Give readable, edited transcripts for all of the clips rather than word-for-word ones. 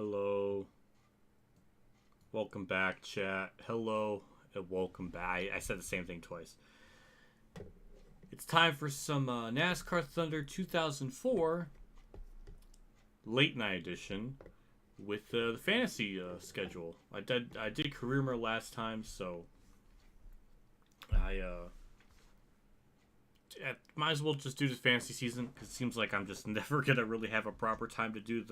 Hello. Welcome back, chat. Hello and welcome back. I said the same thing twice. It's time for some NASCAR Thunder 2004 late night edition with the fantasy schedule. I did career mode last time, so I might as well just do this fantasy season because it seems like I'm just never gonna really have a proper time to do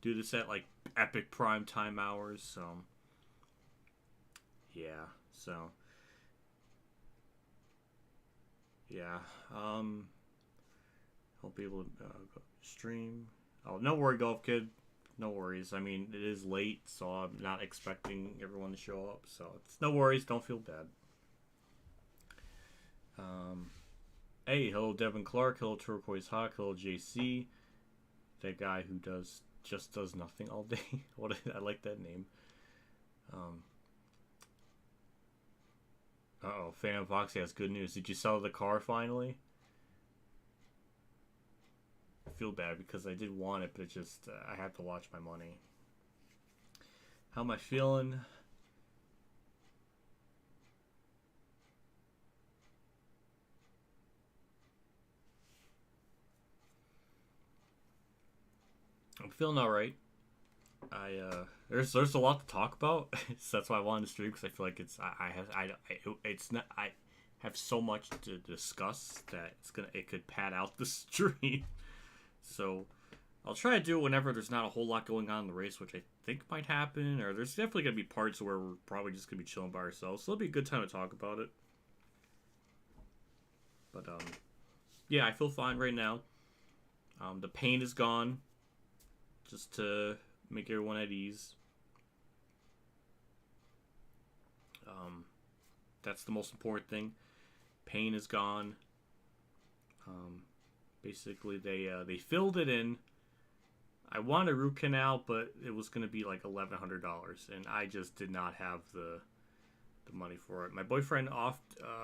this at like epic prime time hours. So yeah, yeah. I'll be able to go stream. Oh, no worry, Golf Kid. No worries. I mean, it is late, so I'm not expecting everyone to show up. So it's no worries. Don't feel bad. Hey, hello Devin Clark. Hello Turquoise Hawk. Hello JC. That guy who just does nothing all day. I like that name. Uh-oh, Phantom Foxy has good news. Did you sell the car finally? I feel bad because I did want it, but it just I have to watch my money. How am I feeling? I'm feeling all right. There's a lot to talk about, so that's why I wanted to stream because I feel like I have so much to discuss that it could pad out the stream. So I'll try to do it whenever there's not a whole lot going on in the race, which I think might happen. Or there's definitely gonna be parts where we're probably just gonna be chilling by ourselves, so it'll be a good time to talk about it. But yeah, I feel fine right now. The pain is gone. Just to make everyone at ease. That's the most important thing. Pain is gone. Basically, they filled it in. I wanted a root canal, but it was going to be like $1,100, and I just did not have the money for it. My boyfriend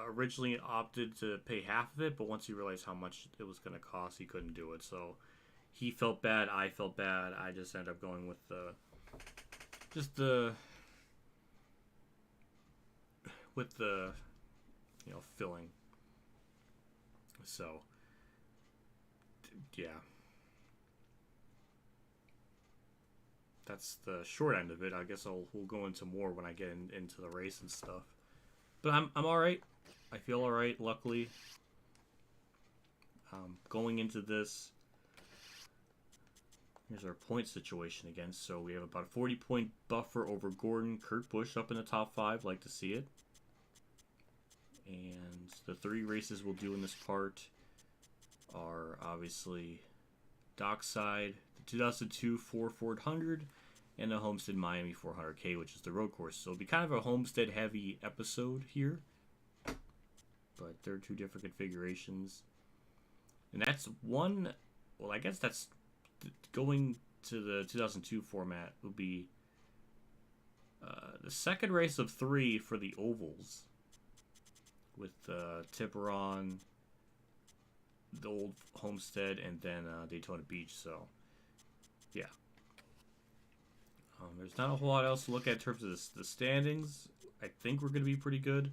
originally opted to pay half of it, but once he realized how much it was going to cost, he couldn't do it. So he felt bad. I felt bad. I just ended up going with the filling. So yeah, that's the short end of it. I guess we'll go into more when I get into the race and stuff. But I'm all right. I feel all right. Luckily, going into this. Here's our point situation again. So we have about a 40-point buffer over Gordon. Kurt Busch up in the top 5. Like to see it. And the 3 races we'll do in this part are obviously Dockside, the 2002 Ford 100, and the Homestead Miami 400K, which is the road course. So it'll be kind of a Homestead heavy episode here. But there are 2 different configurations. And that's one, well, I guess that's going to the 2002 format will be the second race of 3 for the ovals with Tiburon, the old Homestead, and then Daytona Beach. So yeah, there's not a whole lot else to look at in terms of the standings. I think we're going to be pretty good.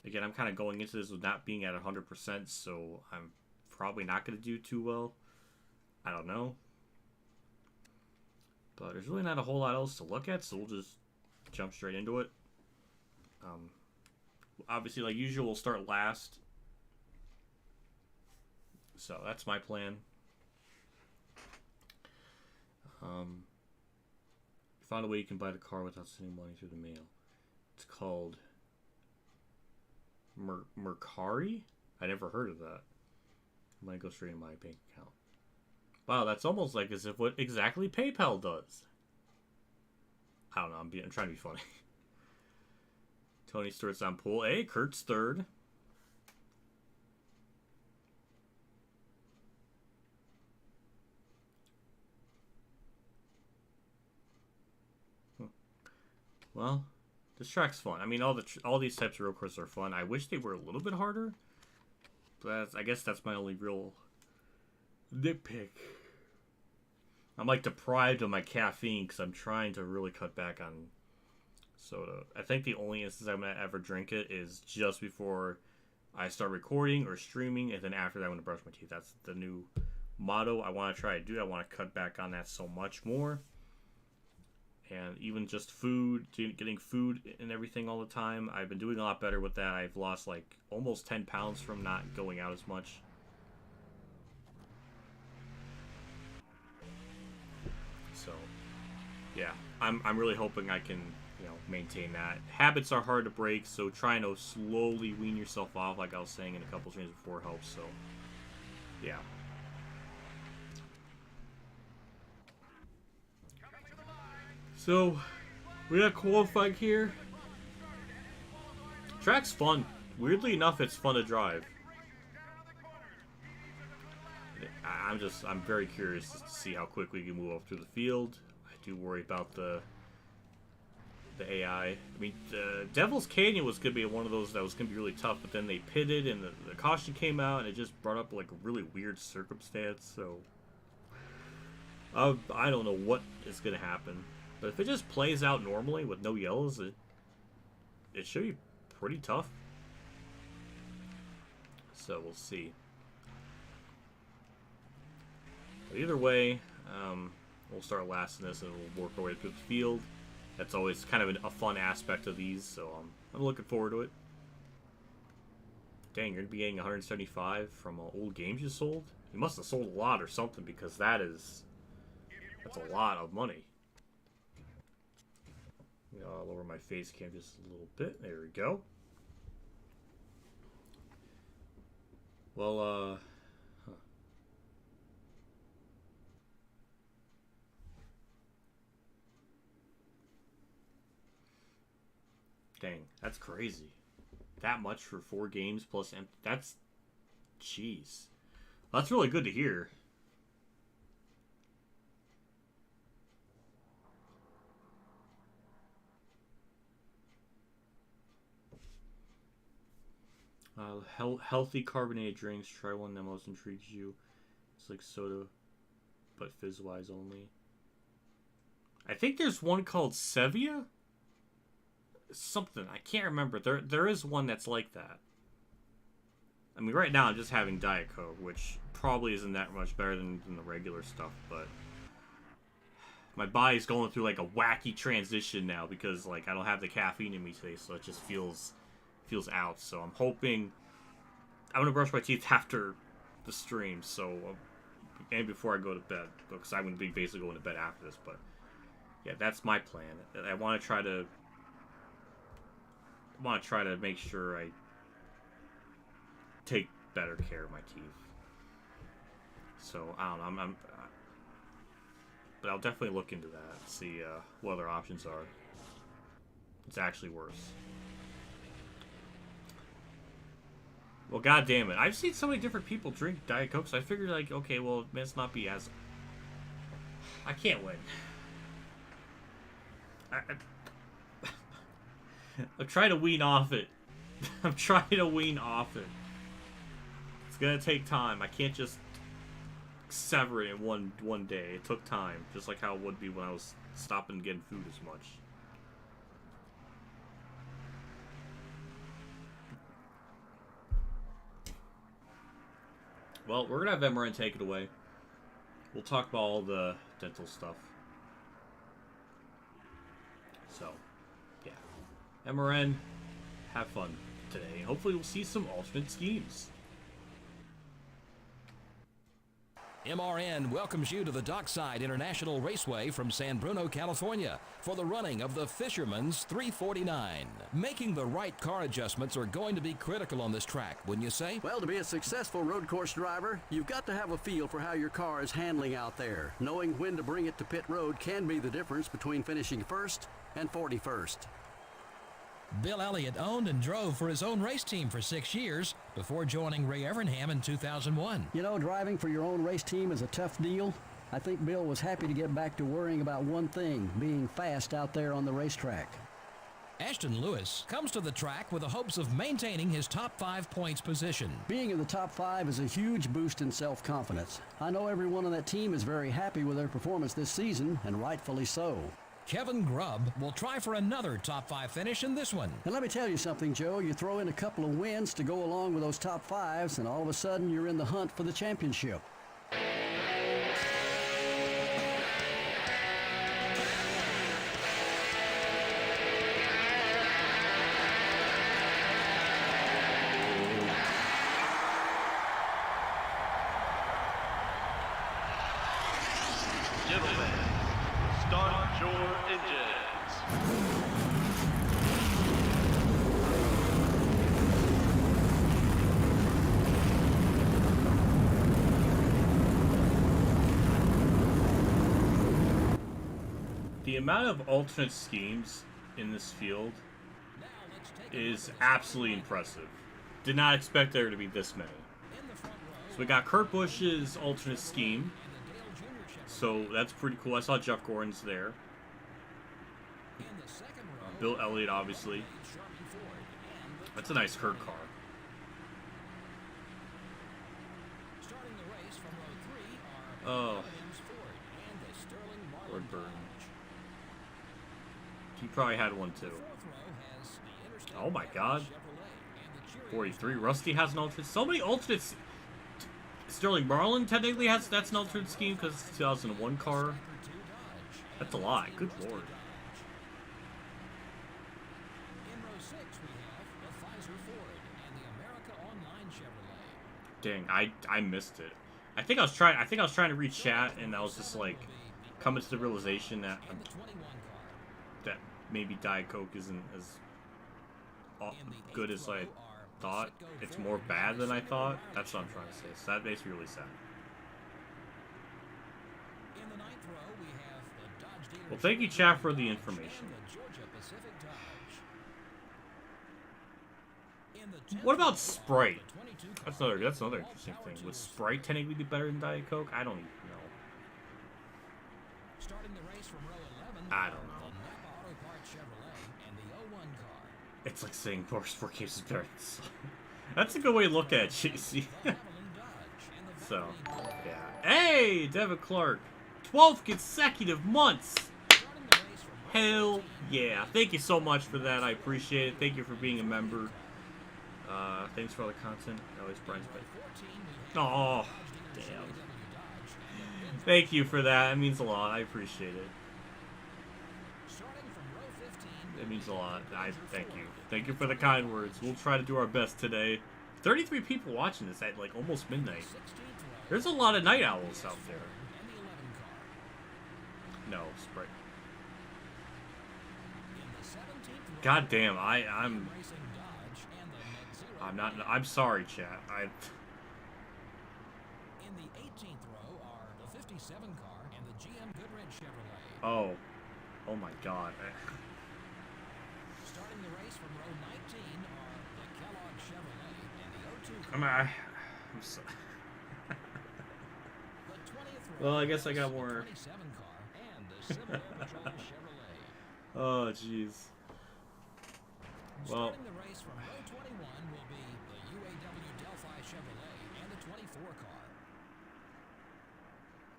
Again, I'm kind of going into this with not being at 100%, so I'm probably not going to do too well. I don't know. But there's really not a whole lot else to look at, so we'll just jump straight into it. Obviously, like usual, we'll start last. So that's my plan. Found a way you can buy the car without sending money through the mail. It's called Mercari? I never heard of that. I'm going to go straight in my bank account. Wow, that's almost like as if what exactly PayPal does. I don't know. I'm trying to be funny. Tony Stewart's on pole. Hey, Kurt's third. Well, this track's fun. I mean, all these types of road courses are fun. I wish they were a little bit harder, but I guess that's my only real nitpick. I'm like deprived of my caffeine because I'm trying to really cut back on soda. I think the only instance I'm gonna ever drink it is just before I start recording or streaming, and then after that I'm gonna brush my teeth. That's the new motto I want to try to do. I want to cut back on that so much more. And even just food, getting food and everything all the time, I've been doing a lot better with that. I've lost like almost 10 pounds from not going out as much. So, yeah, I'm really hoping I can, maintain that. Habits are hard to break, so trying to slowly wean yourself off, like I was saying in a couple streams before, helps. So, yeah. So, we got qualifying here. Track's fun. Weirdly enough, it's fun to drive. I'm very curious to see how quick we can move up through the field. I do worry about the AI. I mean, Devil's Canyon was going to be one of those that was going to be really tough, but then they pitted and the caution came out, and it just brought up like a really weird circumstance. So, I don't know what is going to happen. But if it just plays out normally with no yellows, it should be pretty tough. So we'll see. But either way, we'll start last in this and we'll work our way through the field. That's always kind of a fun aspect of these, so I'm looking forward to it. Dang, you're going to be getting 175 from old games you sold? You must have sold a lot or something, because that's a lot of money. I'll lower my face cam just a little bit. There we go. Well, Dang, that's crazy. That much for 4 games plus... That's... Jeez. That's really good to hear. Healthy carbonated drinks. Try one that most intrigues you. It's like soda, but fizz-wise only. I think there's one called Sevia? Something. I can't remember. There is one that's like that. I mean, right now I'm just having Diet Coke, which probably isn't that much better than the regular stuff, but... My body's going through like a wacky transition now because like I don't have the caffeine in me today, so it just feels out. So I'm hoping I'm gonna brush my teeth after the stream, so and before I go to bed, because I'm gonna be basically going to bed after this. But yeah, that's my plan. I want to try to make sure I take better care of my teeth. So I don't know. But I'll definitely look into that. See what other options are. It's actually worse. Well, god damn it. I've seen so many different people drink Diet Coke, so I figured, like, okay, well, let's not be as... I can't win. I'm trying to wean off it. I'm trying to wean off it. It's gonna take time. I can't just sever it in one day. It took time, just like how it would be when I was stopping getting food as much. Well, we're gonna have MRN take it away. We'll talk about all the dental stuff. So, yeah. MRN, have fun today. Hopefully we'll see some alternate schemes. MRN welcomes you to the Dockside International Raceway from San Bruno, California for the running of the Fisherman's 349. Making the right car adjustments are going to be critical on this track, wouldn't you say? Well, to be a successful road course driver, you've got to have a feel for how your car is handling out there. Knowing when to bring it to pit road can be the difference between finishing first and 41st. Bill Elliott owned and drove for his own race team for 6 years before joining Ray Evernham in 2001. You know, driving for your own race team is a tough deal. I think Bill was happy to get back to worrying about one thing, being fast out there on the racetrack. Ashton Lewis comes to the track with the hopes of maintaining his top 5 points position. Being in the top 5 is a huge boost in self-confidence. I know everyone on that team is very happy with their performance this season, and rightfully so. Kevin Grubb will try for another top 5 finish in this one. And let me tell you something, Joe. You throw in a couple of wins to go along with those top 5s, and all of a sudden you're in the hunt for the championship. Gentlemen, start your engines. The amount of alternate schemes in this field is absolutely impressive. Did not expect there to be this many. So we got Kurt Busch's alternate scheme. So that's pretty cool. I saw Jeff Gordon's there. Bill Elliott, obviously. That's a nice Kurt car. Oh. Lord Burton. He probably had one too. Oh my god. 43. Rusty has an alternate. So many alternates. Sterling Marlin technically has, that's an alternate scheme because it's a 2001 car. That's a lot. Good lord. Dang, I missed it. I think I was trying to read chat, and I was just like coming to the realization that maybe Diet Coke isn't as good as I thought. It's more bad than I thought. That's what I'm trying to say. So that makes me really sad. Well, thank you, chat, for the information. What about Sprite? That's another interesting thing. Would Sprite technically be better than Diet Coke? I don't even know. I don't know. It's like saying Motorsport Games is better than Sun. That's a good way to look at it, JC. So, yeah. Hey, Devin Clark. 12 consecutive months. Hell yeah. Thank you so much for that. I appreciate it. Thank you for being a member. Thanks for all the content. Always Brian's play. Oh, damn. Thank you for that. It means a lot. I appreciate it. It means a lot. Thank you. Thank you for the kind words. We'll try to do our best today. 33 people watching this at like almost midnight. There's a lot of night owls out there. No, Sprite. God damn, I'm not. I'm sorry, chat. In the 18th row are the 57 car and the GM Goodrich Chevrolet. Oh my God. Starting the race from row 19 are the Kellogg Chevrolet and the O2 car. I'm sorry. Well, I guess I got more. Oh, jeez. Well. Starting the race from row 21 will be the UAW Delphi Chevrolet and the 24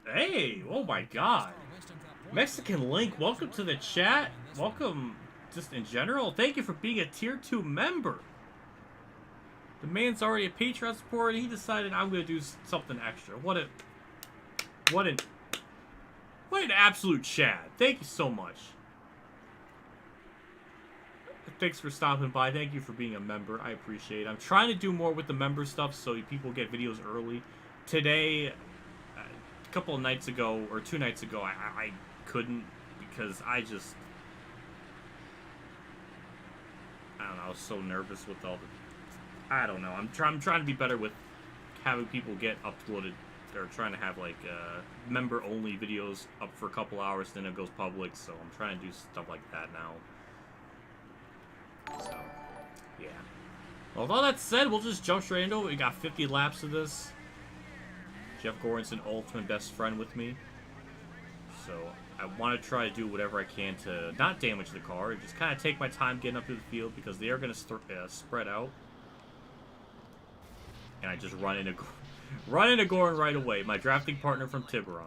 car. Hey! Oh my God. Mexican Link, welcome to the chat. Welcome, just in general. Thank you for being a tier 2 member. The man's already a Patreon supporter, and he decided I'm gonna do something extra. What an absolute Chad. Thank you so much. Thanks for stopping by. Thank you for being a member. I appreciate it. I'm trying to do more with the member stuff so people get videos early. Today, a couple of nights ago, or 2 nights ago, I couldn't because I don't know, I was so nervous with all the... I don't know. I'm trying to be better with having people get uploaded. They're trying to have like member-only videos up for a couple hours, then it goes public. So I'm trying to do stuff like that now. So, yeah. Well, with all that said, we'll just jump straight into it. We got 50 laps of this. Jeff Gordon's an ultimate best friend with me. So, I want to try to do whatever I can to not damage the car. Just kind of take my time getting up to the field because they are going to spread out. And I just run into Goran right away. My drafting partner from Tiburon.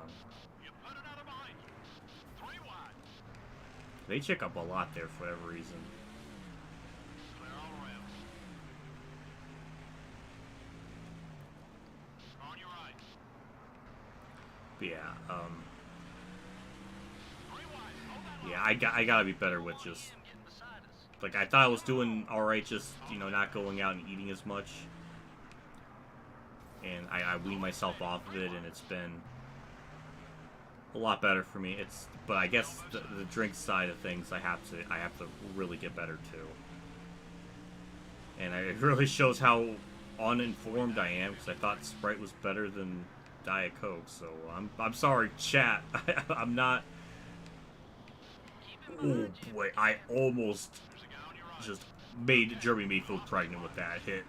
They check up a lot there for whatever reason. But yeah, yeah, I gotta be better with just, like, I thought I was doing alright just, you know, not going out and eating as much. And I weaned myself off of it, and it's been a lot better for me. But I guess the drink side of things, I have to really get better too. And it really shows how uninformed I am, because I thought Sprite was better than Diet Coke. So I'm sorry, chat. I'm not. Oh boy, I almost just made Jeremy Mayfield pregnant with that hit.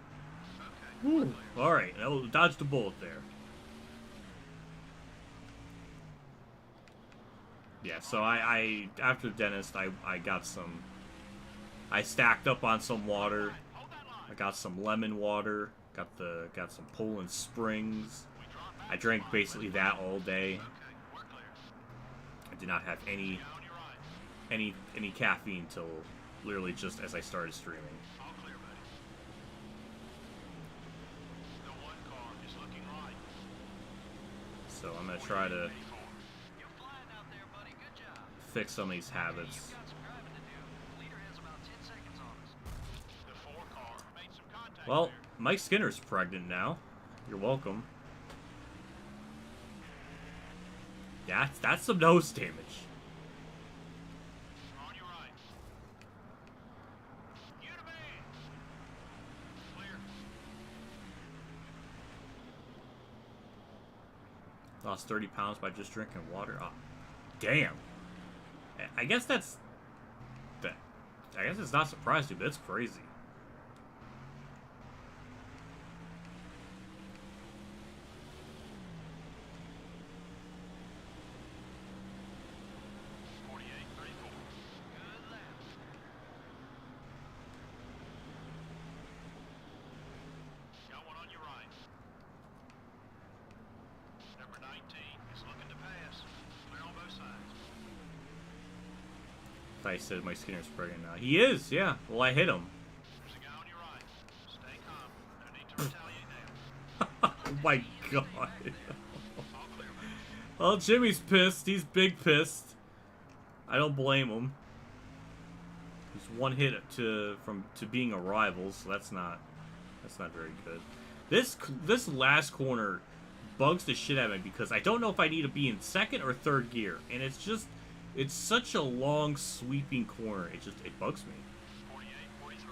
Alright, dodged the bullet there. Yeah, so I after the dentist, I got some, I stacked up on some water. I got some lemon water, got some Poland Springs. I drank basically that all day. I did not have any caffeine till literally just as I started streaming. So I'm gonna try to fix some of these habits. Well, Mike Skinner's pregnant now. You're welcome. Yeah, that's some nose damage. Lost 30 pounds by just drinking water. Oh, damn. I guess that's... I guess it's not surprising, but it's crazy. I said my Skinner's pregnant now. He is, yeah. Well, I hit him. Oh my god. Well, Jimmy's pissed. He's big pissed. I don't blame him. He's one hit to being a rival, so that's not very good. This last corner bugs the shit out of me because I don't know if I need to be in second or third gear, and it's such a long, sweeping corner. It bugs me. 48, 43.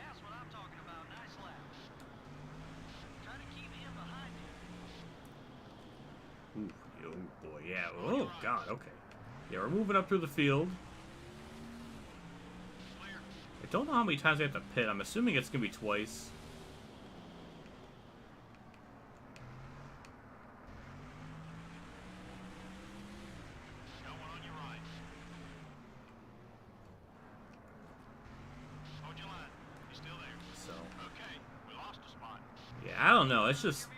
That's what I'm talking about. Nice lap. Try to keep him behind you. Ooh, oh boy, yeah. Oh god, okay. Yeah, we're moving up through the field. I don't know how many times I have to pit. I'm assuming it's gonna be twice. I don't know. It's just,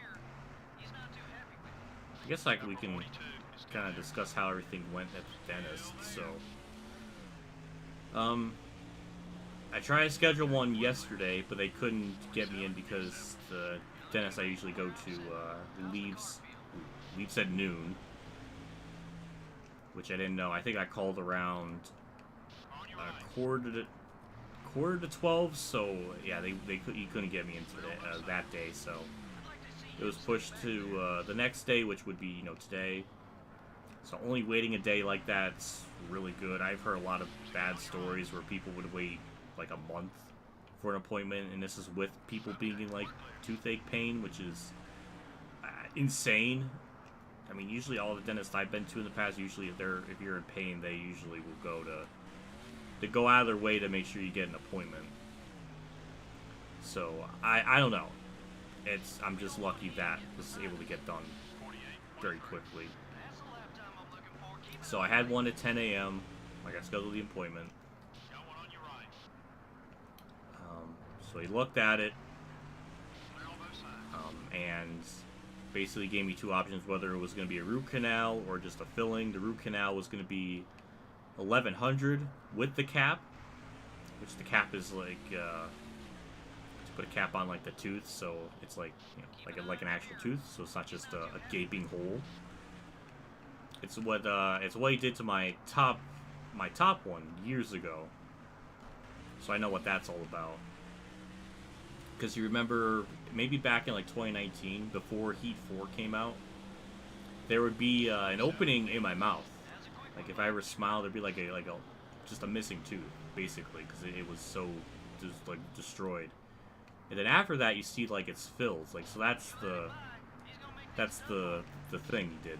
I guess like we can kind of discuss how everything went at the dentist. So, I tried to schedule one yesterday, but they couldn't get me in because the dentist I usually go to leaves at noon, which I didn't know. I think I called around quarter to 12, so yeah, he couldn't get me in today, that day, so it was pushed to the next day, which would be, you know, today. So only waiting a day like that's really good. I've heard a lot of bad stories where people would wait like a month for an appointment, and this is with people being in like toothache pain, which is insane. I mean, usually all the dentists I've been to in the past, usually if you're in pain, they usually will go go out of their way to make sure you get an appointment. So I don't know. I'm just lucky that was able to get done very quickly. So I had one at 10 a.m. Like I scheduled the appointment. So he looked at it, and basically gave me two options, whether it was going to be a root canal or just a filling. The root canal was going to be $1,100 with the cap, which the cap is like to put a cap on like the tooth, so it's like, you know, like an actual tooth, so it's not just a gaping hole. It's what he did to my top one years ago, so I know what that's all about. Because you remember, maybe back in like 2019, before Heat 4 came out, there would be an opening in my mouth. Like if I ever smiled, there'd be like just a missing tooth, basically, because it was so just like destroyed. And then after that, you see like it's filled. Like, so that's the thing he did.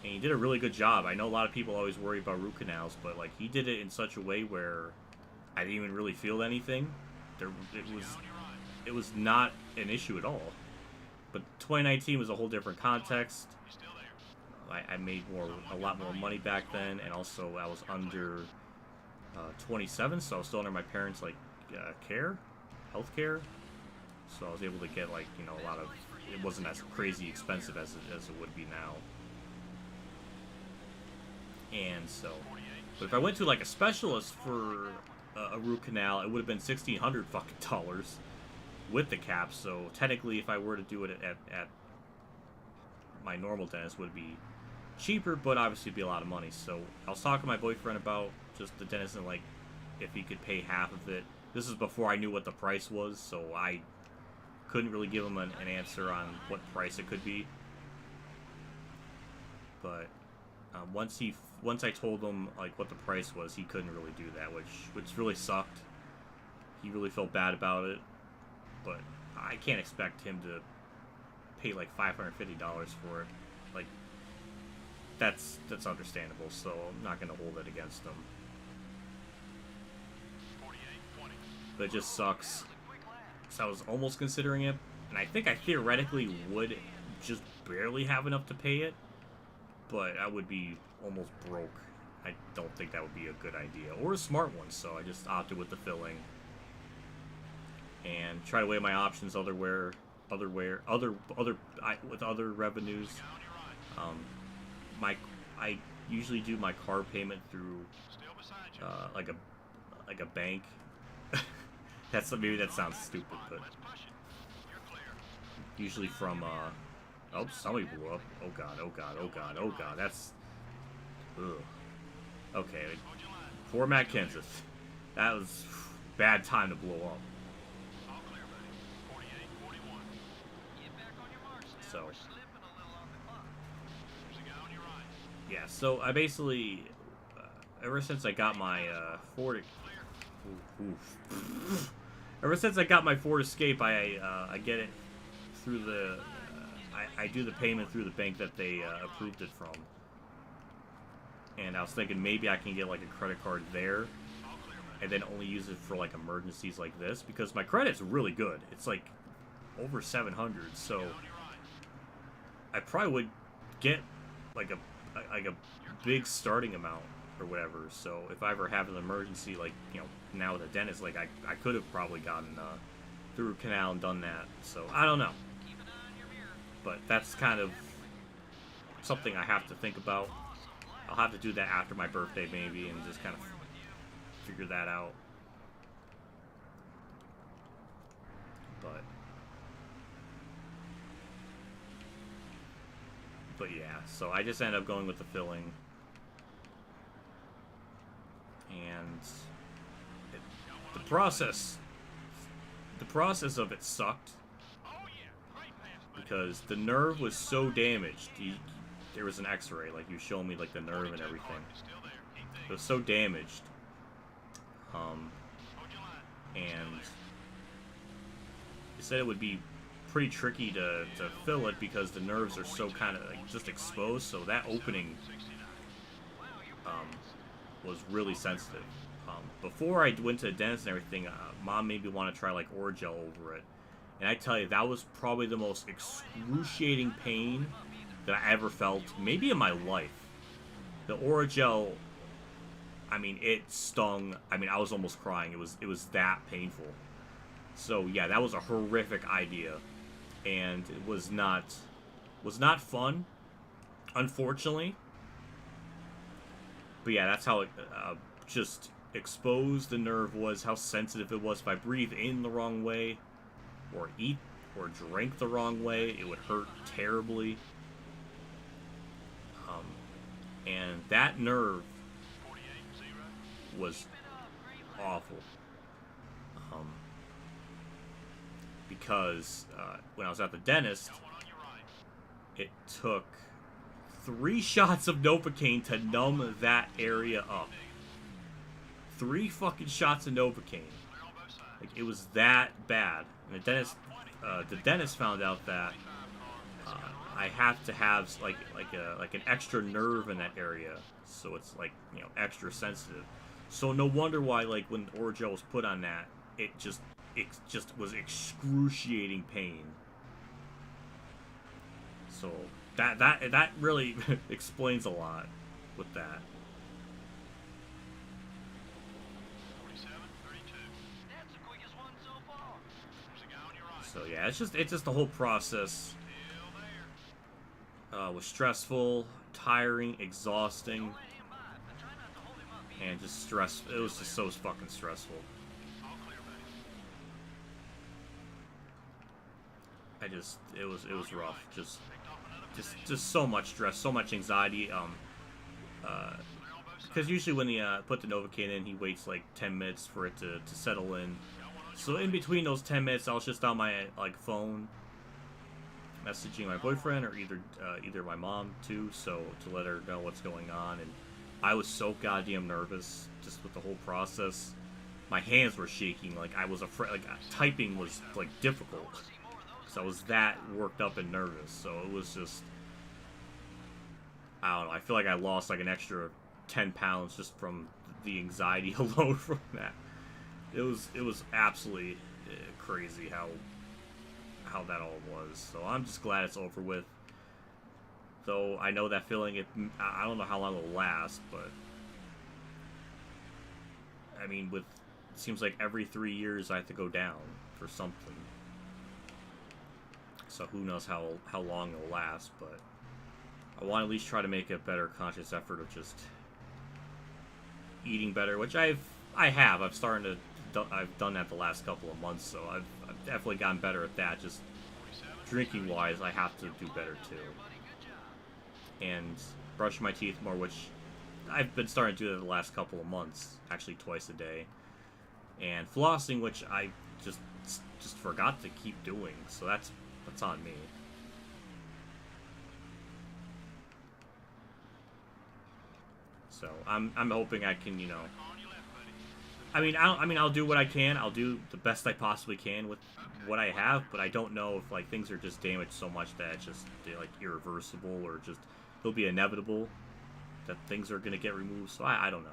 And he did a really good job. I know a lot of people always worry about root canals, but like he did it in such a way where I didn't even really feel anything. It was not an issue at all. But 2019 was a whole different context. I made a lot more money back then, and also I was under 27, so I was still under my parents' like health care. So I was able to get like, you know, a lot of. It wasn't as crazy expensive as it would be now. And so, but if I went to like a specialist for a root canal, it would have been $1,600 fucking dollars with the cap. So technically, if I were to do it at my normal dentist, would be cheaper, but obviously it'd be a lot of money. So I was talking to my boyfriend about just the dentist and like if he could pay half of it. This is before I knew what the price was, so I couldn't really give him an answer on what price it could be. But once I told him like what the price was, he couldn't really do that, which really sucked. He really felt bad about it, but I can't expect him to pay like $550 for it. Like that's understandable, so I'm not gonna hold it against him. But it just sucks. So I was almost considering it, and I think I theoretically would just barely have enough to pay it, but I would be almost broke. I don't think that would be a good idea or a smart one, so I just opted with the filling and try to weigh my options with other revenues. I usually do my car payment through like a bank. Maybe that sounds stupid, but usually from oh, somebody blew up. Oh god, that's ugh. Okay, poor Matt Kenseth. That was bad time to blow up. So yeah, so I basically ever since I got my Ford ever since I got my Ford Escape, I get it through the I do the payment through the bank that they approved it from. And I was thinking maybe I can get like a credit card there and then only use it for like emergencies like this, because my credit's really good. It's like over 700, so I probably would get like a big starting amount or whatever. So if I ever have an emergency, like, you know, now with a dentist, like I could have probably gotten through a canal and done that. So I don't know, but that's kind of something I have to think about. I'll have to do that after my birthday maybe, and just kind of figure that out. But yeah, so I just ended up going with the filling, and the process of it sucked because the nerve was so damaged. There was an x-ray, like you showed me like the nerve and everything. It was so damaged, and they said it would be pretty tricky to fill it because the nerves are so kind of like just exposed, so that opening was really sensitive. Before I went to the dentist and everything, Mom made me want to try like Orajel over it, and I tell you, that was probably the most excruciating pain that I ever felt, maybe in my life. The Orajel, I mean, it stung. I mean, I was almost crying. It was that painful. So yeah, that was a horrific idea, and it was not fun, unfortunately. But yeah, that's how it just exposed the nerve was, how sensitive it was. If I breathe in the wrong way, or eat or drink the wrong way, it would hurt terribly. And that nerve was awful. Because when I was at the dentist, it took 3 shots of Novocaine to numb that area up. 3 fucking shots of Novocaine. Like, it was that bad. And the dentist found out that I have to have like an extra nerve in that area, so it's like, you know, extra sensitive. So no wonder why, like, when Orajel was put on that, it just was excruciating pain. So that really explains a lot with that. 47, 32. That's the quickest one so far. There's a guy on your right. So yeah, it's just the whole process was stressful, tiring, exhausting, Let him by, but try not to hold him up. and just stress. It was just so fucking stressful. All clear, buddy. It was rough. Just so much stress, so much anxiety. Because usually when he put the Novocaine in, he waits like 10 minutes for it to settle in. So in between those 10 minutes, I was just on my phone, messaging my boyfriend or either my mom too, so to let her know what's going on. And I was so goddamn nervous just with the whole process. My hands were shaking, like I was afraid. Like typing was like difficult because I was that worked up and nervous. So it was just, I don't know. I feel like I lost like an extra 10 pounds just from the anxiety alone from that. It was absolutely crazy how that all was. So I'm just glad it's over with. Though I know that feeling, I don't know how long it'll last, but I mean, it seems like every 3 years I have to go down for something. So who knows how long it'll last, but I want to at least try to make a better conscious effort of just eating better, which I've done that the last couple of months, so I've definitely gotten better at that. Just drinking wise, I have to do better too, and brush my teeth more, which I've been starting to do that the last couple of months, actually twice a day, and flossing, which I just forgot to keep doing, so that's on me. So I'm hoping I can, you know, I'll do what I can. I'll do the best I possibly can with what I have, but I don't know if like things are just damaged so much that it's just like irreversible, or just it'll be inevitable that things are gonna get removed. So I don't know.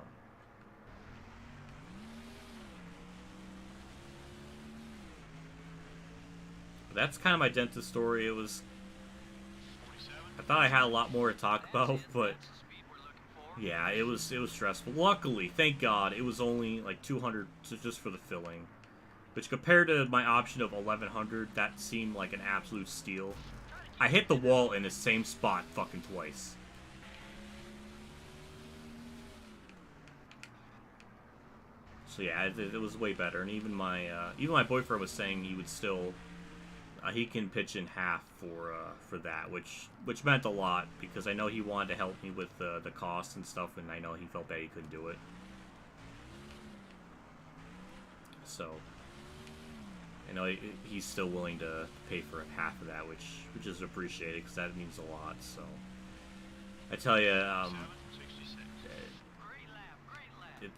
But that's kind of my dentist story. It was, I thought I had a lot more to talk about, but yeah, it was stressful. Luckily, thank God, it was only like $200 just for the filling, which compared to my option of $1,100, that seemed like an absolute steal. I hit the wall in the same spot fucking twice. So yeah, it was way better, and even my boyfriend was saying he would still. He can pitch in half for that, which meant a lot, because I know he wanted to help me with the cost and stuff, and I know he felt bad he couldn't do it. So I know he's still willing to pay for half of that, which is appreciated, because that means a lot. So I tell you, he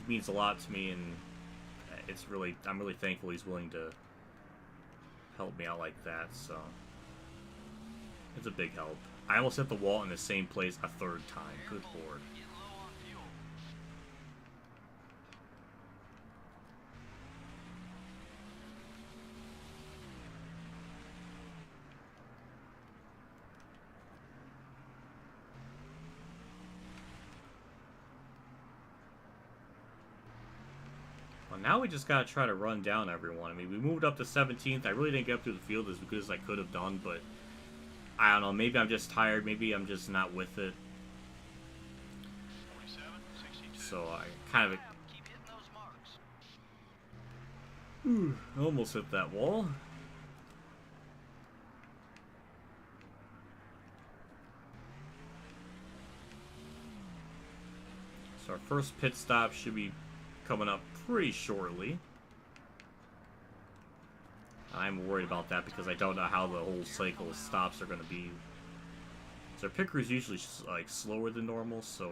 means a lot to me, and I'm really thankful he's willing to help me out like that. So it's a big help. I almost hit the wall in the same place a third time. Good lord. now we just gotta try to run down everyone. I mean, we moved up to 17th. I really didn't get up through the field as good as I could have done, but I don't know. Maybe I'm just tired. Maybe I'm just not with it. 47, 62. So I kind of Keep hitting those marks. almost hit that wall. So our first pit stop should be coming up pretty shortly. I'm worried about that because I don't know how the whole cycle of stops are going to be. So our pit crew is usually like slower than normal, so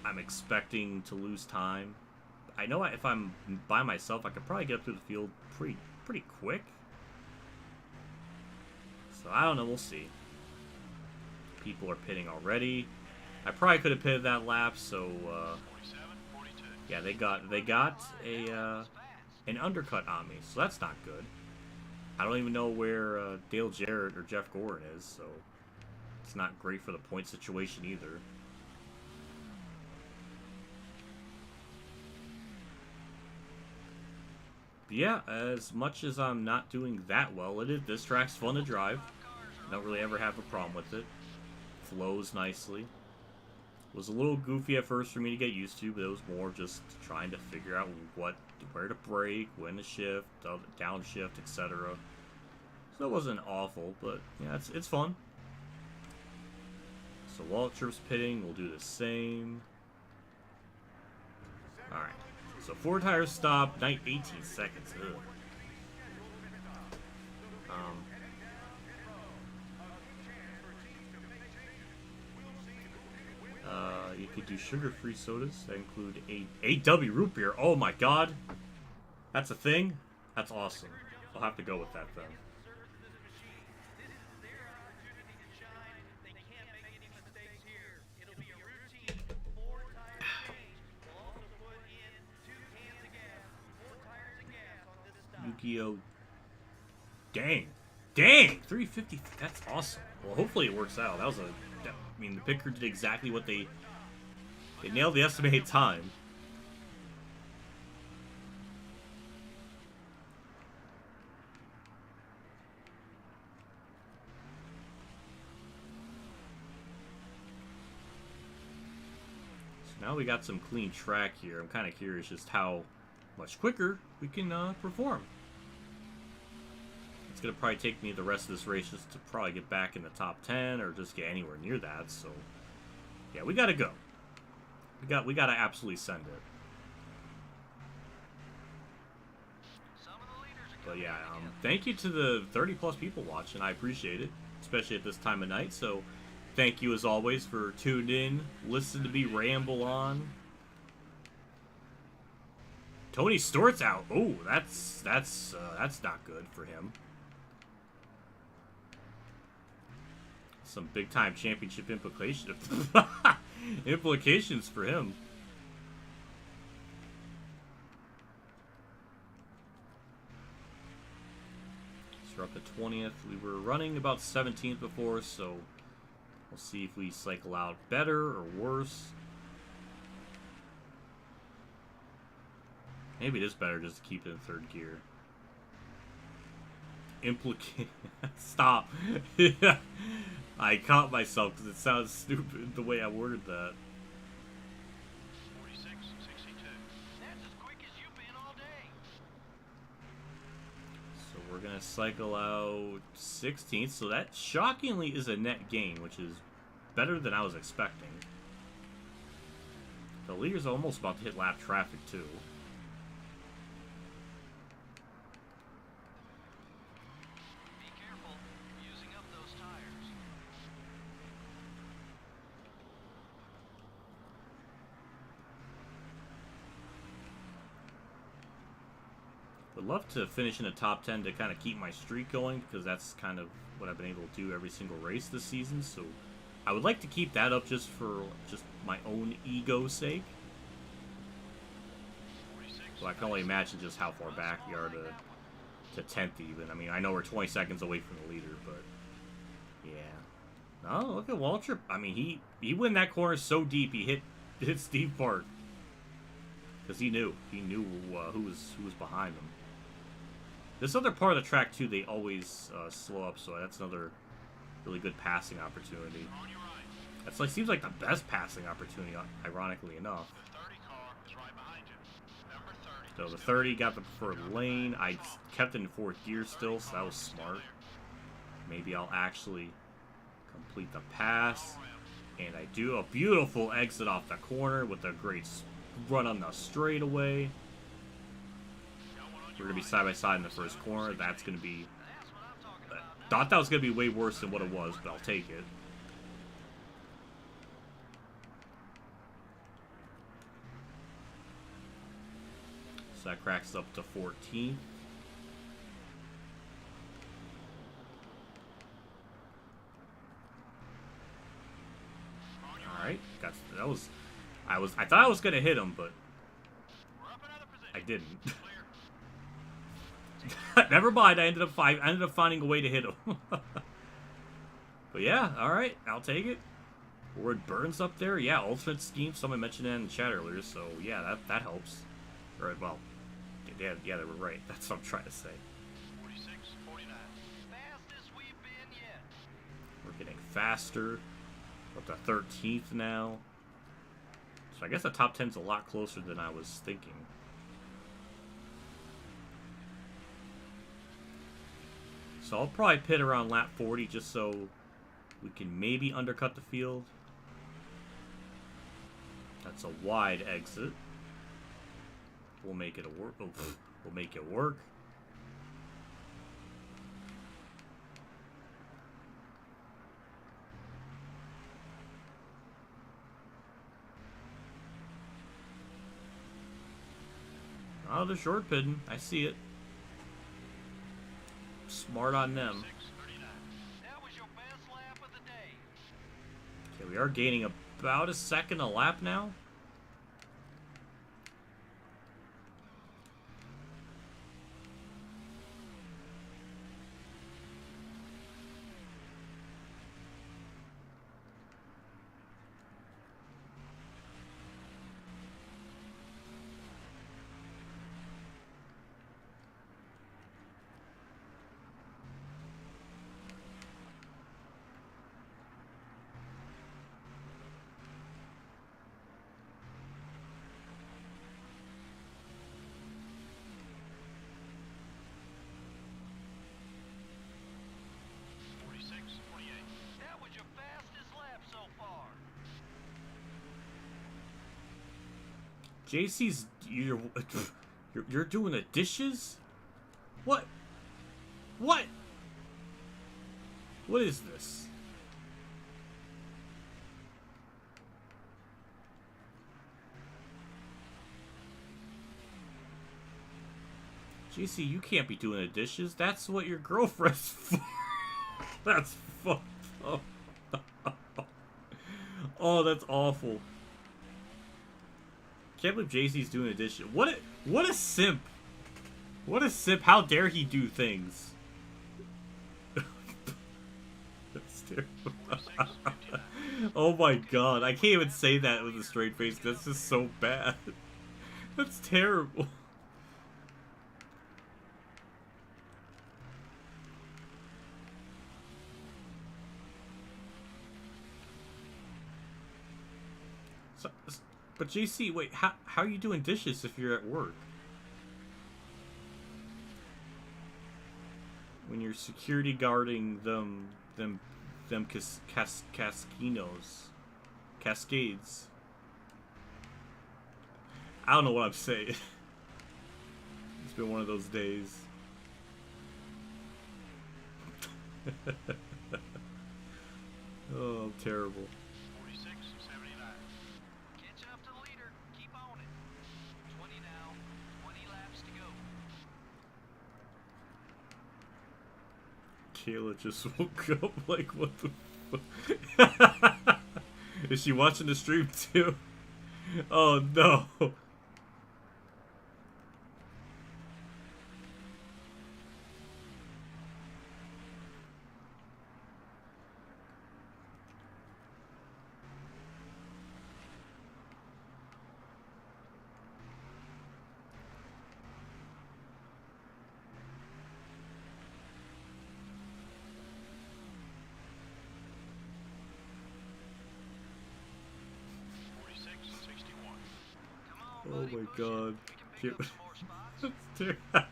I'm expecting to lose time. I know if I'm by myself, I could probably get up through the field pretty quick. So I don't know. We'll see. People are pitting already. I probably could have pitted that lap. So 47, 42. yeah, they got a an undercut on me, so that's not good. I don't even know where Dale Jarrett or Jeff Gordon is, so it's not great for the point situation either. But yeah, as much as I'm not doing that well, this track's fun to drive. Don't really ever have a problem with it. Flows nicely. Was a little goofy at first for me to get used to, but it was more just trying to figure out where to brake, when to shift, downshift, etc. So it wasn't awful, but yeah, it's fun. So Waltrip's pitting, we'll do the same. Alright, so 4 tires stop, 18 seconds. Ugh. You could do sugar-free sodas that include AW root beer. Oh my god, that's a thing. That's awesome. I'll have to go with that then. Yu-Gi-Oh! Dang, 350. That's awesome. Well, hopefully it works out. I mean, the picker did exactly what they nailed the estimated time. So now we got some clean track here. I'm kind of curious just how much quicker we can perform. It's going to probably take me the rest of this race just to probably get back in the top 10 or just get anywhere near that. So, yeah, we got to go. We got to absolutely send it. But yeah, thank you to the 30+ people watching. I appreciate it, especially at this time of night. So, thank you as always for tuning in, listening to me ramble on. Tony Stewart's out. Oh, that's not good for him. Some big time championship implications for him. So we're up to 20th. We were running about 17th before, so we'll see if we cycle out better or worse. Maybe it is better just to keep it in 3rd gear. Stop. I caught myself because it sounds stupid the way I worded that. 46, 62. That's as quick as you've been all day. So we're going to cycle out 16th. So that shockingly is a net gain, which is better than I was expecting. The leader's almost about to hit lap traffic too. Would love to finish in the top 10 to kind of keep my streak going, because that's kind of what I've been able to do every single race this season. So I would like to keep that up just for my own ego's sake. So I can only imagine just how far back we are to 10th even. I mean, I know we're 20 seconds away from the leader, but yeah. Oh, look at Waltrip. I mean, he went that corner so deep he hit Steve Park. because he knew who was behind him. This other part of the track too, they always slow up, so that's another really good passing opportunity. On your right. That's like seems like the best passing opportunity, ironically enough. The 30 car is right behind you. Number 30. So the 30 got the preferred lane. I kept it in fourth gear still, so that was smart. Maybe I'll actually complete the pass. And I do a beautiful exit off the corner with a great run on the straightaway. We're going to be side by side in the first corner. That's going to be... thought that was going to be way worse than what it was, but I'll take it. So that cracks up to 14. Alright, I thought I was gonna hit him, but I didn't. Never mind, I ended up finding a way to hit him. But yeah, alright, I'll take it. Word burns up there, yeah, ultimate scheme, someone mentioned that in the chat earlier, so yeah, that helps. Right, well, yeah, they were right. That's what I'm trying to say. 46, 49. Fastest we've been yet. We're getting faster. We're up to 13th now. So I guess the top 10's a lot closer than I was thinking. So I'll probably pit around lap 40 just so we can maybe undercut the field. That's a wide exit. We'll make it work. Oh, we'll make it work. Oh, they're short pitting. I see it. Smart on them. 639. That was your best lap of the day. Okay, we are gaining about a second a lap now. That was your fastest lap so far. JC's, you're doing the dishes? What? What? What is this? JC, you can't be doing the dishes. That's what your girlfriend's for. That's fucked up. Oh, that's awful. Can't believe JC's doing the dishes. What a simp. What a simp. How dare he do things? That's terrible. Oh my god. I can't even say that with a straight face. That's just so bad. That's terrible. But JC, wait, how are you doing dishes if you're at work? When you're security guarding them cascades. I don't know what I'm saying. It's been one of those days. Oh, terrible. 46, 79. Catching up to the leader. Keep on it. 20 now. 20 laps to go. Kayla just woke up like, what the fuck? Is she watching the stream too? Oh no. Oh buddy. my Push it. god. We can pick up some more spots. That's terrible.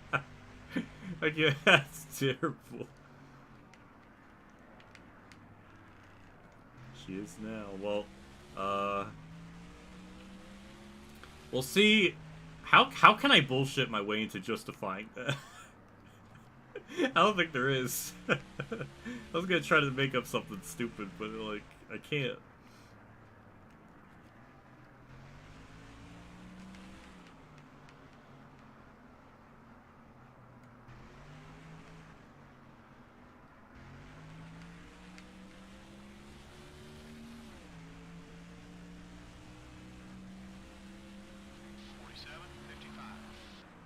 Okay, that's terrible. She is now. Well, we'll see. How can I bullshit my way into justifying that? I don't think there is. I was gonna try to make up something stupid, but like I can't.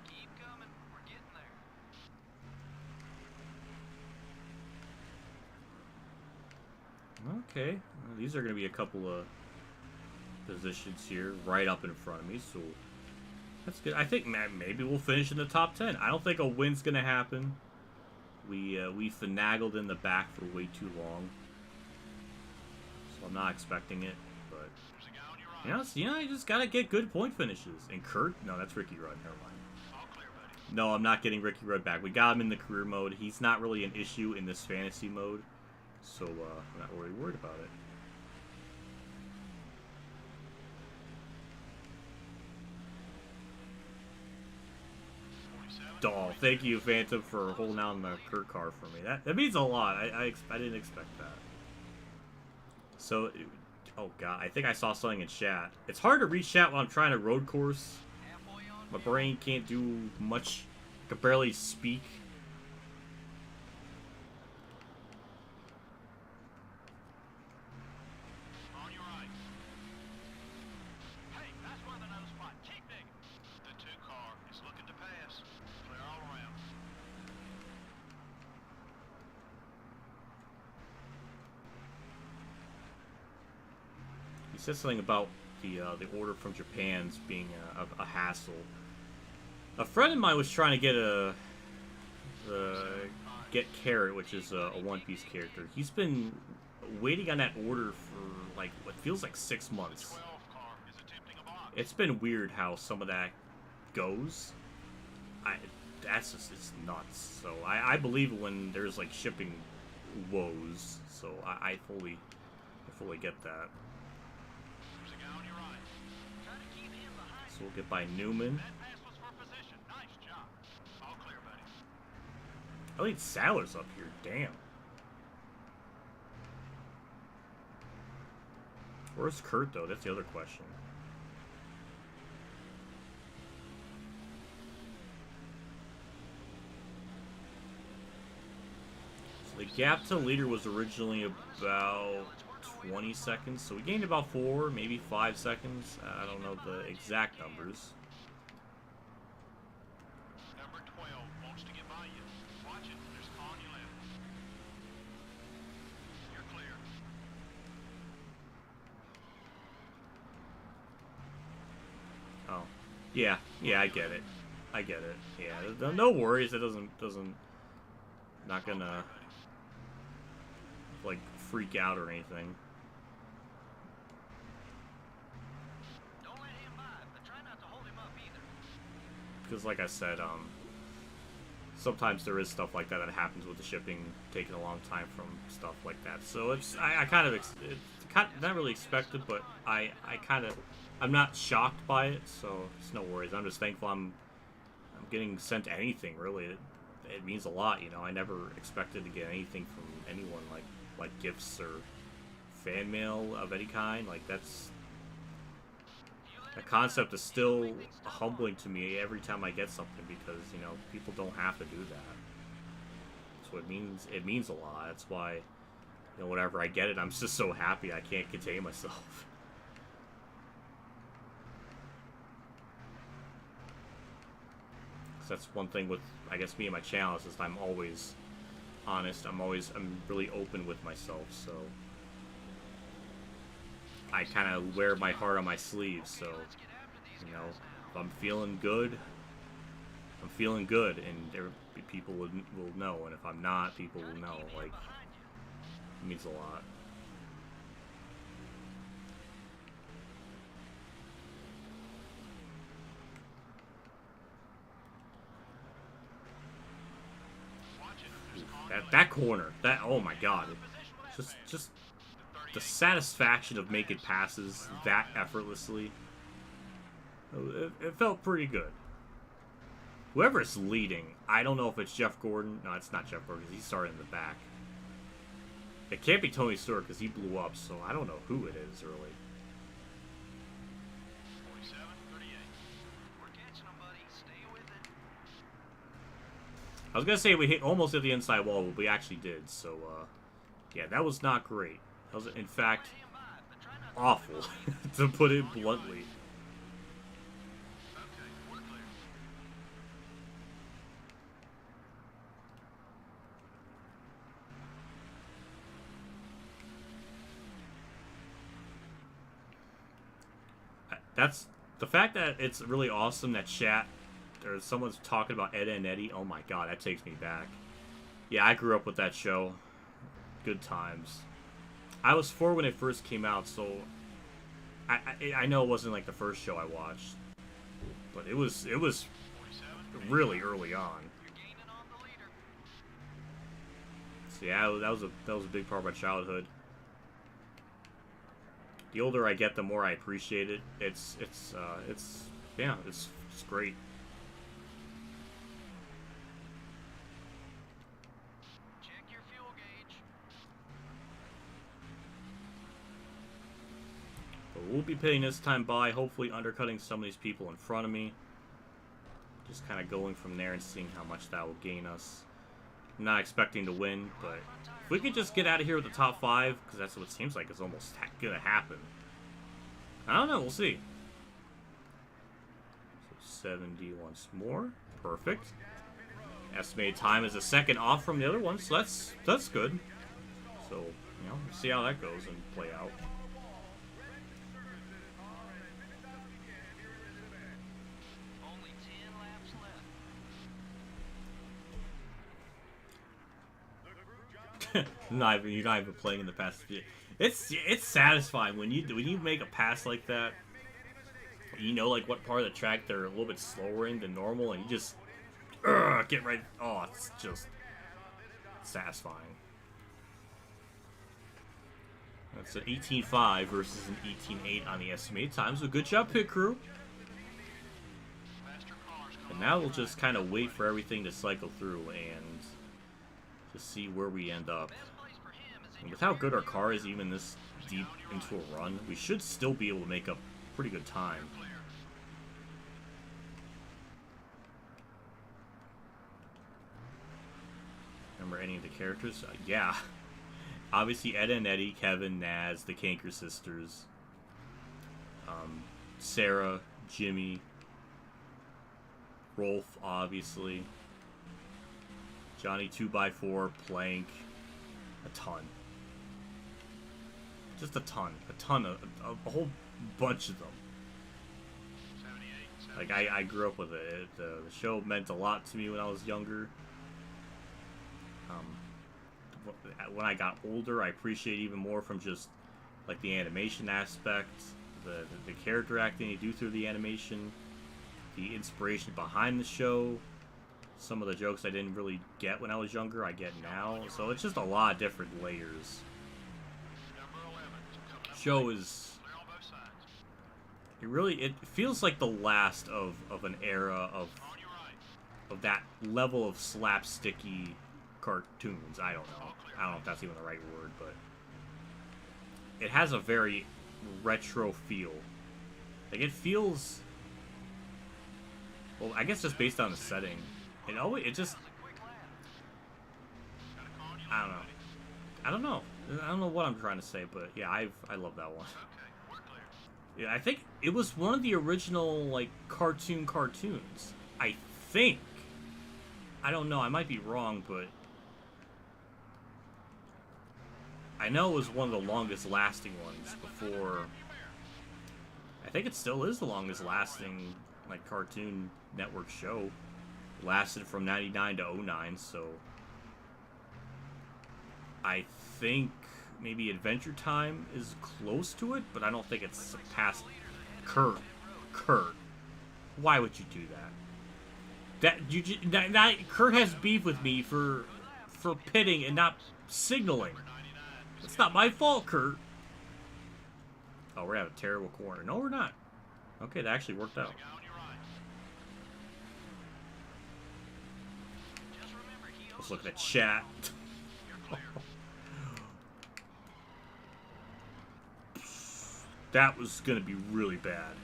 Keep coming. We're getting there. Okay, well, these are going to be a couple of positions here right up in front of me, so that's good. I think maybe we'll finish in the top 10. I don't think a win's going to happen. We finagled in the back for way too long, so I'm not expecting it. But you know, you just got to get good point finishes. And Kurt, no, that's Ricky Rudd. Never mind. No, I'm not getting Ricky Rudd back. We got him in the career mode. He's not really an issue in this fantasy mode. So, I'm not really worried about it. Oh, thank you, Phantom, for holding down the Kurt car for me. That means a lot. I didn't expect that. So, oh god, I think I saw something in chat. It's hard to read chat while I'm trying to road course. My brain can't do much. I can barely speak. He said something about the order from Japan's being a hassle. A friend of mine was trying to get Carrot, which is a One Piece character. He's been waiting on that order for like what feels like 6 months. It's been weird how some of that goes. That's just, it's nuts. So I believe when there's like shipping woes. So I fully get that. So we'll get by Newman. I think Sailor's up here. Damn. Where's Kurt though? That's the other question. The gap to the leader was originally about 20 seconds, so we gained about 4, maybe 5 seconds. I don't know the exact numbers. Number 12 wants to get by you. Watch it. There's a car on your left. You're clear. Oh, yeah, I get it. I get it. Yeah, no worries. It doesn't, not gonna like freak out or anything. Don't let him by, but try not to hold him up either. Because like I said, sometimes there is stuff like that that happens with the shipping taking a long time from stuff like that. So it's I kind of it's not really expected, but I'm not shocked by it. So it's no worries. I'm just thankful I'm getting sent anything really. It means a lot, you know. I never expected to get anything from anyone like gifts or fan mail of any kind. Like that's. The concept is still humbling to me every time I get something because, you know, people don't have to do that. So it means a lot. That's why, you know, whenever I get it, I'm just so happy I can't contain myself. So that's one thing with, I guess, me and my channel is I'm always honest. I'm really open with myself, so I kind of wear my heart on my sleeve, so, you know, if I'm feeling good, I'm feeling good, and people will know, and if I'm not, people will know, like, it means a lot. That corner, oh my god, just the satisfaction of making passes that effortlessly. It felt pretty good. Whoever's leading, I don't know if it's Jeff Gordon. No, it's not Jeff Gordon because he started in the back. It can't be Tony Stewart because he blew up, so I don't know who it is really. 47-38. We're catching them, buddy. Stay with it. I was gonna say we almost hit the inside wall, but we actually did. So, yeah, that was not great. That was, in fact, Stand by, but try not to awful, to put it bluntly. Okay, we're clear. That's the fact that it's really awesome that chat or someone's talking about Ed and Eddie. Oh my god, that takes me back. Yeah, I grew up with that show. Good times. I was 4 when it first came out, so I know it wasn't like the first show I watched, but it was really early on. You're gaining on the leader. So yeah, that was a big part of my childhood. The older I get, the more I appreciate it. It's great. Check your fuel gauge. But we'll be pitting this time by, hopefully undercutting some of these people in front of me. Just kind of going from there and seeing how much that will gain us. I'm not expecting to win, but if we could just get out of here with the top 5, because that's what it seems like is almost going to happen. I don't know, we'll see. So 70 once more. Perfect. Estimated time is a second off from the other one, so that's good. So, you know, we'll see how that goes and play out. Only 10 laps left. You're not even playing in the past. It's satisfying when you make a pass like that. You know, like what part of the track they're a little bit slower in than normal, and you just get right. Oh, it's just satisfying. That's an 18.5 versus an 18.8 on the estimated time. So good job, pit crew. And now we'll just kind of wait for everything to cycle through and just see where we end up. And with how good our car is even this deep into a run, we should still be able to make a pretty good time. Remember any of the characters? Yeah. Obviously Ed and Eddie, Kevin, Naz, the Kanker sisters, Sarah, Jimmy, Rolf, obviously, Johnny 2x4, Plank, a ton. Just a ton a whole bunch of them. 78. Like, I grew up with it. The show meant a lot to me when I was younger. When I got older, I appreciate even more from just like the animation aspect, the character acting you do through the animation, the inspiration behind the show. Some of the jokes I didn't really get when I was younger, I get now. So it's just a lot of different layers. Show is, it feels like the last of an era of that level of slapsticky cartoons. I don't know if that's even the right word, but it has a very retro feel. Like, it feels, well, I guess just based on the setting, it just, I don't know what I'm trying to say, but yeah, I love that one. Yeah, I think it was one of the original, like, cartoons. I think. I don't know, I might be wrong, but I know it was one of the longest lasting ones before. I think it still is the longest lasting, like, Cartoon Network show. It lasted from 99 to 09, so I think maybe Adventure Time is close to it, but I don't think it's past Kurt. Why would you do that? Kurt has beef with me for for pitting and not signaling. It's not my fault, Kurt. Oh, we're having a terrible corner. No, we're not. Okay, that actually worked out. Let's look at that chat. That was gonna be really bad.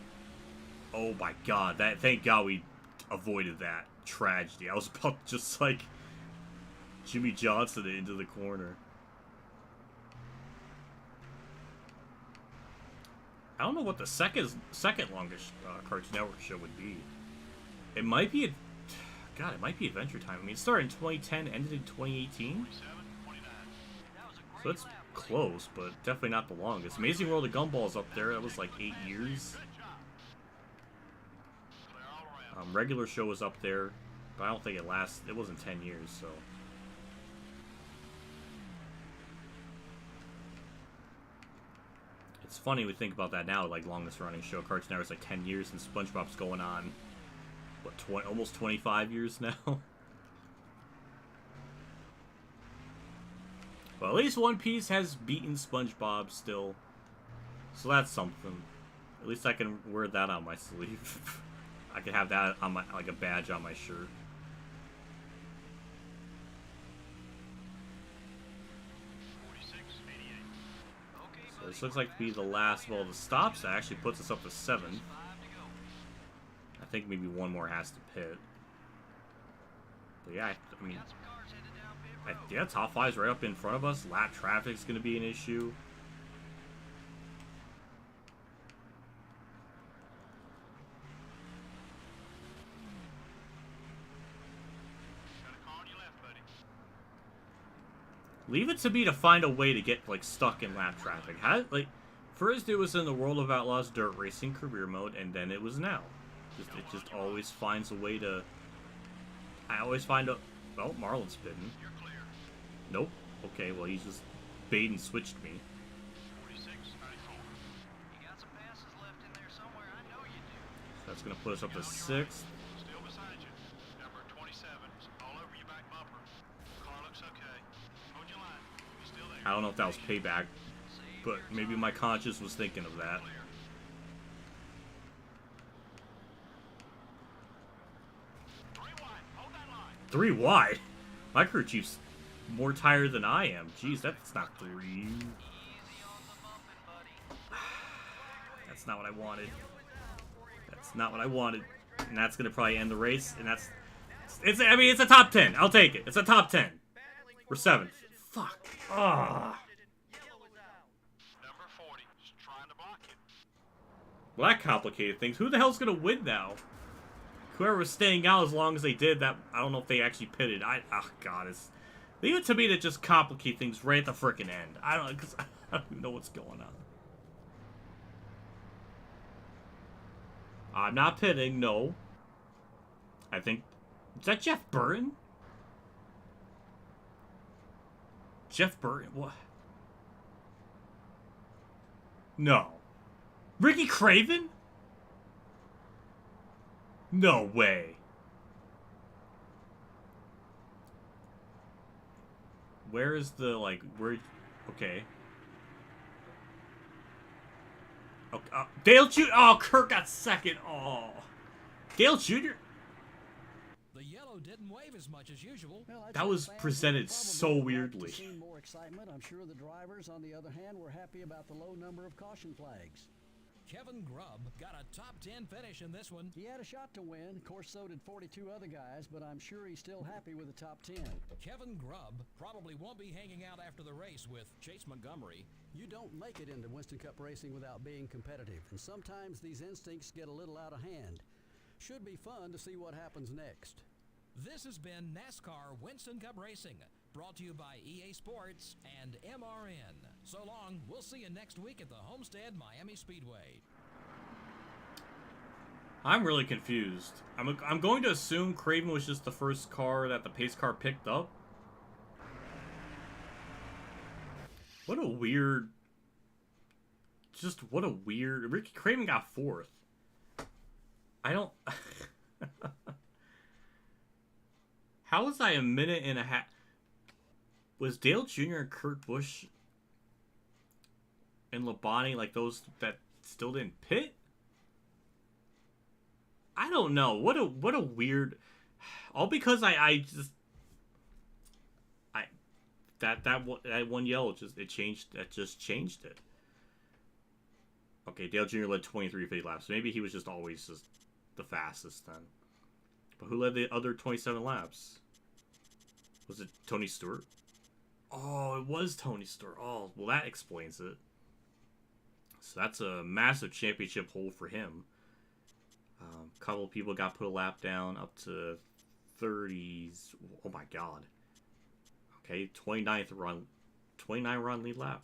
Oh my god, that, thank God we avoided that tragedy. I was about to just like Jimmy Johnson it into the corner. I don't know what the second longest Cartoon Network show would be. It might be it might be Adventure Time. I mean, it started in 2010, ended in 2018. So it's close, but definitely not the longest. Amazing World of Gumball's up there. That was like 8 years. Regular show was up there, but I don't think it lasted. It wasn't 10 years, so. It's funny we think about that now, like longest running show. Cartoon Network's like 10 years, and SpongeBob's going on, what, almost 25 years now? Well, at least One Piece has beaten SpongeBob still. So that's something. At least I can wear that on my sleeve. I could have that on my, like a badge on my shirt. So this looks like to be the last of all the stops. That actually puts us up to 7. I think maybe one more has to pit. But yeah, I mean, yeah, top 5's right up in front of us. Lap traffic's going to be an issue. Leave it to me to find a way to get, like, stuck in lap traffic. How, like, first it was in the World of Outlaws Dirt Racing career mode, and then it was now. It just always finds a way to... I always find a... Oh, Marlon's bitten. Nope. Okay, well, he's just bait and switched me. So that's going to put us up to 6th. I don't know if that was payback, but maybe my conscience was thinking of that. Three wide? My crew chief's more tired than I am. Jeez, that's not 3. That's not what I wanted. That's not what I wanted. And that's going to probably end the race. And that's... I mean, it's a top 10. I'll take it. It's a top 10. We're 7th. Fuck. Ah. Well, that complicated things. Who the hell's gonna win now? Whoever was staying out as long as they did, that I don't know if they actually pitted. Oh god, it's leave it to me to just complicate things right at the frickin' end. I don't, because I don't even know what's going on. I'm not pitting. No. I think is that Jeff Burton? Jeff Burton? What? No. Ricky Craven? No way. Where is the, like, where... Okay. Oh, Dale Jr. Oh, Kirk got 2nd. Oh. Dale Jr. The yellow didn't wave as much as usual. Well, That was presented so weirdly. More excitement. I'm sure the drivers, on the other hand, were happy about the low number of caution flags. Kevin Grubb got a top 10 finish in this one. He had a shot to win. Of course, so did 42 other guys, but I'm sure he's still happy with the top 10. Kevin Grubb probably won't be hanging out after the race with Chase Montgomery. You don't make it into Winston Cup racing without being competitive, and sometimes these instincts get a little out of hand. Should be fun to see what happens next. This has been NASCAR Winston Cup Racing, brought to you by EA Sports and MRN. So long, we'll see you next week at the Homestead Miami Speedway. I'm really confused. I'm going to assume Craven was just the first car that the pace car picked up. What a weird... Just what a weird... Ricky Craven got 4th. I don't... How was I a minute and a half... was Dale Jr. and Kurt Busch and Labonte like those that still didn't pit? I don't know. What a weird. All because that one yellow changed it. Okay, Dale Jr. led 23 laps. Maybe he was just always just the fastest then. But who led the other 27 laps? Was it Tony Stewart? Oh, it was Tony Stewart. Oh, well, that explains it. So that's a massive championship hole for him. A couple of people got put a lap down up to 30s. Oh my god. Okay, 29 run lead lap.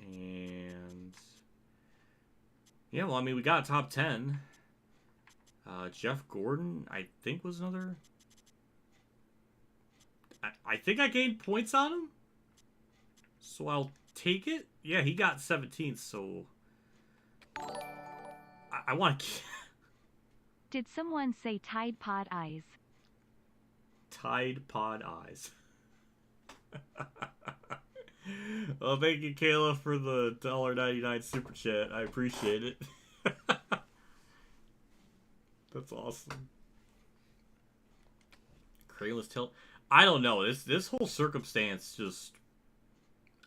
And yeah, well, I mean, we got a top 10. Jeff Gordon, I think, was another. I think I gained points on him, so I'll take it. Yeah, he got 17th, so I want to. Did someone say Tide Pod Eyes? Tide Pod Eyes. Well, thank you, Kayla, for the $1.99 super chat. I appreciate it. That's awesome. Crayless tilt. I don't know. This whole circumstance just.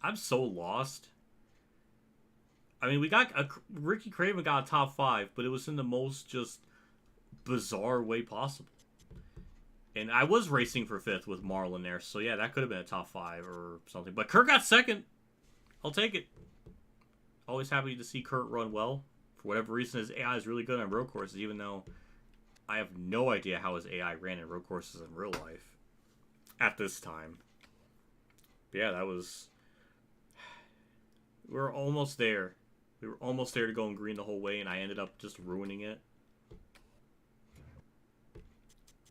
I'm so lost. I mean, we got Ricky Craven got a top 5, but it was in the most just bizarre way possible. And I was racing for 5th with Marlon there, so yeah, that could have been a top 5 or something. But Kurt got 2nd. I'll take it. Always happy to see Kurt run well. For whatever reason, his AI is really good on road courses, even though I have no idea how his AI ran in road courses in real life at this time. But yeah, that was. We were almost there. We were almost there to go in green the whole way, and I ended up just ruining it.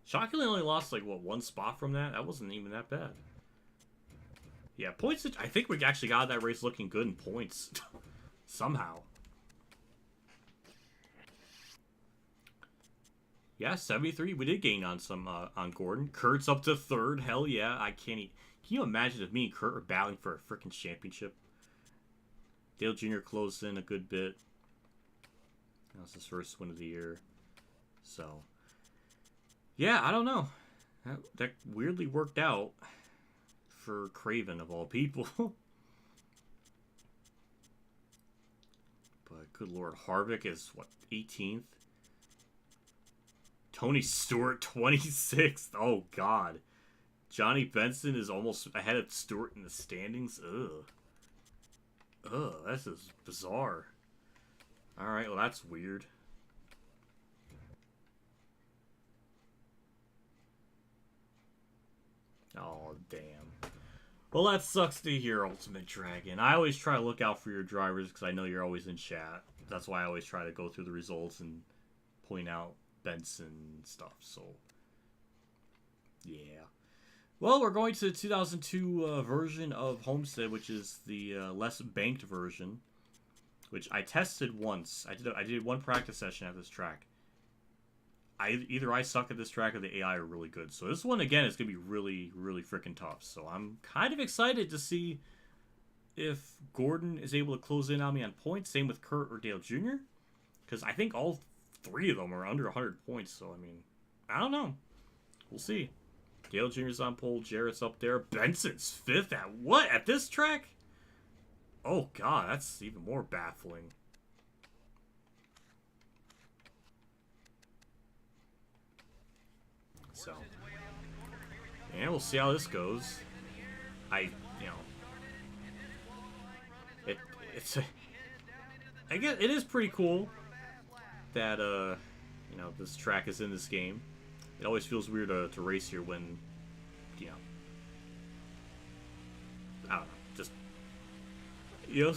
Shockingly, only lost, like, what, 1 spot from that? That wasn't even that bad. Yeah, points... I think we actually got that race looking good in points. Somehow. Yeah, 73. We did gain on some, on Gordon. Kurt's up to 3rd. Hell yeah. I can't... Can you imagine if me and Kurt were battling for a freaking championship? Dale Jr. closed in a good bit. That was his first win of the year. So... yeah, I don't know. That weirdly worked out for Craven, of all people. But good lord, Harvick is, what, 18th? Tony Stewart, 26th. Oh, God. Johnny Benson is almost ahead of Stewart in the standings. Ugh. Ugh, this is bizarre. Alright, well, that's weird. Oh, damn. Well, that sucks to hear, Ultimate Dragon. I always try to look out for your drivers because I know you're always in chat. That's why I always try to go through the results and point out Benson and stuff. So, yeah. Well, we're going to the 2002 version of Homestead, which is the less banked version, which I tested once. I did one practice session at this track. Either I suck at this track or the AI are really good. So this one, again, is going to be really, really freaking tough. So I'm kind of excited to see if Gordon is able to close in on me on points. Same with Kurt or Dale Jr. Because I think all 3 of them are under 100 points. So, I mean, I don't know. We'll see. Dale Jr.'s on pole. Jarrett's up there. Benson's 5th at what? At this track? Oh, God. That's even more baffling. So, and we'll see how this goes. I guess it is pretty cool that this track is in this game. It always feels weird to race here when I don't know, just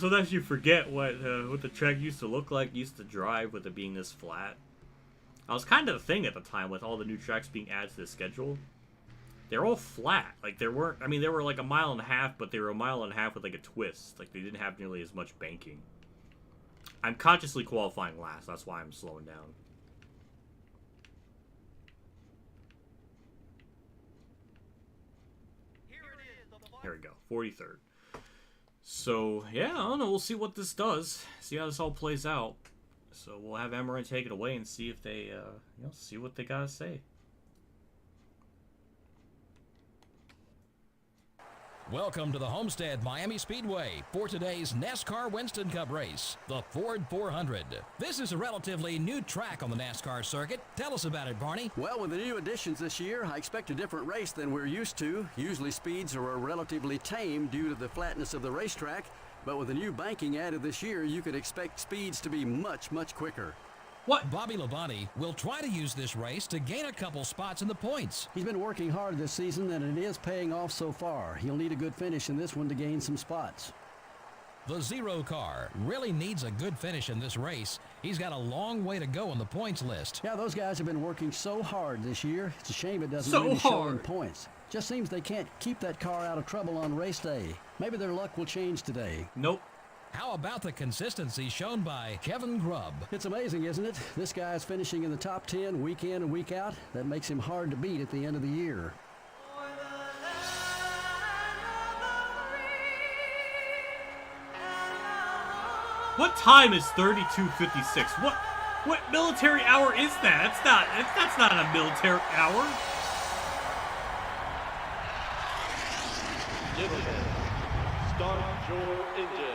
sometimes you forget what the track used to look like, used to drive with it being this flat. That was kind of the thing at the time with all the new tracks being added to the schedule. They're all flat. Like, they were like a mile and a half, but they were a mile and a half with like a twist. Like, they didn't have nearly as much banking. I'm consciously qualifying last. That's why I'm slowing down. Here we go, 43rd. So, yeah, I don't know. We'll see what this does. See how this all plays out. So we'll have Amarin take it away and see if they, you know, see what they got to say. Welcome to the Homestead Miami Speedway for today's NASCAR Winston Cup race, the Ford 400. This is a relatively new track on the NASCAR circuit. Tell us about it, Barney. Well, with the new additions this year, I expect a different race than we're used to. Usually speeds are relatively tame due to the flatness of the racetrack, but with the new banking added this year, you could expect speeds to be much, much quicker. What? Bobby Labonte will try to use this race to gain a couple spots in the points. He's been working hard this season, and it is paying off so far. He'll need a good finish in this one to gain some spots. The Zero car really needs a good finish in this race. He's got a long way to go on the points list. Yeah, those guys have been working so hard this year. It's a shame it doesn't So really show in hard. points. Just seems they can't keep that car out of trouble on race day. Maybe their luck will change today. Nope. How about the consistency shown by Kevin Grubb? It's amazing, isn't it? This guy's finishing in the top 10 week in and week out. That makes him hard to beat at the end of the year. What time is 32:56? What military hour is that? That's not a military hour. Gentlemen, start your engine.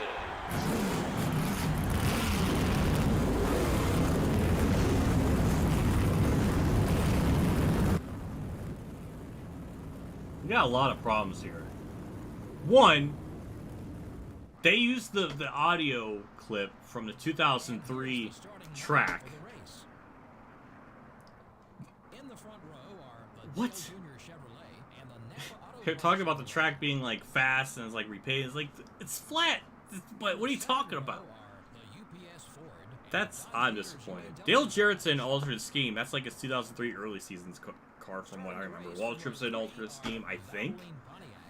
We got a lot of problems here. One, they used the audio clip from the 2003 track. What? They're talking about the track being like fast and it's like repaid. It's like, it's flat. But what are you talking about? I'm disappointed. Dale Jarrett's in alternate scheme. That's like his 2003 early seasons car from what I remember. Waltrip's in alternate scheme, I think.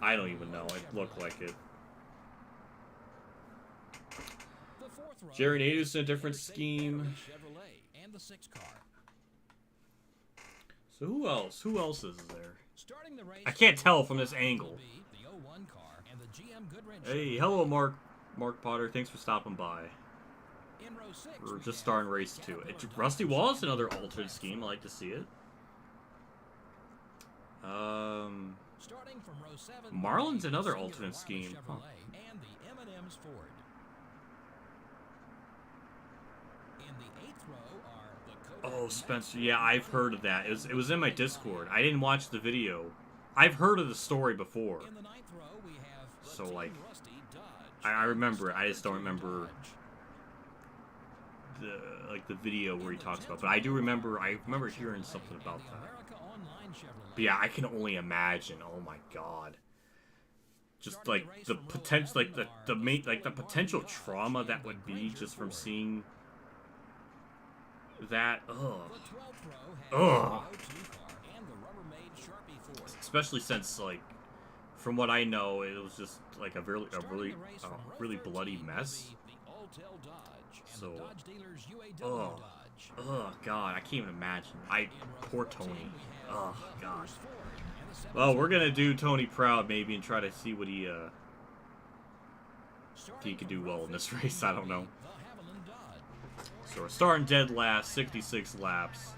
I don't even know. It looked like it. Jerry Nadeau's in a different scheme. So who else? Who else is there? I can't tell from this angle. Hey, hello, Mark Potter. Thanks for stopping by. We're just starting race 2. Rusty Wallace, another alternate scheme. I like to see it. Marlin's another alternate scheme. Huh. Oh, Spencer. Yeah, I've heard of that. It was in my Discord. I didn't watch the video. I've heard of the story before. So, like, I remember it. I just don't remember the video where he talks about it. But I remember hearing something about that. But yeah, I can only imagine. Oh my god. Just like the potential, like the potential trauma that would be just from seeing that. Ugh. Especially since, like, from what I know, it was just like a really bloody mess. So, oh god, I can't even imagine. Poor Tony. Oh god. Well, we're gonna do Tony proud maybe and try to see what he can do well in this race. I don't know. So we're starting dead last, 66 laps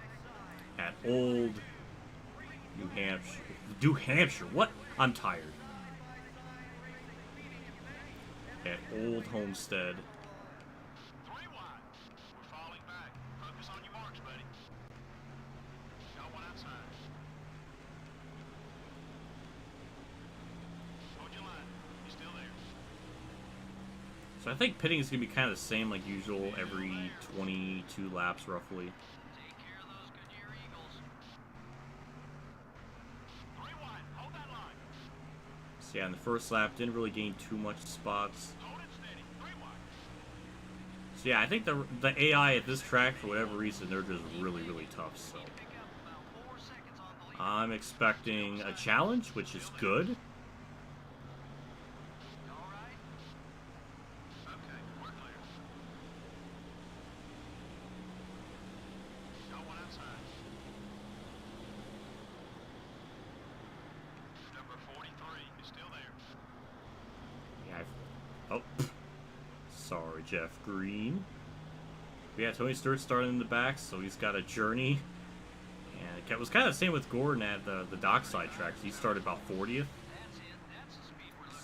at Old New Hampshire. New Hampshire? What? I'm tired. At Old Homestead. 3 wide. We're falling back. Focus on your marks, buddy. Got one outside. Hold your line. He's still there. So I think pitting is going to be kind of the same like usual every 22 laps roughly. Take care of those Goodyear Eagles. 3 wide. Hold that line. So yeah, in the first lap, didn't really gain too much spots. Hold it steady. 3 wide. So yeah, I think the AI at this track, for whatever reason, they're just really, really tough. So Pick up about 4 seconds on the lead. I'm expecting a challenge, which is good. All right. Okay, we're clear. Got one outside. Number 43 is still there. Oh, sorry, Jeff Green. But yeah, Tony Stewart started in the back, so he's got a journey. And it was kind of the same with Gordon at the dockside tracks. He started about 40th.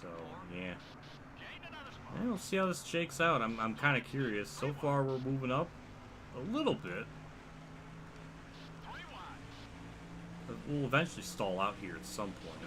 So, yeah. And we'll see how this shakes out. I'm kind of curious. So far, we're moving up a little bit. But we'll eventually stall out here at some point.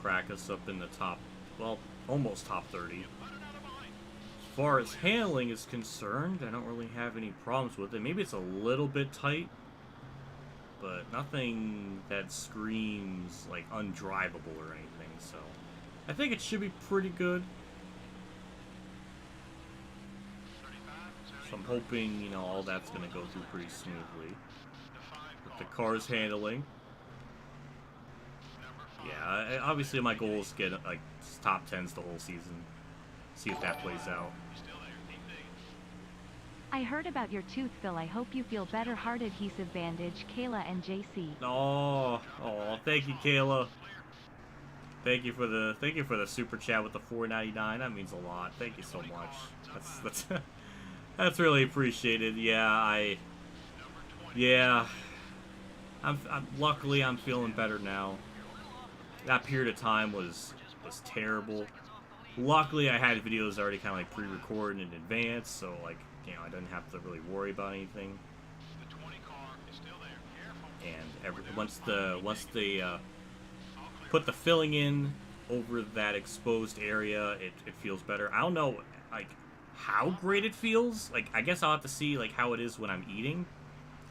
Crack us up in the top, well, almost top 30. As far as handling is concerned, I don't really have any problems with it. Maybe it's a little bit tight, but nothing that screams like undrivable or anything, so I think it should be pretty good. So I'm hoping, you know, all that's going to go through pretty smoothly with the car's handling. Yeah, obviously my goal is to get like top 10s the whole season. See if that plays out. I heard about your tooth, Phil. I hope you feel better. Hard adhesive bandage, Kayla and JC. Oh, thank you, Kayla. Thank you for the super chat with the $4.99. That means a lot. Thank you so much. That's really appreciated. Yeah, I'm luckily I'm feeling better now. That period of time was terrible. Luckily, I had videos already kind of like pre-recorded in advance, so like, you know, I didn't have to really worry about anything. And once they put the filling in over that exposed area, it feels better. I don't know like how great it feels. Like, I guess I'll have to see like how it is when I'm eating.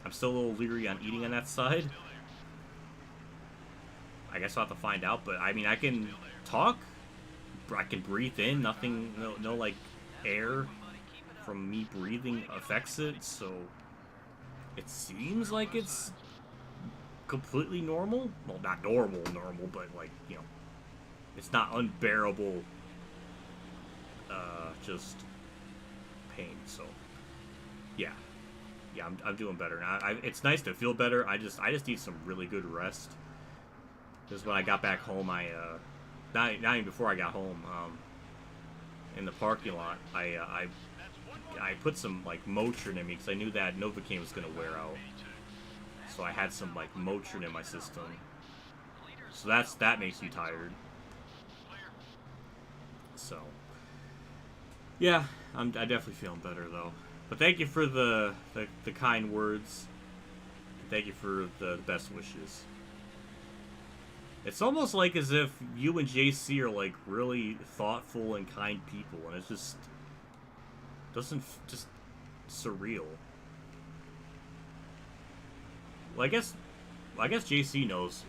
I'm still a little leery on eating on that side. I guess I'll have to find out, but I mean, I can talk, I can breathe in, nothing, no like air from me breathing affects it, so it seems like it's completely normal. Well, not normal, but like, you know, it's not unbearable, just pain, so yeah, I'm doing better now. It's nice to feel better. I just need some really good rest. Because when I got back home, not even before I got home, in the parking lot, I put some like Motrin in me because I knew that Novocaine was gonna wear out. So I had some like Motrin in my system. So that makes you tired. So yeah, I definitely feeling better though. But thank you for the kind words. Thank you for the best wishes. It's almost like as if you and JC are like really thoughtful and kind people, and it just doesn't just surreal. Well, I guess JC knows.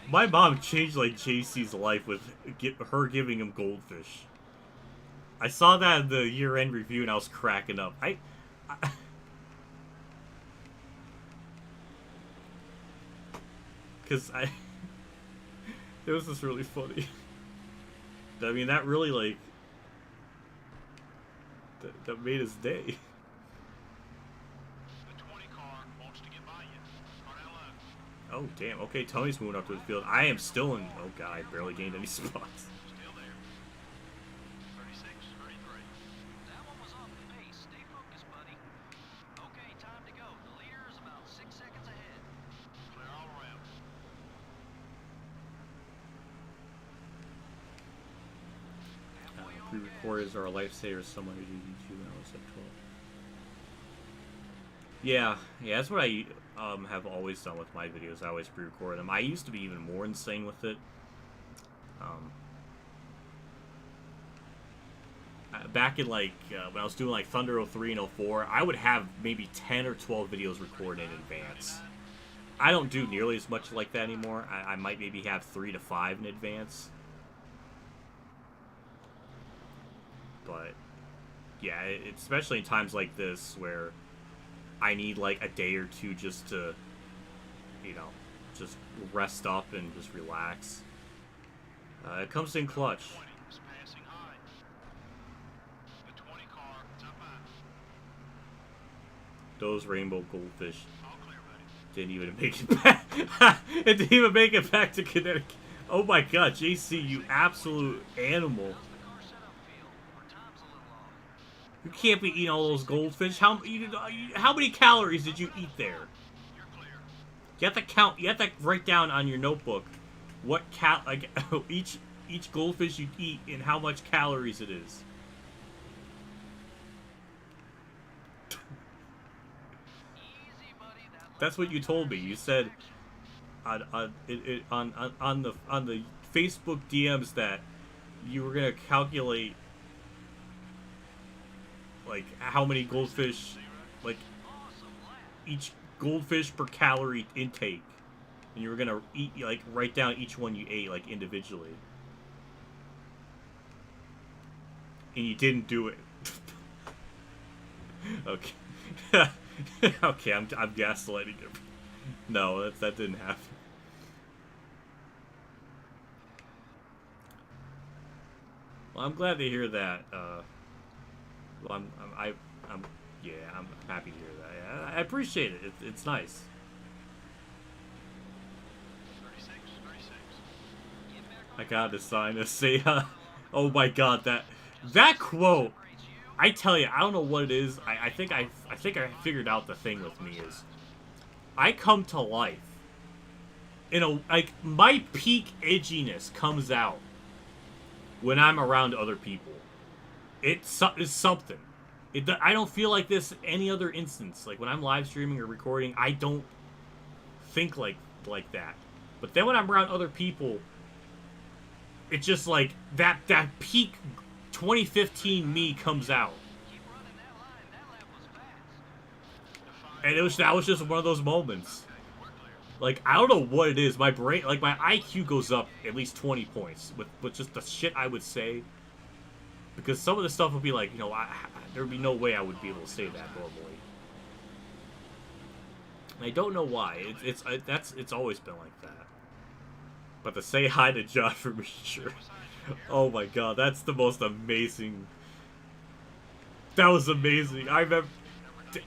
My mom changed like JC's life with her giving him goldfish. I saw that in the year-end review and I was cracking up. Because it was just really funny. I mean, that really, like, that made his day. The 20 car wants to get by you. Oh, damn. Okay, Tony's moving up to the field. I am still in... Oh, God, I barely gained any spots. Still there. 36, 33. That one was off the pace. Stay focused, buddy. Okay, time to go. The leader is about 6 seconds ahead. Clear all around. Pre-recorders are a lifesaver. Someone who did YouTube when I was like 12. Yeah, that's what I have always done with my videos. I always pre-record them. I used to be even more insane with it. Back in like when I was doing like Thunder 03 and 04, I would have maybe 10 or 12 videos recorded in advance. I don't do nearly as much like that anymore. I might maybe have 3 to 5 in advance. But, yeah, especially in times like this where I need like a day or two just to, you know, just rest up and just relax. It comes in clutch. Those rainbow goldfish didn't even make it back. It didn't even make it back to Connecticut. Oh my god, JC, you absolute animal. You can't be eating all those goldfish. How many calories did you eat there? You have to count. You have to write down on your notebook what each goldfish you eat and how much calories it is. That's what you told me. You said on the Facebook DMs that you were gonna calculate like how many goldfish, like each goldfish per calorie intake, and you were gonna write down each one you ate like individually, and you didn't do it. Okay. Okay, I'm gaslighting him. No, that didn't happen. Well, I'm glad to hear that. Well, I'm happy to hear that. I appreciate it. It's nice. 36. I gotta sign a say. Oh my god, that quote. I tell you, I don't know what it is. I think I figured out the thing with me is I come to life. My peak edginess comes out when I'm around other people. It's something. I don't feel like this any other instance. Like when I'm live streaming or recording, I don't think like that. But then when I'm around other people, it's just like that peak 2015 me comes out. And that was just one of those moments. Like, I don't know what it is. My brain, like, my IQ goes up at least 20 points with just the shit I would say. Because some of the stuff would be like, you know, there would be no way I would be able to say that normally. And I don't know why. It's always been like that. But to say hi to John for me, sure. Oh my god, that's the most amazing. That was amazing. I remember.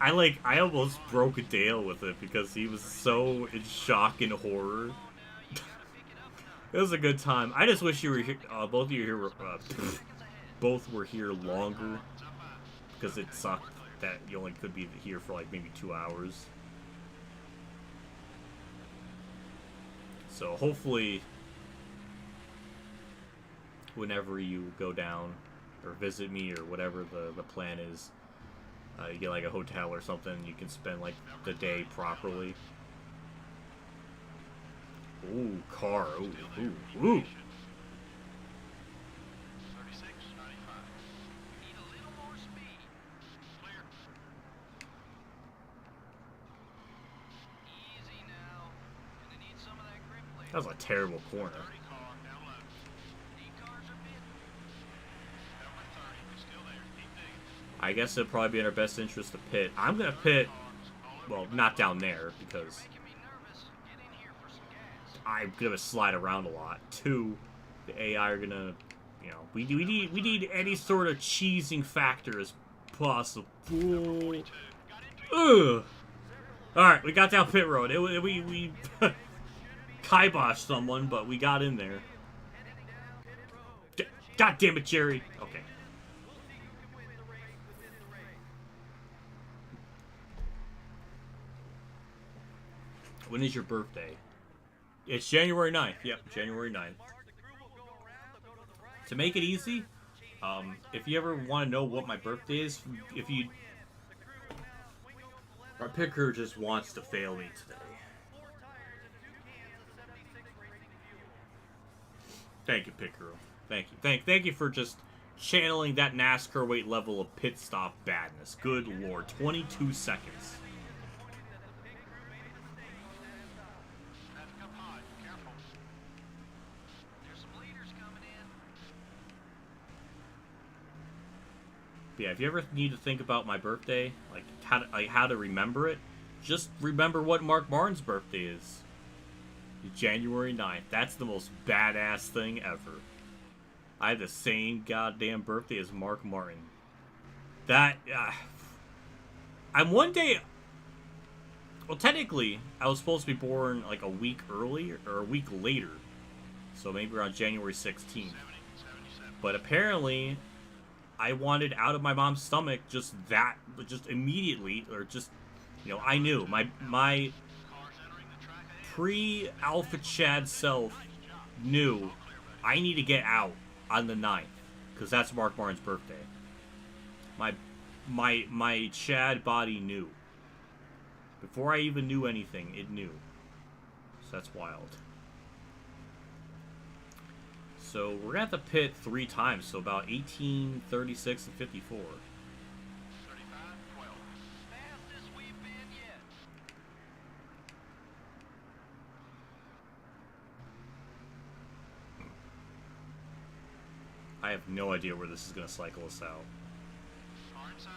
I almost broke Dale with it because he was so in shock and horror. It was a good time. I just wish you were here. Both of you here were. Both were here longer because it sucked that you only could be here for like maybe 2 hours. So hopefully, whenever you go down or visit me or whatever the plan is, you get like a hotel or something, you can spend like the day properly. Ooh, car. Ooh. 36, 95. We need a little more speed. Clear. Easy now. Gonna need some of that grip later. That was a terrible corner. 30 car down low. D cars are bit. Number 30 is still there. Keep digging. I guess it'd probably be in our best interest to pit. I'm gonna pit, well, not down there because Making me nervous. Get in here for some gas. I'm gonna slide around a lot. 2, the AI are gonna, you know, we need any sort of cheesing factor as possible. Ugh. All right, we got down pit road. We kiboshed someone, but we got in there. God damn it, Jerry. Okay. When is your birthday? It's January 9th. Yep, January 9th. To make it easy, if you ever want to know what my birthday is, our picker just wants to fail me today. Thank you, Picker. Thank you. Thank you for just channeling that NASCAR weight level of pit stop badness. Good lord, 22 seconds. But yeah, if you ever need to think about my birthday, like how to remember it, just remember what Mark Martin's birthday is. January 9th. That's the most badass thing ever. I have the same goddamn birthday as Mark Martin. That, I'm one day... Well, technically, I was supposed to be born like a week earlier, or a week later. So maybe around January 16th. But apparently, I wanted out of my mom's stomach just immediately, or just, you know, I knew. My pre-Alpha Chad self knew I need to get out on the 9th. Because that's Mark Martin's birthday. My Chad body knew. Before I even knew anything, it knew. So that's wild. So we're gonna have to pit 3 times, so about 18, 36, and 54. 35, 12. Fastest we've been yet. I have no idea where this is gonna cycle us out. Car inside.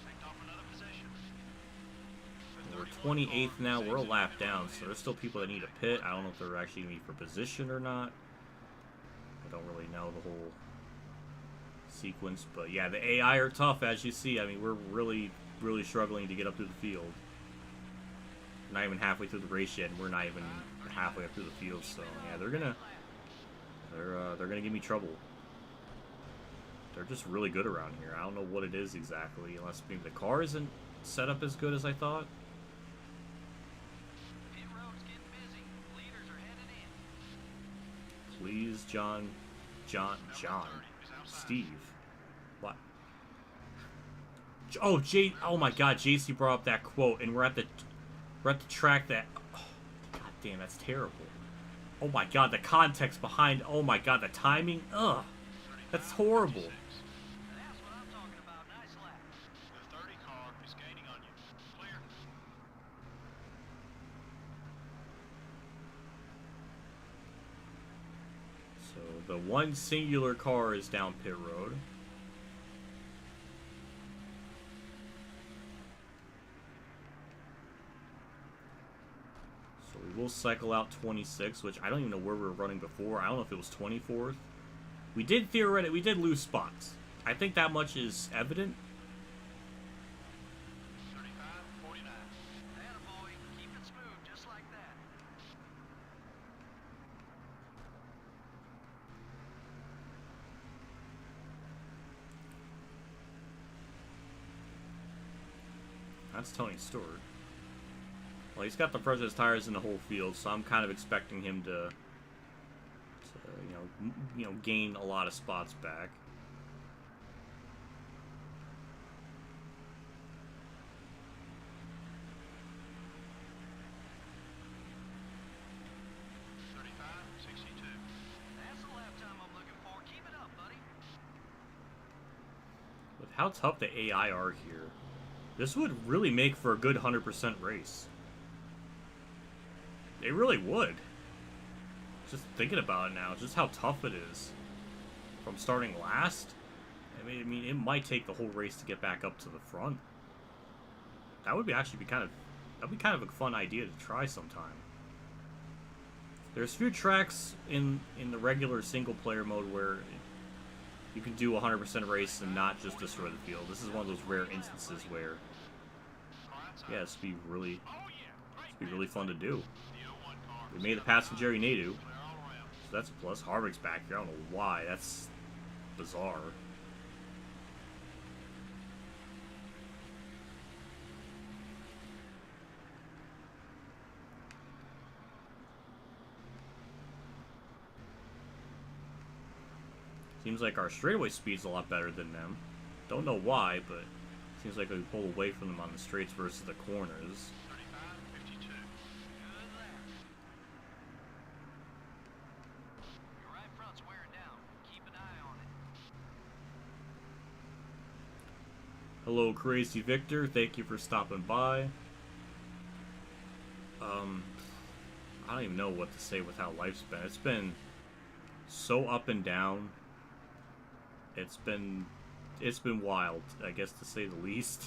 Picked off another position. We're 28th now. We're a lap down, so there's still people that need a pit. I don't know if they're actually going to be for position or not. I don't really know the whole sequence. But yeah, the AI are tough, as you see. I mean, we're really, really struggling to get up through the field. We're not even halfway through the race yet, and we're not even halfway up through the field. So yeah, they're gonna give me trouble. They're just really good around here. I don't know what it is exactly, unless maybe the car isn't set up as good as I thought. Pit road's getting busy. Leaders are headed in. Please, John, Steve. What? Oh, oh my God, JC brought up that quote, and we're at the track that. Oh, God damn, that's terrible. Oh my God, the context behind. Oh my God, the timing. Ugh, that's horrible. That's what I'm talking about. Nice lap. The 30 car is gaining on you. Clear. So the one singular car is down pit road. So we will cycle out 26, which I don't even know where we were running before. I don't know if it was 24th. We did lose spots. I think that much is evident. 35, 49. Attaboy. Keep it smooth, just like that. That's Tony Stewart. Well, he's got the freshest tires in the whole field, so I'm kind of expecting him to you know, gain a lot of spots back. That's the lap time I'm looking for. Keep it up, buddy. With how tough the AI are here, this would really make for a good 100% race. They really would. Just thinking about it now, just how tough it is. From starting last, I mean, it might take the whole race to get back up to the front. That would that'd be kind of a fun idea to try sometime. There's a few tracks in the regular single player mode where you can do a 100% race and not just destroy the field. This is one of those rare instances where, yeah, it's be really fun to do. We made the pass from Jerry Nadeau, so that's a plus. Harvick's back here. I don't know why. That's bizarre. Seems like our straightaway speed's a lot better than them. Don't know why, but seems like we pull away from them on the straights versus the corners. Hello, Crazy Victor. Thank you for stopping by. I don't even know what to say with how life's been. It's been so up and down. It's been it's been wild, I guess, to say the least.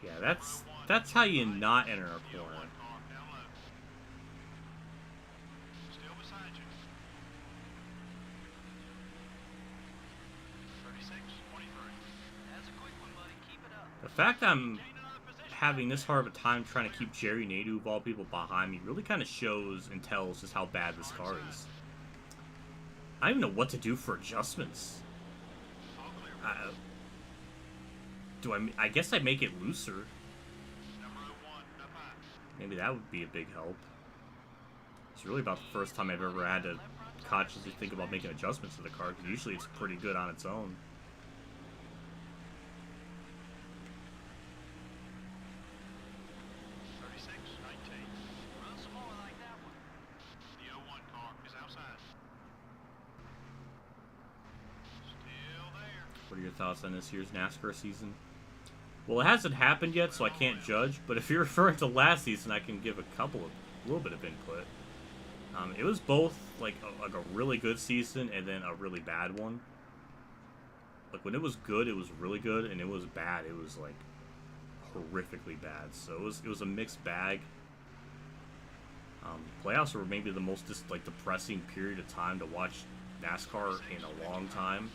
Yeah, that's how you not enter a corner. The fact I'm having this hard of a time trying to keep Jerry Nadeau of all people behind me really kind of shows and tells just how bad this car is. I don't even know what to do for adjustments. I guess I make it looser. Maybe that would be a big help. It's really about the first time I've ever had to consciously think about making adjustments to the car, because usually it's pretty good on its own. What are your thoughts on this year's NASCAR season? Well, it hasn't happened yet, so I can't judge. But if you're referring to last season, I can give a little bit of input. It was both like a really good season and then a really bad one. Like when it was good, it was really good, and it was bad, it was like horrifically bad. So it was a mixed bag. Playoffs were maybe the most depressing period of time to watch NASCAR in a long time.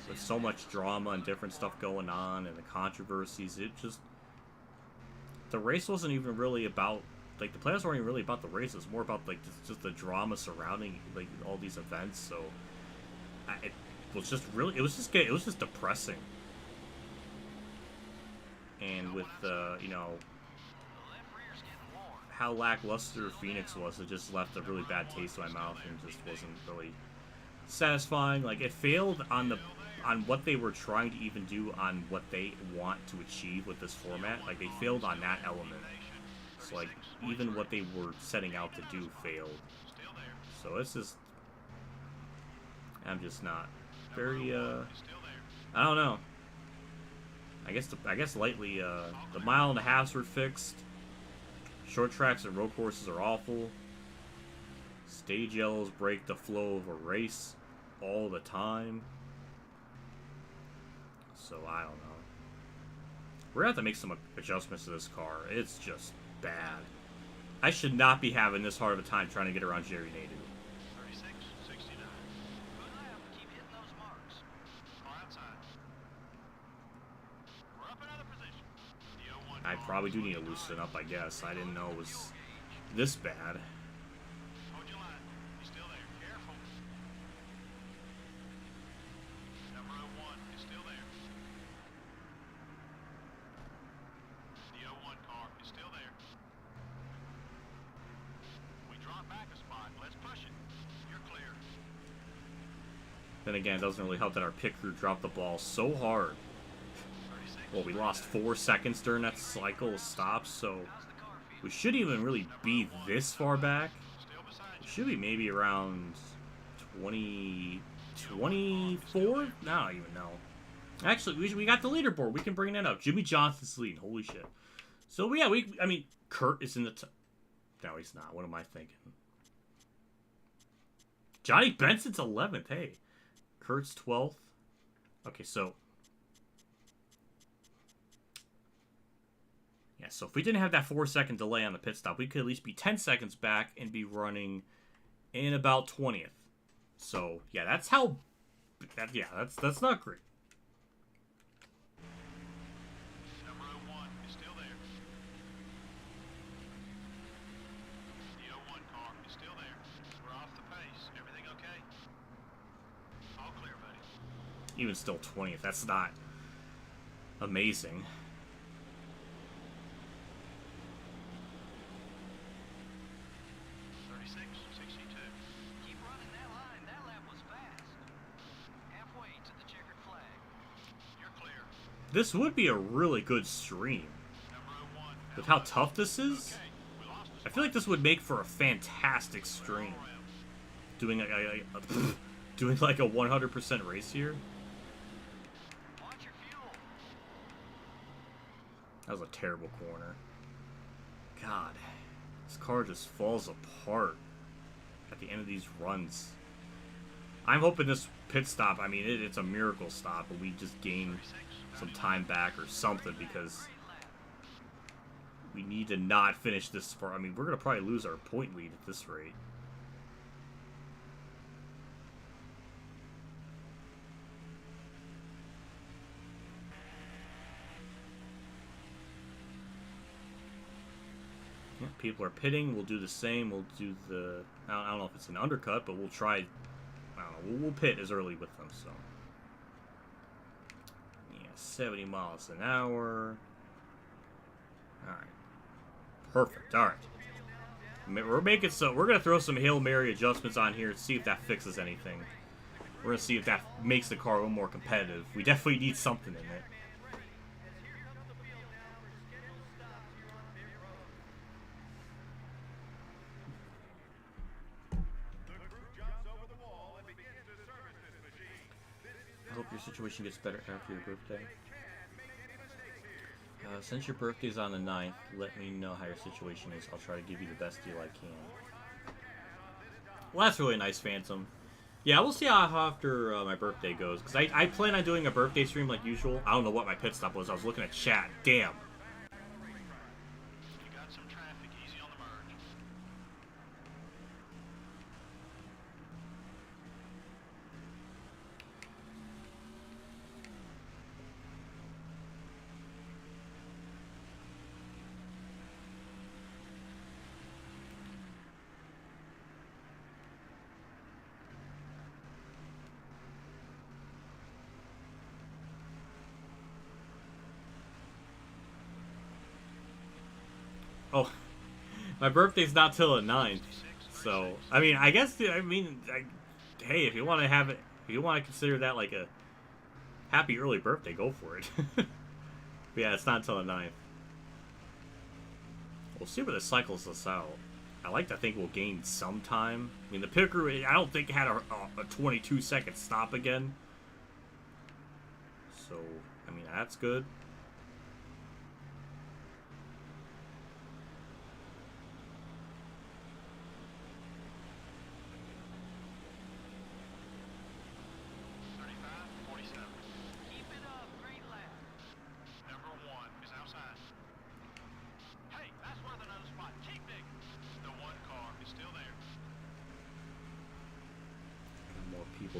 With so much drama and different stuff going on and the controversies, the race wasn't even really about, the playoffs weren't even really about the race. It was more about just the drama surrounding all these events. So it was just depressing. And with how lackluster Phoenix was, it just left a really bad taste in my mouth and just wasn't really satisfying. Like, it failed on what they were trying to even do on what they want to achieve with this format. Like, they failed on that element. So, like, even what they were setting out to do failed. So it's just, I'm just not very, I don't know. I guess lightly, the mile and a halves were fixed. Short tracks and road courses are awful. Stage yellows break the flow of a race all the time. So I don't know. We're gonna have to make some adjustments to this car. It's just bad. I should not be having this hard of a time trying to get around Jerry Nadeau. I probably do need to loosen up, I guess. I didn't know it was this bad. Then again, it doesn't really help that our pit crew dropped the ball so hard. Well, we lost 4 seconds during that cycle of stops, so we shouldn't even really be this far back. We should be maybe around 24? I don't even know. Actually, we got the leaderboard. We can bring that up. Jimmy Johnson's leading. Holy shit. So, yeah, I mean, Kurt is in the no, he's not. What am I thinking? Johnny Benson's 11th. Hey. Kurt's 12th. Okay, so. Yeah, so if we didn't have that 4-second delay on the pit stop, we could at least be 10 seconds back and be running in about 20th. So, yeah, that's how. That's not great. Even still 20th. That's not amazing. Keep running that line. That lap was fast. This would be a really good stream. With how tough this is, I feel like this would make for a fantastic stream. Doing doing like a 100% race here. That was a terrible corner. God, this car just falls apart at the end of these runs. I'm hoping this pit stop, I mean, it's a miracle stop, but we just gain some time back or something, because we need to not finish this far. I mean, we're going to probably lose our point lead at this rate. Yeah, people are pitting. We'll do the same. We'll do the... I don't know if it's an undercut, but we'll try... I don't know. We'll pit as early with them, so... Yeah, 70 miles an hour. Alright. Perfect. Alright. We're making so... We're going to throw some Hail Mary adjustments on here and see if that fixes anything. We're going to see if that makes the car a little more competitive. We definitely need something in it. I hope your situation gets better after your birthday. Since your birthday's on the 9th, let me know how your situation is. I'll try to give you the best deal I can. Well, that's really nice, Phantom. Yeah, we'll see how after my birthday goes. Because I plan on doing a birthday stream like usual. I don't know what my pit stop was. I was looking at chat. Damn. Oh, my birthday's not till the 9th, so, I mean, I guess, hey, if you want to have it, if you want to consider that like a happy early birthday, go for it. But yeah, it's not till the 9th. We'll see where this cycles us out. I like to think we'll gain some time. I mean, the pit crew, I don't think had a 22-second stop again. So, I mean, that's good.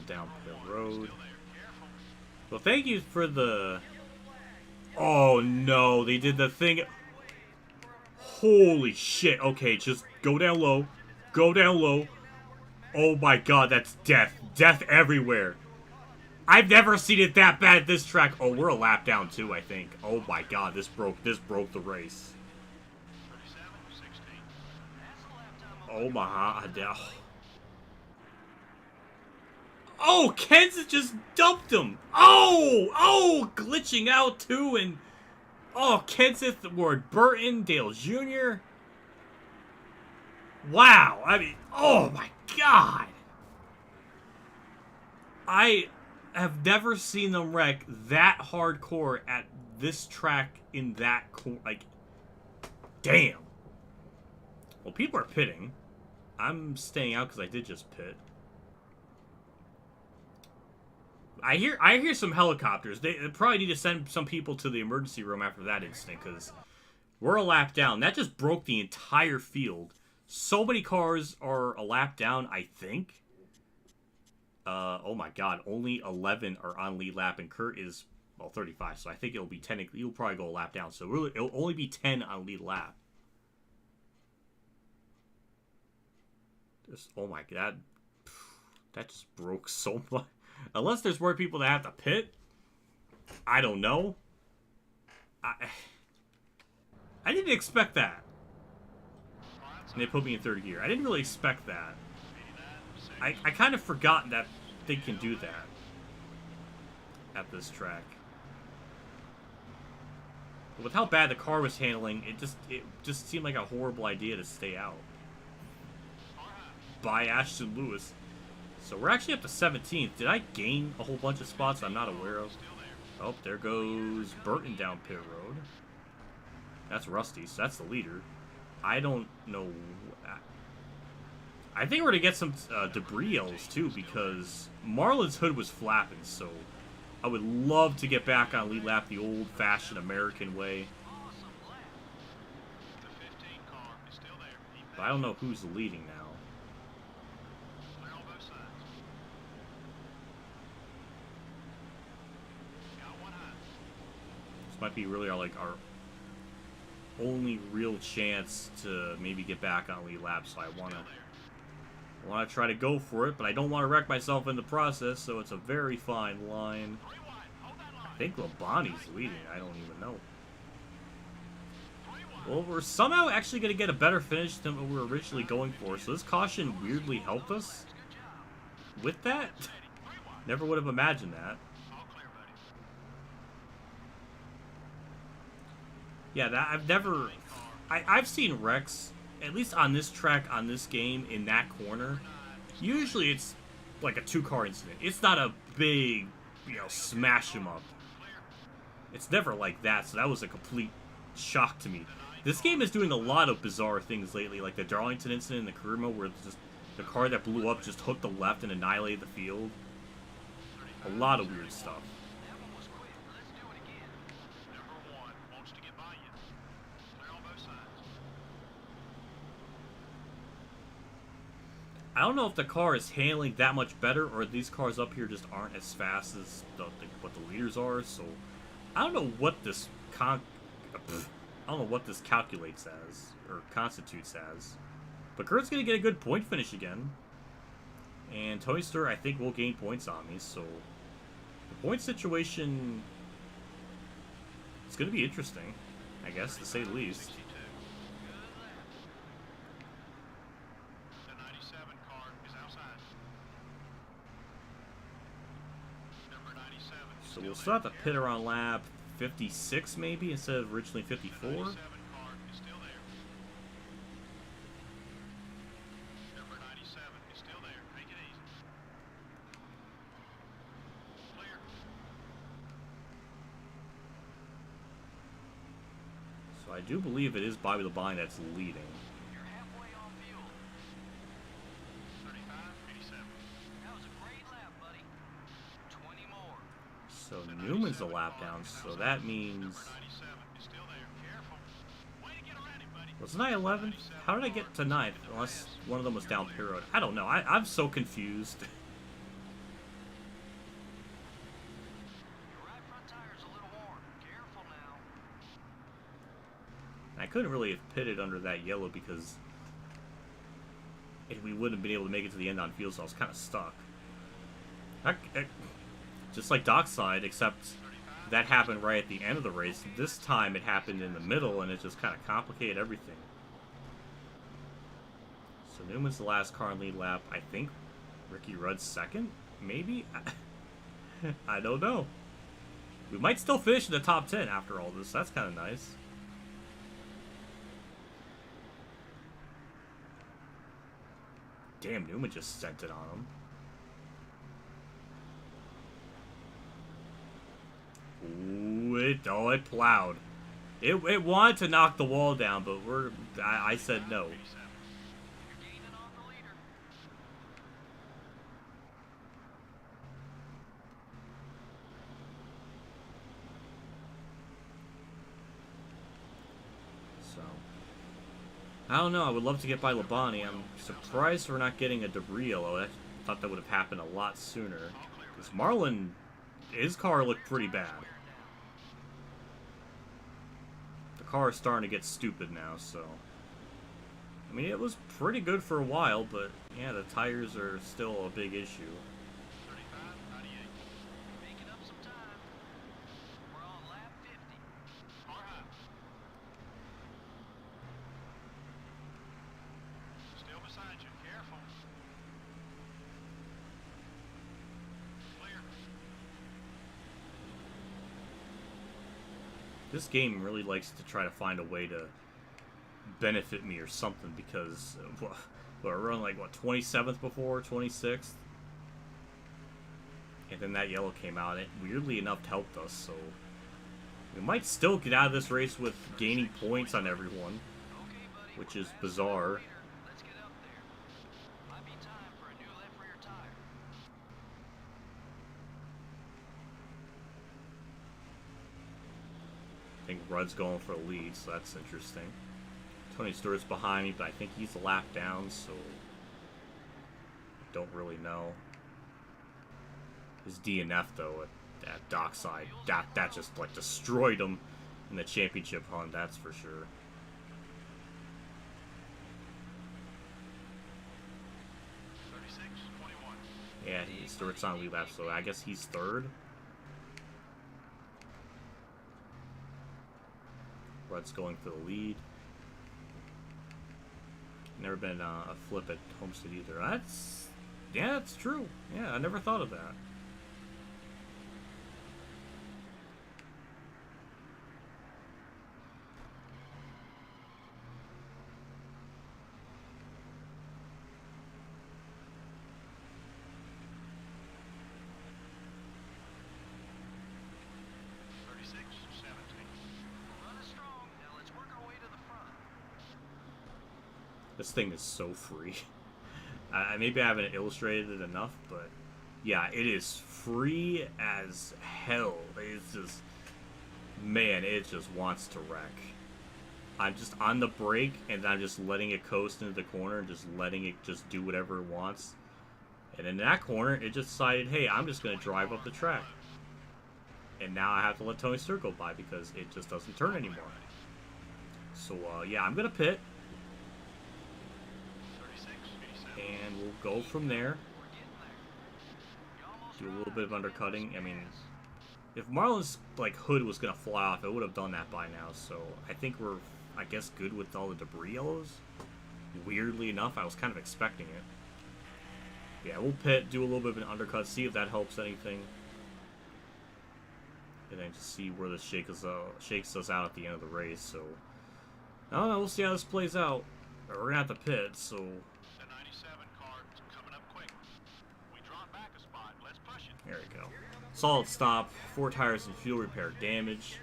Down the road. Well, thank you for the... Oh, no. They did the thing... Holy shit. Okay, just go down low. Go down low. Oh, my God. That's death. Death everywhere. I've never seen it that bad at this track. Oh, we're a lap down, too, I think. Oh, my God. This broke the race. Oh, my God. Oh, Kenseth just dumped him. Oh, glitching out too, and oh, Kenseth, Ward Burton, Dale Jr. Wow, I mean, oh my God. I have never seen them wreck that hardcore at this track in that like, damn. Well, people are pitting. I'm staying out because I did just pit. I hear some helicopters. They probably need to send some people to the emergency room after that incident, because we're a lap down. That just broke the entire field. So many cars are a lap down, I think. Oh my God, only 11 are on lead lap, and Kurt is, well, 35, so I think it'll be technically, you'll probably go a lap down, so really, it'll only be 10 on lead lap. Just, oh my God, that just broke so much. Unless there's more people that have to pit, I don't know. I didn't expect that. And they put me in third gear. I didn't really expect that. I kind of forgot that they can do that at this track. With how bad the car was handling, it just seemed like a horrible idea to stay out. By Ashton Lewis. So we're actually up to 17th. Did I gain a whole bunch of spots I'm not aware of? Oh, there goes Burton down pit road. That's Rusty, so that's the leader. I don't know. I think we're going to get some debris L's too, because Marlin's hood was flapping, so I would love to get back on lead lap the old-fashioned American way. But I don't know who's leading now. This might be really our only real chance to maybe get back on lead lap, so I want to try to go for it, but I don't want to wreck myself in the process, so it's a very fine line. I think Labonte's leading, I don't even know. Well, we're somehow actually going to get a better finish than what we were originally going for, so this caution weirdly helped us with that. Never would have imagined that. Yeah, I've seen wrecks, at least on this track, on this game, in that corner. Usually it's like a two-car incident. It's not a big, smash 'em up. It's never like that, so that was a complete shock to me. This game is doing a lot of bizarre things lately, like the Darlington incident in the career mode, where just the car that blew up just hooked the left and annihilated the field. A lot of weird stuff. I don't know if the car is handling that much better, or these cars up here just aren't as fast as what the leaders are. So I don't know what this calculates as or constitutes as. But Kurt's gonna get a good point finish again, and Tony Stewart I think will gain points on me. So the point situation is gonna be interesting, I guess, to say the least. So we'll still have to pit around lap 56 maybe instead of originally 54. So I do believe it is Bobby Labonte that's leading. So Newman's a lap down, so that means... Wasn't I 11th? How did I get to 9th? Unless one of them was down pit road. I don't know. I'm so confused. I couldn't really have pitted under that yellow because we wouldn't have been able to make it to the end on field, so I was kind of stuck. Just like Dockside, except that happened right at the end of the race. This time it happened in the middle, and it just kind of complicated everything. So Newman's the last car in lead lap. I think Ricky Rudd's second? Maybe? I don't know. We might still finish in the top 10 after all this. That's kind of nice. Damn, Newman just sent it on him. Ooh, it plowed. It wanted to knock the wall down, but I said no. So I don't know. I would love to get by Labonte. I'm surprised we're not getting a debris yellow. I thought that would have happened a lot sooner. Because Marlin, his car looked pretty bad. The car is starting to get stupid now, so... I mean, it was pretty good for a while, but yeah, the tires are still a big issue. this game really likes to try to find a way to benefit me or something, because I run like, what, 27th before, 26th? And then that yellow came out. It weirdly enough helped us, so we might still get out of this race with gaining points on everyone, which is bizarre. Let's get up there. Might be time for a new left rear tire. I think Rudd's going for a lead, so that's interesting. Tony Stewart's behind me, but I think he's a lap down, so don't really know. His DNF though at Dockside, that just like destroyed him in the championship hunt, that's for sure. Yeah, Stewart's on lead lap, so I guess he's third. Rudd's going for the lead. Never been a flip at Homestead either. Yeah, that's true. Yeah, I never thought of that. This thing is so free. Maybe I haven't illustrated it enough, but yeah, it is free as hell. It's just, man, it just wants to wreck. I'm just on the brake, and I'm just letting it coast into the corner, and just letting it just do whatever it wants. And in that corner, it just decided, hey, I'm just going to drive up the track. And now I have to let Tony Stewart go by because it just doesn't turn anymore. So, yeah, I'm going to pit. And we'll go from there. Do a little bit of undercutting. I mean, if Marlin's like hood was gonna fly off, it would have done that by now. So I think we're, I guess, good with all the debris yellows. Weirdly enough, I was kind of expecting it. Yeah, we'll pit, do a little bit of an undercut, see if that helps anything, and then just see where this shakes us out at the end of the race. So I don't know. We'll see how this plays out. We're gonna have to pit. So. There we go. Solid stop, 4 tires and fuel repair damage.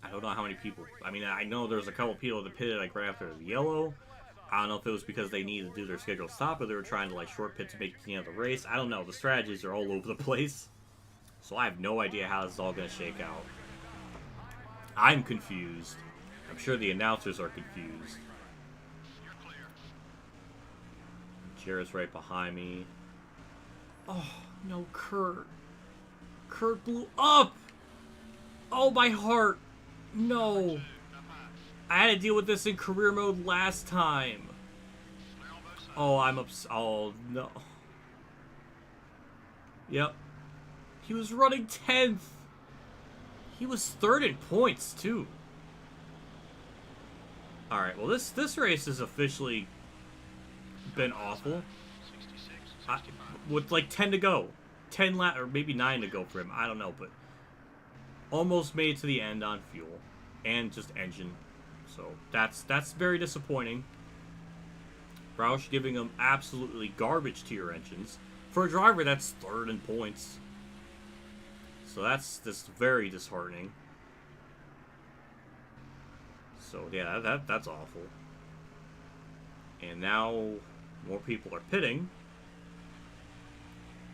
I don't know how many people. I mean, I know there's a couple people that pitted like right after the yellow. I don't know if it was because they needed to do their scheduled stop or they were trying to like short pit to make the end of the race. I don't know. The strategies are all over the place. So I have no idea how this is all going to shake out. I'm confused. I'm sure the announcers are confused. Jared's right behind me. Oh, no, Kurt. Kurt blew up! Oh, my heart. No. I had to deal with this in career mode last time. Oh, I'm upset. Oh, no. Yep. He was running 10th. He was 3rd in points, too. Alright, well, this race has officially been awful. With like 10 to go. 10 laps, or maybe 9 to go for him. I don't know, but almost made it to the end on fuel. And just engine. So that's very disappointing. Roush giving them absolutely garbage tier engines for a driver that's 3rd in points. So that's just very disheartening. So yeah, that's awful. And now more people are pitting.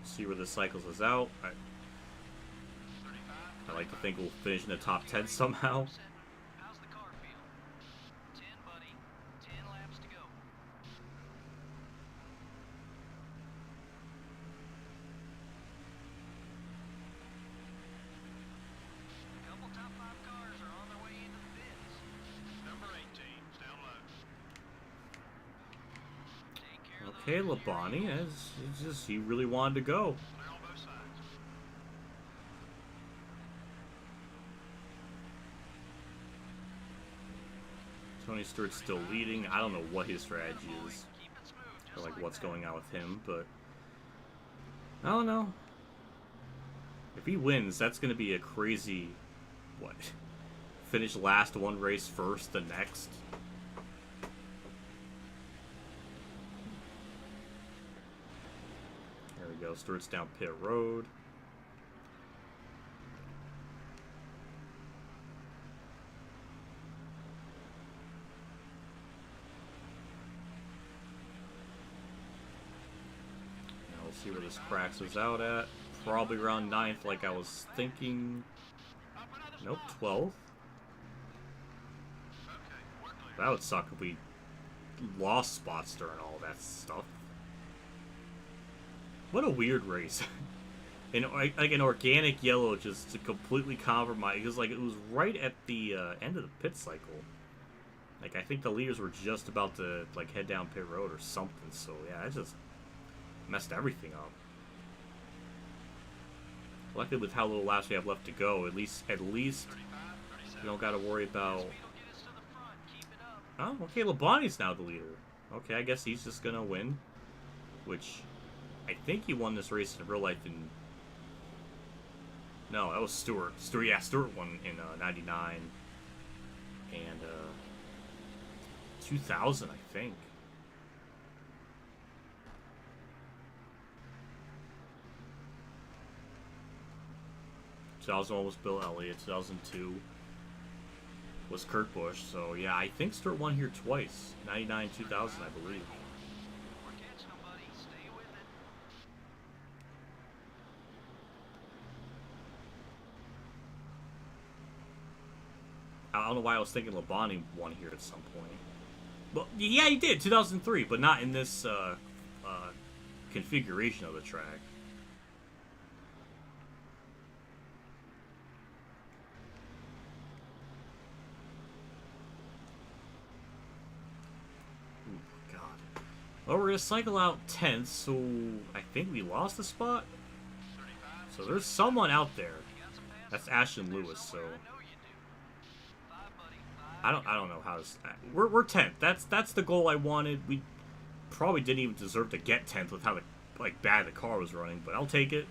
See where the cycles is out. I like to think we'll finish in the top 10 somehow. Okay, Labonte, he really wanted to go. Tony Stewart's still leading. I don't know what his strategy is, or like what's going on with him, but I don't know. If he wins, that's going to be a crazy, what? Finish last one race first, the next. There we go. Stewart's down pit road. See where this cracks was out at. Probably around 9th, like I was thinking. Nope, 12th. That would suck if we lost spots during all that stuff. What a weird race. And like an organic yellow just to completely compromise, because like it was right at the end of the pit cycle. Like I think the leaders were just about to like head down pit road or something. So yeah, it just messed everything up. Luckily, with how little laps we have left to go, at least we don't got to worry about. Oh, okay, Labonte's now the leader. Okay, I guess he's just gonna win, which I think he won this race in real life. No, that was Stewart. Yeah, Stewart won in '99 and 2000, I think. 2001 was Bill Elliott. 2002 was Kurt Busch. So yeah, I think Stewart won here twice. 99, 2000, I believe. I don't know why I was thinking Labonte won here at some point. Well, yeah, he did, 2003, but not in this configuration of the track. Well, we're going to cycle out 10th, so I think we lost the spot. So there's someone out there. That's Ashton Lewis, so I don't know how to. We're 10th. That's the goal I wanted. We probably didn't even deserve to get 10th with how bad the car was running, but I'll take it.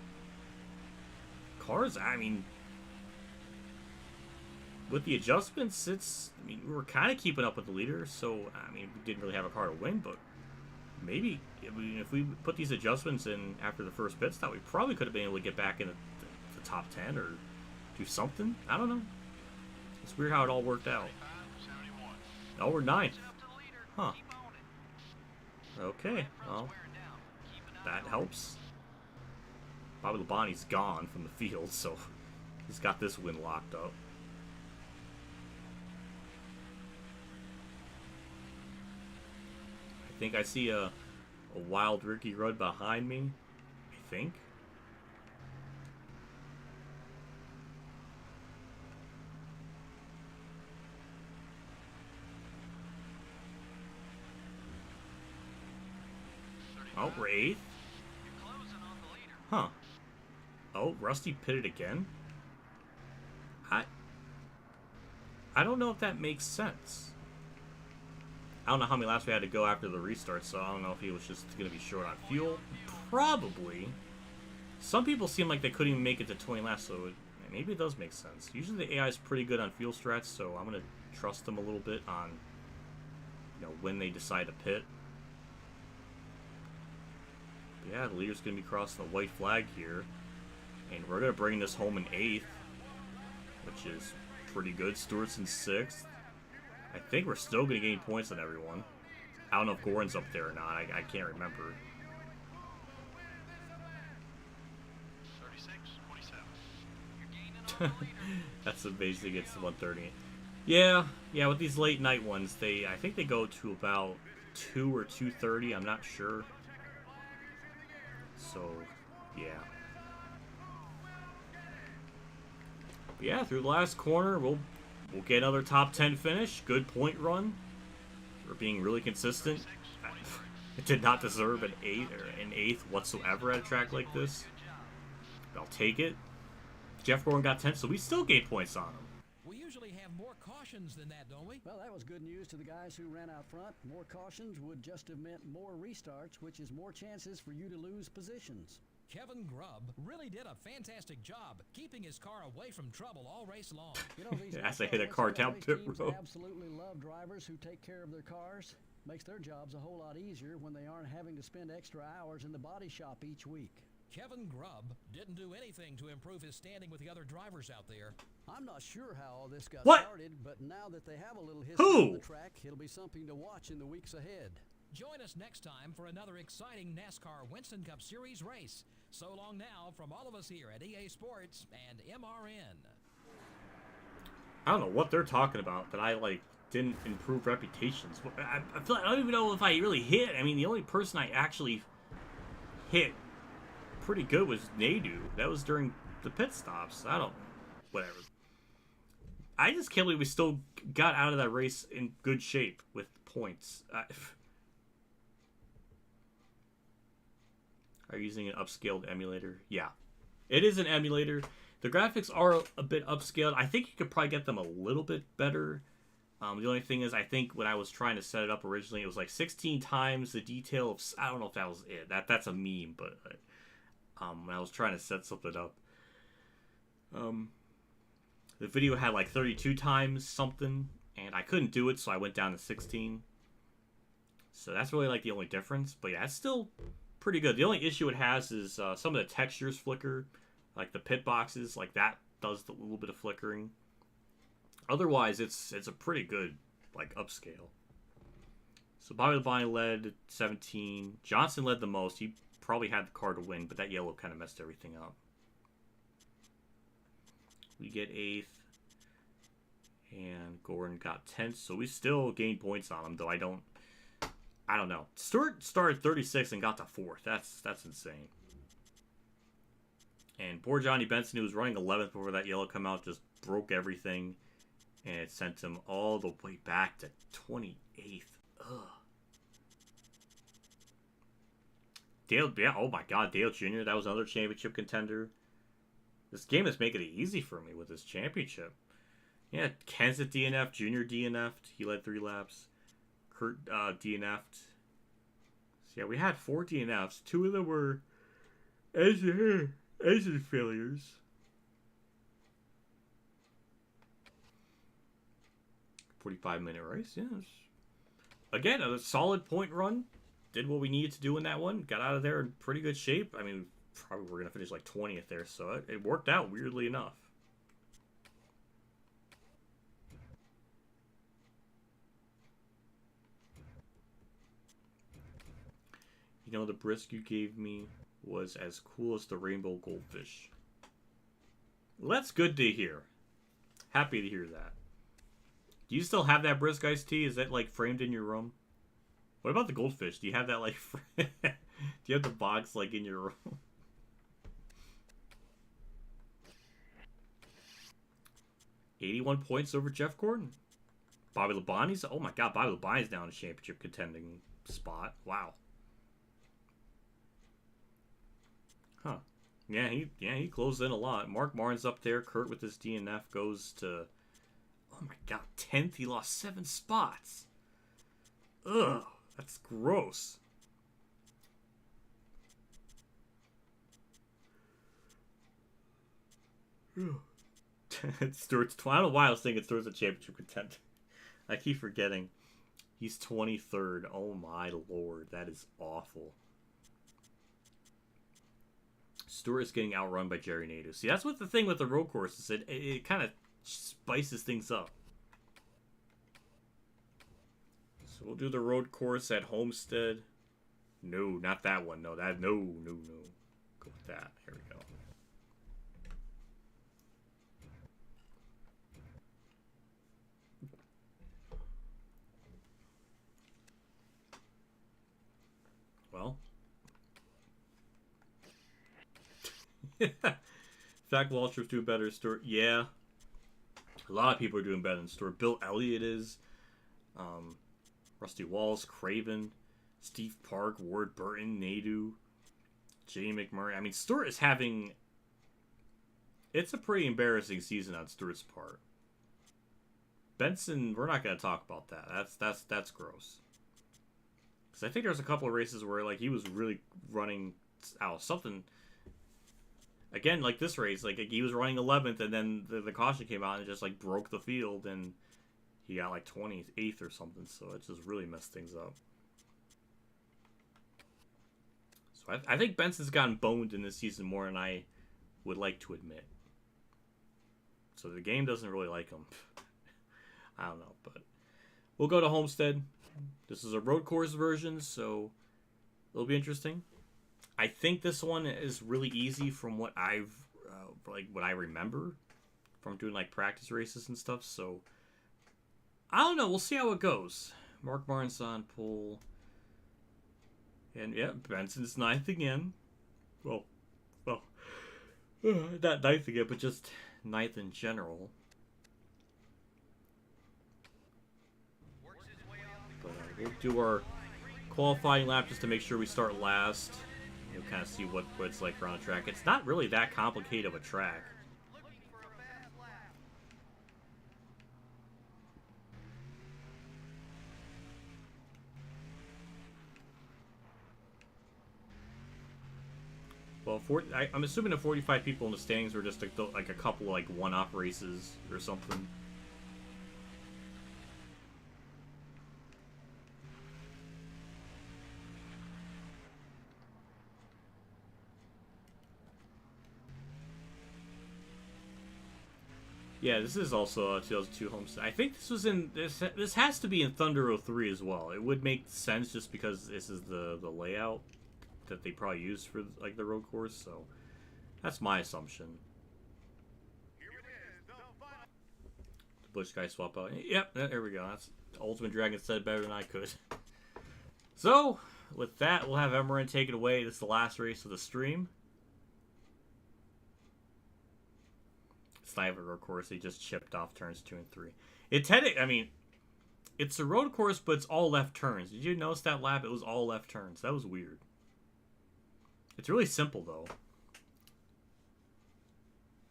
Cars, I mean, with the adjustments, we were kind of keeping up with the leader, so I mean, we didn't really have a car to win, but maybe if we put these adjustments in after the first pit stop, we probably could have been able to get back in the top 10 or do something. I don't know. It's weird how it all worked out. Oh, we're 9th. Huh. Okay, well, that helps. Bobby Labonte's gone from the field, so he's got this win locked up. I think I see a wild Ricky Rudd behind me, I think. Oh, we're 8th. Huh. Oh, Rusty pitted again? I don't know if that makes sense. I don't know how many laps we had to go after the restart, so I don't know if he was just going to be short on fuel. Probably. Some people seem like they couldn't even make it to 20 laps, so maybe it does make sense. Usually the AI is pretty good on fuel strats, so I'm going to trust them a little bit on, when they decide to pit. But yeah, the leader's going to be crossing the white flag here, and we're going to bring this home in 8th, which is pretty good. Stewart's in 6th. I think we're still going to gain points on everyone. I don't know if Gordon's up there or not. I can't remember. 36-47. That's amazing. It's 130. Yeah, with these late night ones, I think they go to about 2 or 2:30. I'm not sure. So, yeah. But yeah, through the last corner, we'll get another top 10 finish. Good point run. We're being really consistent. It did not deserve an 8th whatsoever at a track like this. But I'll take it. Jeff Gordon got 10th, so we still gain points on him. We usually have more caution cautions than that, don't we? Well, that was good news to the guys who ran out front. More cautions would just have meant more restarts, which is more chances for you to lose positions. Kevin Grubb really did a fantastic job keeping his car away from trouble all race long. You know, these As I NASCAR hit a car down race pit teams road. absolutely love drivers who take care of their cars. Makes their jobs a whole lot easier when they aren't having to spend extra hours in the body shop each week. Kevin Grubb didn't do anything to improve his standing with the other drivers out there. I'm not sure how all this got What? started, but now that they have a little history Who? on the track, it'll be something to watch in the weeks ahead. Join us next time for another exciting NASCAR Winston Cup Series race. So long now from all of us here at EA Sports and MRN. I don't know what they're talking about that I like didn't improve reputations. I feel like I don't even know if I really hit. I mean, the only person I actually hit pretty good was Nadu. That was during the pit stops. I don't, whatever. I just can't believe we still got out of that race in good shape with points. Are you using an upscaled emulator? Yeah, it is an emulator. The graphics are a bit upscaled. I think you could probably get them a little bit better. The only thing is, I think when I was trying to set it up originally, it was like 16 times the detail of. I don't know if that was it. That's a meme, but when I was trying to set something up, the video had like 32 times something, and I couldn't do it, so I went down to 16. So that's really like the only difference. But yeah, it's still pretty good. The only issue it has is some of the textures flicker, like the pit boxes, like that does the little bit of flickering. Otherwise, it's a pretty good like upscale. So Bobby Labonte led 17. Johnson led the most. He probably had the car to win, but that yellow kind of messed everything up. We get 8th, and Gordon got 10th. So we still gained points on him, though I don't know. Stewart started 36th and got to 4th. That's insane. And poor Johnny Benson, who was running 11th before that yellow come out, just broke everything. And it sent him all the way back to 28th. Ugh. Dale, yeah, oh my God, Dale Jr., that was another championship contender. This game is making it easy for me with this championship. Yeah, Kenseth DNF, Junior DNF'd. He led 3 laps. Kurt DNF'd. So yeah, we had 4 DNFs. 2 of them were engine failures. $45-minute race, yes. Again, a solid point run. Did what we needed to do in that one. Got out of there in pretty good shape. I mean, probably we're going to finish like 20th there, so it worked out, weirdly enough. You know, the brisk you gave me was as cool as the rainbow goldfish. Well, that's good to hear. Happy to hear that. Do you still have that brisk iced tea? Is that like framed in your room? What about the goldfish? Do you have that like? Do you have the box like in your room? $81 points over Jeff Gordon. Bobby Labonte's. Oh my God, Bobby Labonte's down a championship contending spot. Wow. Huh. Yeah, he closed in a lot. Mark Martin's up there. Kurt with his DNF goes to. Oh my God, 10th. He lost 7 spots. Ugh, that's gross. Stewart's. I don't know why I was thinking Stewart's a championship contender. I keep forgetting. He's 23rd. Oh my Lord, that is awful. Stewart is getting outrun by Jerry Nadeau. See, that's what the thing with the road course is. It kind of spices things up. So we'll do the road course at Homestead. No, not that one. No. Go with that. Here we go. Well. Zach Waltrip's doing better than Stewart. Yeah. A lot of people are doing better than Stewart. Bill Elliott is. Rusty Walls, Craven, Steve Park, Ward Burton, Nadeau, Jamie McMurray. I mean, Stewart is having... It's a pretty embarrassing season on Stewart's part. Benson, we're not going to talk about that. That's gross. Because I think there's a couple of races where like he was really running out something. Again, like this race, like he was running 11th, and then the caution came out and just like broke the field, and he got like 28th or something. So it just really messed things up. So I think Benson's gotten boned in this season more than I would like to admit. So the game doesn't really like him. I don't know, but we'll go to Homestead. This is a road course version, so it'll be interesting. I think this one is really easy from what I've what I remember from doing like practice races and stuff. So I don't know. We'll see how it goes. Mark Martin's on pole, and yeah, Benson's 9th again. Well, not 9th again, but just 9th in general. But we'll do our qualifying lap just to make sure we start last. You'll kind of see what it's like around the track. It's not really that complicated of a track. Well, I'm assuming the 45 people in the standings were just like a couple like one-off races or something. Yeah, this is also a 2002 Homestead. I think this was in this has to be in Thunder 03 as well. It would make sense just because this is the layout that they probably used for like the road course. So that's my assumption. The Bush guy swap out. Yep, there we go. That's Ultimate Dragon said better than I could. So with that, we'll have Emran take it away. This is the last race of the stream. Sniper road course, they just chipped off turns 2 and 3. I mean, it's a road course, but it's all left turns. Did you notice that lap? It was all left turns. That was weird. It's really simple though.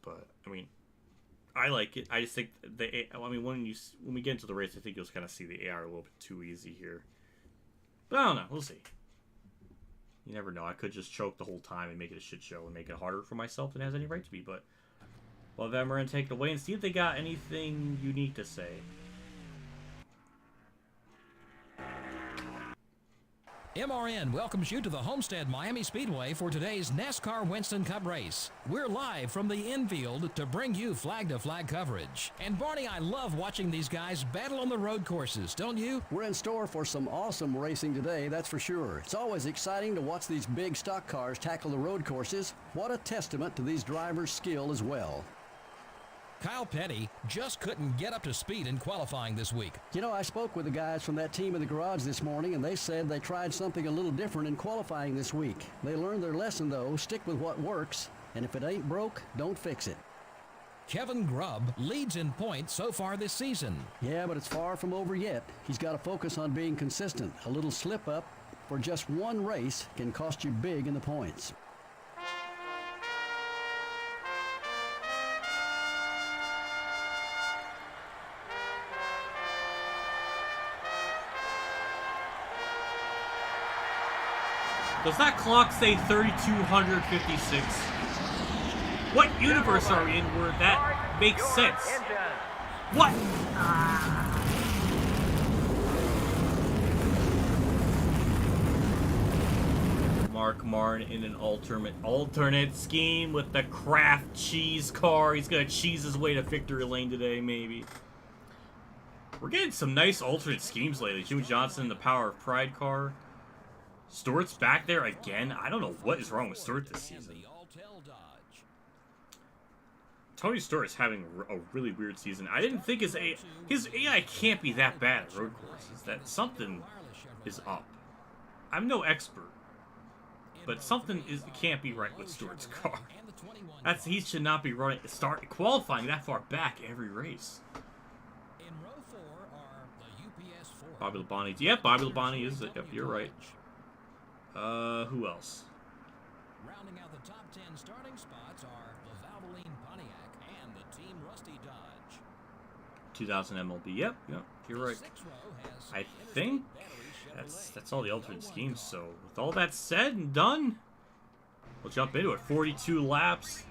But I mean, I like it. I just think when we get into the race, I think you'll kind of see the AR a little bit too easy here. But I don't know. We'll see. You never know. I could just choke the whole time and make it a shit show and make it harder for myself than it has any right to be, but we'll have Emran take it away and see if they got anything unique to say. MRN welcomes you to the Homestead Miami Speedway for today's NASCAR Winston Cup race. We're live from the infield to bring you flag-to-flag coverage. And Barney, I love watching these guys battle on the road courses, don't you? We're in store for some awesome racing today, that's for sure. It's always exciting to watch these big stock cars tackle the road courses. What a testament to these drivers' skill as well. Kyle Petty just couldn't get up to speed in qualifying this week. You know, I spoke with the guys from that team in the garage this morning, and they said they tried something a little different in qualifying this week. They learned their lesson, though. Stick with what works, and if it ain't broke, don't fix it. Kevin Grubb leads in points so far this season. Yeah, but it's far from over yet. He's got to focus on being consistent. A little slip-up for just one race can cost you big in the points. Does that clock say 3,256? What universe are we in where that makes sense? What? Mark Martin in an alternate scheme with the Kraft cheese car. He's gonna cheese his way to victory lane today, maybe. We're getting some nice alternate schemes lately. Jimmy Johnson, the Power of Pride car. Stewart's back there again. I don't know what is wrong with Stewart this season. Tony Stewart's having a really weird season. I didn't think his AI can't be that bad at road courses. That something is up. I'm no expert, but something can't be right with Stewart's car. He should not be qualifying that far back every race. Bobby Labonte. Yeah, Bobby Labonte is it. Yep, you're right. Who else? Rounding out the top 10 starting spots are the Valvoline Pontiac and the Team Rusty Dodge. 2000 MLB. Yep, you're right. I think that's all the alternate schemes. So with all that said and done, we'll jump into it. 42 laps,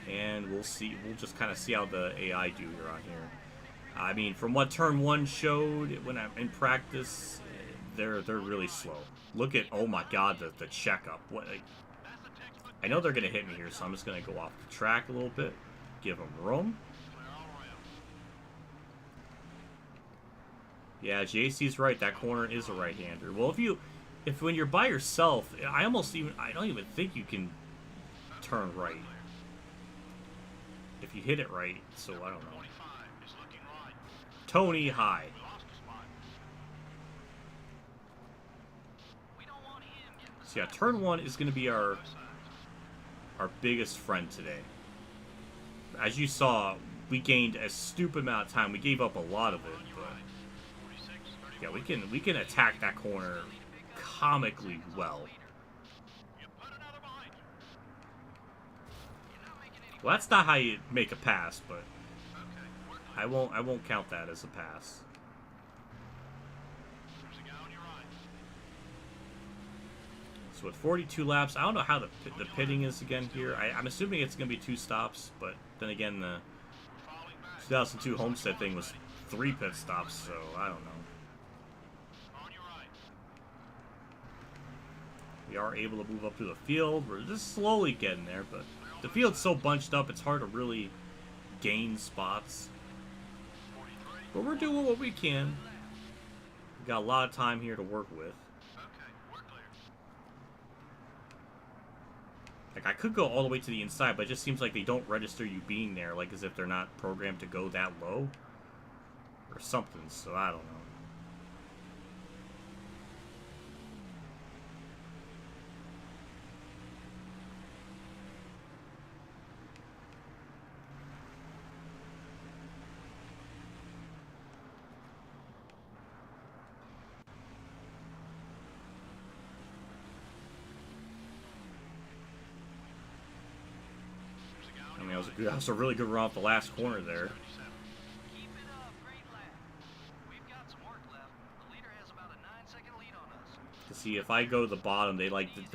and we'll see. We'll just kind of see how the AI do here on here. I mean, from what turn 1 showed when I'm in practice, they're really slow. Look at, oh my God, the checkup. What? Like, I know they're gonna hit me here, so I'm just gonna go off the track a little bit, give them room. Yeah, JC's right. That corner is a right-hander. Well, if when you're by yourself, I don't even think you can turn right if you hit it right. So I don't know. Tony high. So yeah, turn 1 is going to be our biggest friend today. As you saw, we gained a stupid amount of time. We gave up a lot of it, but yeah, we can attack that corner comically well. Well, that's not how you make a pass, but I won't count that as a pass. So with 42 laps, I don't know how the pitting is again here. I'm assuming it's going to be 2 stops, but then again, the 2002 Homestead thing was 3 pit stops, so I don't know. We are able to move up to the field. We're just slowly getting there, but the field's so bunched up, it's hard to really gain spots. But we're doing what we can. We've got a lot of time here to work with. Like, I could go all the way to the inside, but it just seems like they don't register you being there, like as if they're not programmed to go that low or something, so I don't know. That was a really good run off the last corner there. Keep it up, great lap. We've got some work left. The leader has about a 9-second lead on us. To see if I go to the bottom, they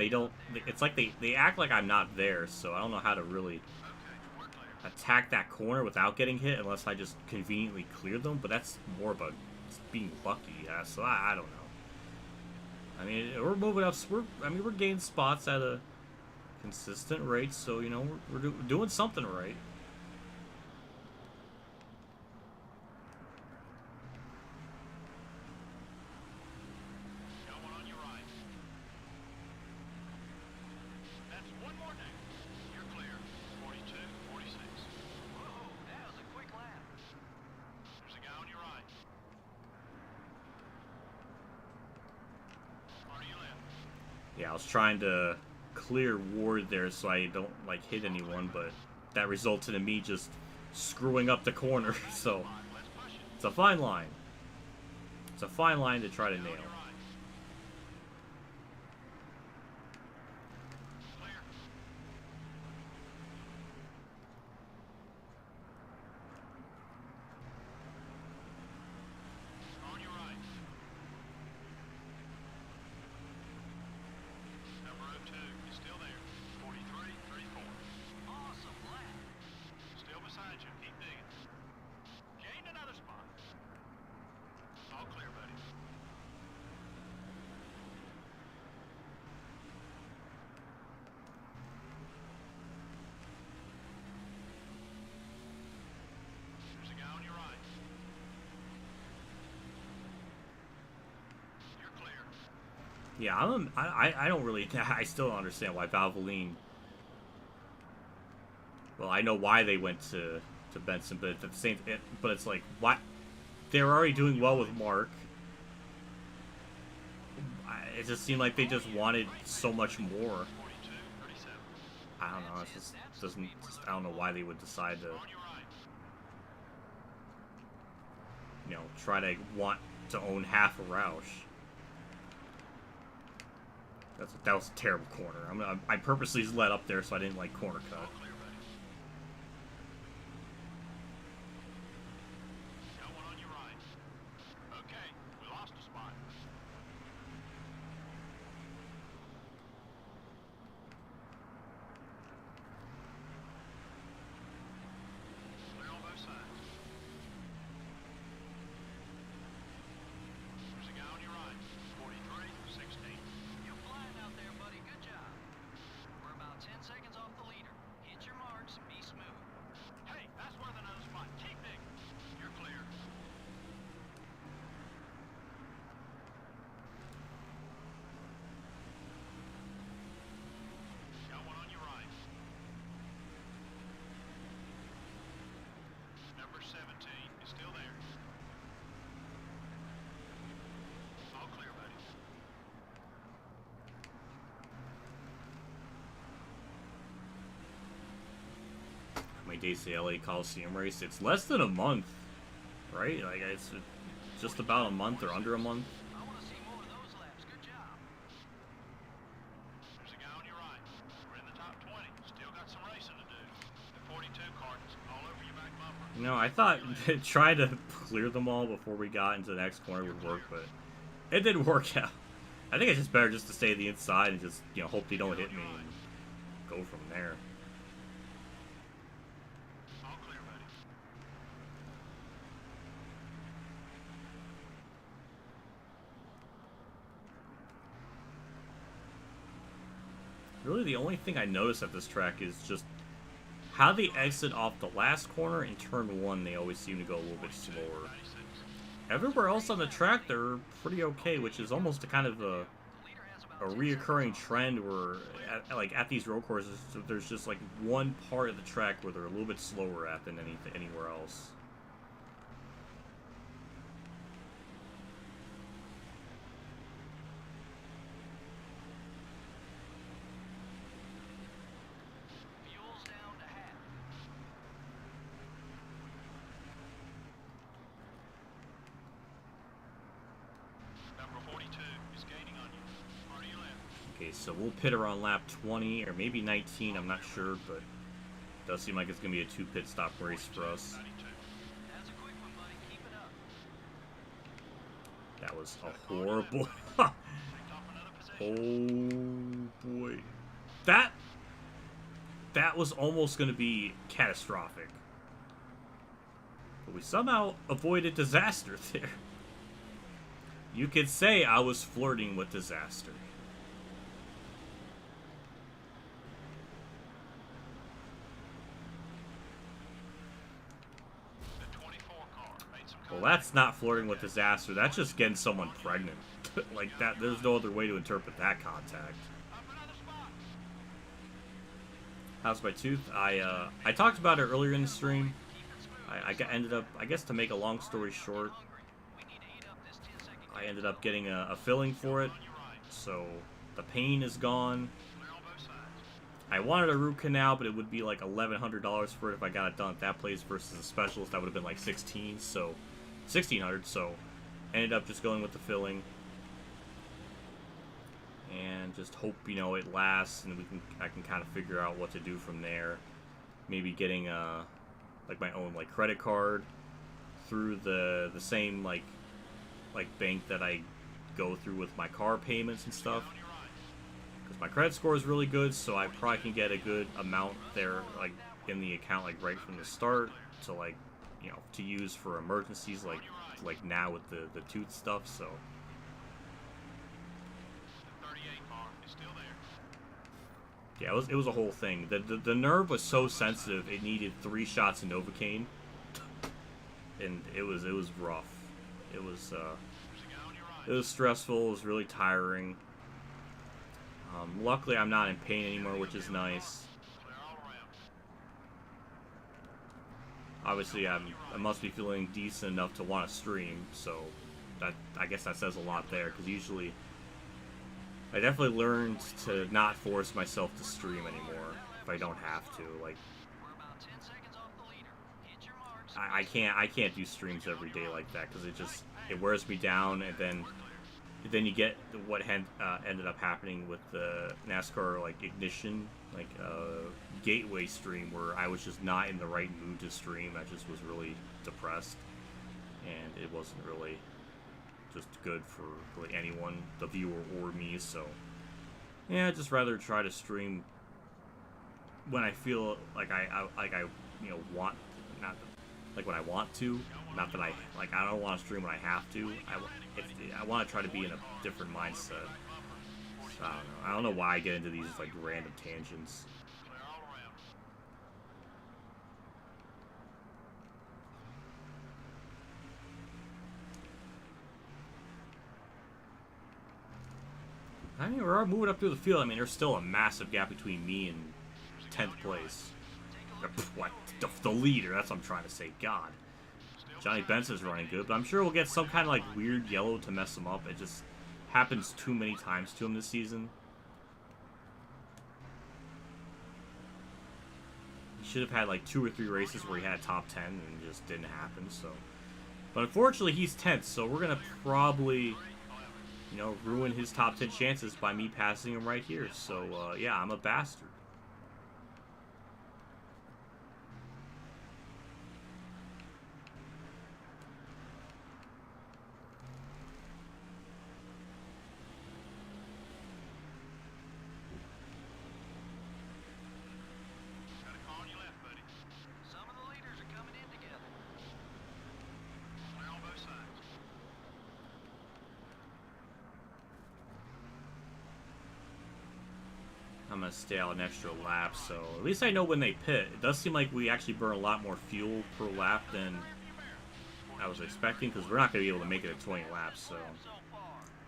don't. It's like they act like I'm not there, so I don't know how to really attack that corner without getting hit unless I just conveniently clear them. But that's more about being lucky. Yeah, so I don't know. I mean, we're moving up. We're gaining spots at a consistent rate, so you know we're doing something right. Got one on your right. That's one more down. You're clear. 42, 46. Whoa, that was a quick lap. There's a guy on your right. Far to your left. Yeah, I was trying to clear Ward there so I don't like hit anyone, but that resulted in me just screwing up the corner. So it's a fine line. It's a fine line to try to nail. On your right. Number 02 is still there. 43, 34. Awesome lap. Still beside you. Keep digging. Gained another spot. All clear, buddy. There's a guy on your right. You're clear. Yeah, I don't really. I still don't understand why Valvoline. Well, I know why they went to Benson, but at the same, but it's like what they were already doing well with Mark. It just seemed like they just wanted so much more. 42, 37. I don't know. It just doesn't. I don't know why they would decide to, On your right. you know, try to want to own half a Roush. That was a terrible corner. I purposely let up there so I didn't like corner cut. Clear, buddy. Number 17 is still there. All clear, buddy. How many days to the LA Coliseum race? It's less than a month, right? Like it's just about a month or under a month. I want to see more of those laps. Good job. There's a guy on your right. We're in the top 20. Still got some racing to do. The 42 cartons all over your back bumper. You know, I thought trying to clear them all before we got into the next corner would work, but it didn't work out. I think it's just better just to stay the inside and just, you know, hope they don't hit me and go from there. All clear, buddy. Really, the only thing I notice at this track is just how they exit off the last corner in turn 1. They always seem to go a little bit slower. Everywhere else on the track, they're pretty okay, which is almost a kind of a reoccurring trend where, at these road courses, there's just like one part of the track where they're a little bit slower at than anywhere else. Fuel's down to half. Number 42 is gaining on you. Hard to your left. Okay, so we'll pit around lap 20 or maybe 19, I'm not sure, but it does seem like it's going to be a 2 pit stop race for us. 92. That's a quick one, buddy. Keep it up. That was a horrible... Picked off another position. Oh boy. That was almost going to be catastrophic. But we somehow avoided disaster there. You could say I was flirting with disaster. The 24 car made some Well, that's not flirting with disaster. That's just getting someone pregnant. Like that, there's no other way to interpret that contact. up another spot. How's my tooth? I talked about it earlier in the stream. Ended up, I guess to make a long story short, We need to eat up this 10-second. I ended up getting a filling for it, so the pain is gone. Clear on both sides. I wanted a root canal, but it would be like $1,100 for it if I got it done at that place versus a specialist that would have been like $1,600. So ended up just going with the filling and just hope, you know, it lasts and I can kind of figure out what to do from there. Maybe getting like my own like credit card through the same like bank that I go through with my car payments and stuff. On your right. Because my credit score is really good, so I probably can get a good amount there, like in the account, like right from the start, to like, you know, to use for emergencies, like now with the tooth stuff. So The 38 car is still there. yeah, it was a whole thing. The nerve was so sensitive; it needed 3 shots of Novocaine, and it was rough. It was There's a guy on your right. it was stressful. It was really tiring. Luckily, I'm not in pain anymore, which is nice. Clear all around. Obviously, I must be feeling decent enough to want to stream, so that I guess that says a lot there. Because usually, I definitely learned to not force myself to stream anymore if I don't have to. Like We're about 10 seconds off the leader. Hit your marks. I can't do streams every day like that because it wears me down, and then you get what ended up happening with the NASCAR like ignition gateway stream where I was just not in the right mood to stream. I just was really depressed, and it wasn't really just good for really anyone, the viewer or me. So yeah, I'd just rather try to stream when I feel like I you know want, not like when I want to, not that I don't want to stream when I have to. I want to try to be in a different mindset. So I don't know why I get into these like random tangents. Clear all around. I mean, we're moving up through the field. I mean, there's still a massive gap between me and 10th place. What? The leader, that's what I'm trying to say. God. Johnny Benson's running good, but I'm sure we'll get some kind of like weird yellow to mess him up. It just happens too many times to him this season. He should have had like 2 or 3 races where he had top 10 and it just didn't happen. So, but unfortunately he's 10th, so we're gonna probably, you know, ruin his top 10 chances by me passing him right here. So yeah, I'm a bastard. I'm going to stay out an extra lap, so at least I know when they pit. It does seem like we actually burn a lot more fuel per lap than I was expecting, because we're not going to be able to make it at 20 laps, so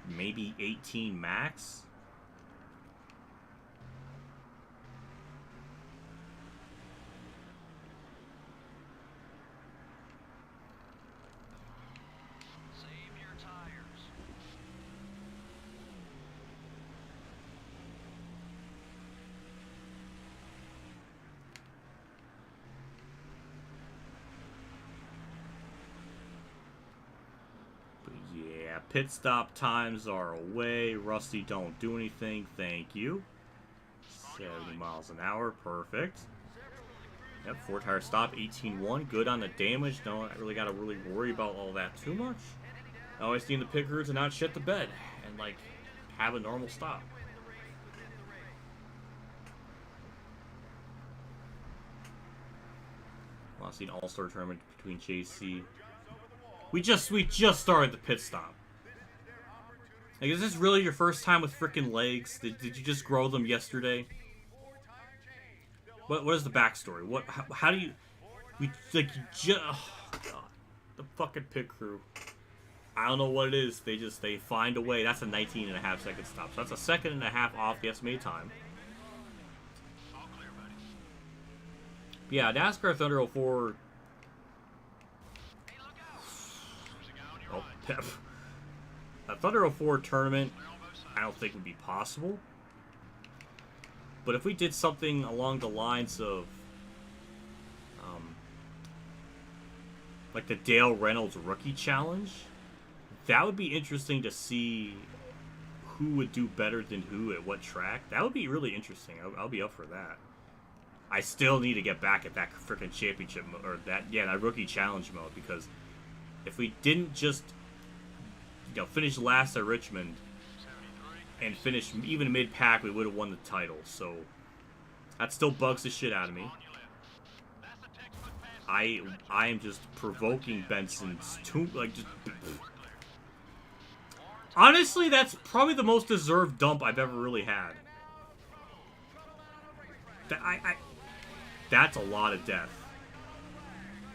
maybe 18 max? Pit stop times are away. Rusty, don't do anything. Thank you. 70 miles an hour. Perfect. Yep, 4-tire stop. 18-1. Good on the damage. No, I really got to worry about all that too much. I always need the pit crew to not shit the bed and, like, have a normal stop. Lost the all-star tournament between JC. We just started the pit stop. Like, is this really your first time with frickin' legs? Did you just grow them yesterday? What is the backstory? How do you... Oh, God. The fucking pit crew. I don't know what it is. They find a way. That's a 19.5-second stop. So that's a 1.5 seconds off the estimated time. But yeah, NASCAR Thunder 04... Oh, Pep. A Thunder 04 tournament, I don't think would be possible. But if we did something along the lines of, like the Dale Reynolds Rookie Challenge, that would be interesting to see who would do better than who at what track. That would be really interesting. I'll be up for that. I still need to get back at that freaking championship mode, or that Rookie Challenge mode, because if we didn't just, you know, finish last at Richmond and finish even mid-pack, we would have won the title. So that still bugs the shit out of me. I am just provoking Benson's too, like, just... Honestly, that's probably the most deserved dump I've ever really had. That's a lot of death.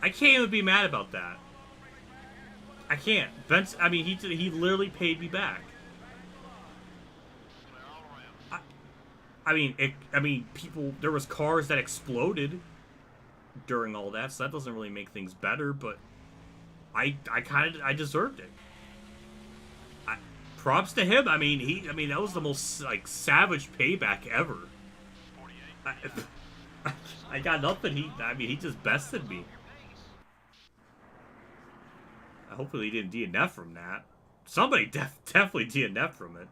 I can't even be mad about that. I can't. Benson, I mean, he literally paid me back. I mean, people. There was cars that exploded during all that, so that doesn't really make things better. But I deserved it. Props to him. I mean, that was the most like savage payback ever. I got nothing. He just bested me. Hopefully he didn't DNF from that. Somebody definitely DNF from it.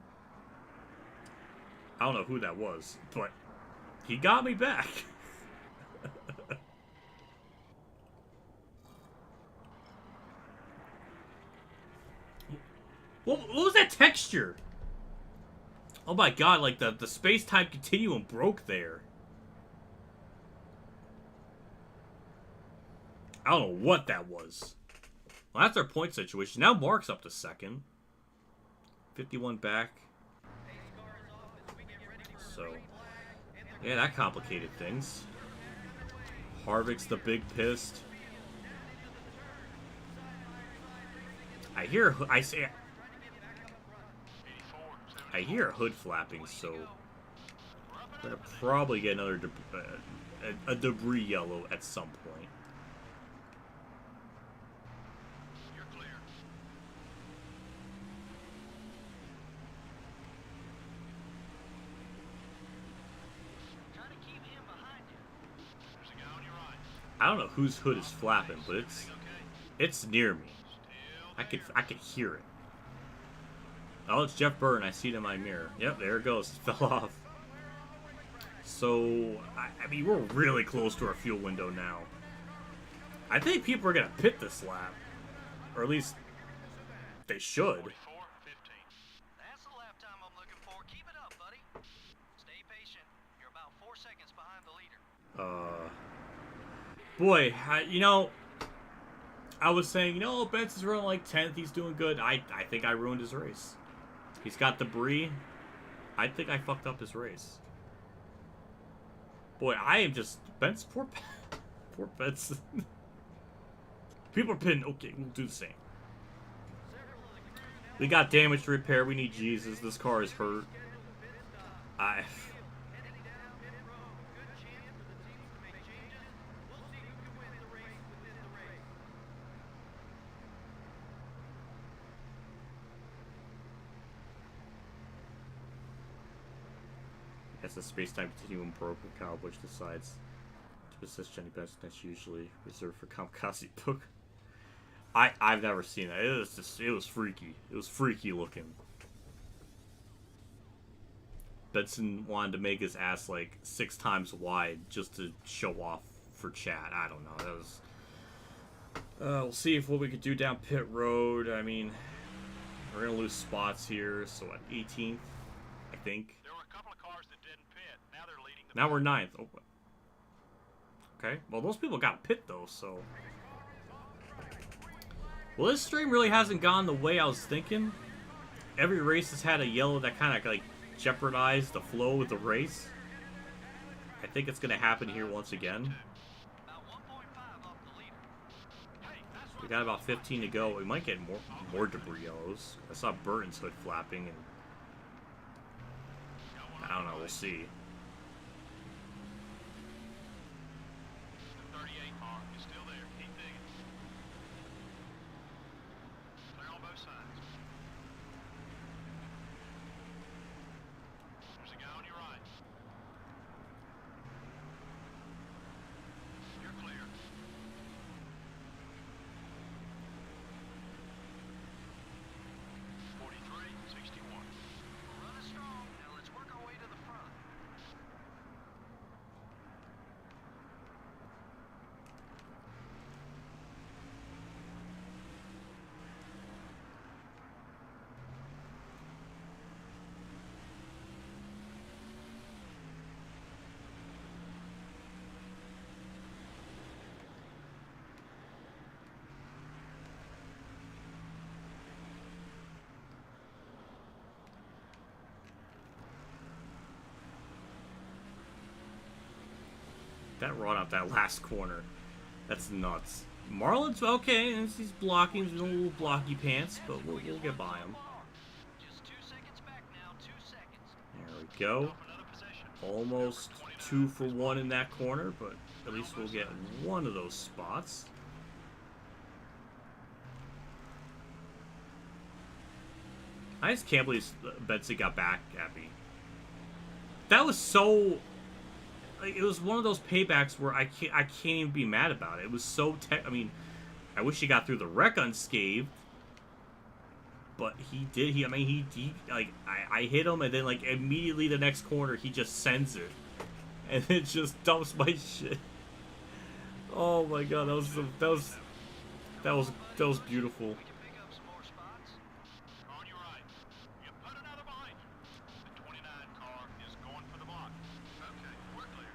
I don't know who that was, but he got me back. What was that texture? Oh my god, like the space-time continuum broke there. I don't know what that was. Well, that's our point situation. Now Mark's up to second. 51 back. So, yeah, that complicated things. Harvick's the big pissed. I hear hood flapping, so we're gonna probably get another a debris yellow at some point. I don't know whose hood is flapping, but it's near me. I could hear it. Oh, it's Jeff Burton. I see it in my mirror. Yep, there it goes. It fell off. So, I mean, we're really close to our fuel window now. I think people are going to pit this lap. Or at least, they should. That's the lap time I'm looking for. Keep it up, buddy. Stay patient. You're about 4 seconds behind the leader. Boy, you know, I was saying, you know, Benson's running like 10th. He's doing good. I think I ruined his race. He's got debris. I think I fucked up his race. Boy, I am just... Benson, poor Benson. People are pitting. Okay, we'll do the same. We got damage to repair. We need Jesus. This car is hurt. I guess the space-time continuum broke when Kyle Busch decides to assist Jenny Benson. That's usually reserved for Kamikaze book. I've never seen that. It was freaky. It was freaky looking. Benson wanted to make his ass like 6 times wide just to show off for chat. I don't know. That was. We'll see if what we could do down pit road. I mean, we're gonna lose spots here. So at 18th, I think. There were a couple of cars that didn't pit. Now they're leading the Now we're 9th. Oh. Okay. Well, those people got pit though, so. Well, this stream really hasn't gone the way I was thinking. Every race has had a yellow that kind of like jeopardized the flow of the race. I think it's going to happen here once again. We got about 15 to go. We might get more debris yellows. I saw Burton's hood flapping, and I don't know. We'll see. The 38 car is still there. Keep digging. Clear on both sides. There's a guy on your right. You're clear. 43-61. Running strong. Now let's work our way to the front. That run out that last corner. That's nuts. Marlin's okay, and he's blocking. He's doing a little blocky pants, but we'll get by him. Just 2 seconds back now. 2 seconds. There we go. Almost 2 for 1 in that corner, but at least we'll get one of those spots. I just can't believe Benson got back at me. That was so... Like, it was one of those paybacks where I can't even be mad about it. It was so I mean, I wish he got through the wreck unscathed, but he did. He like I hit him, and then like immediately the next corner he just sends it, and it just dumps my shit. Oh my god, that was beautiful. We can pick up some more spots. On your right. You put another behind you. The 29 car is going for the block. Okay, we're clear.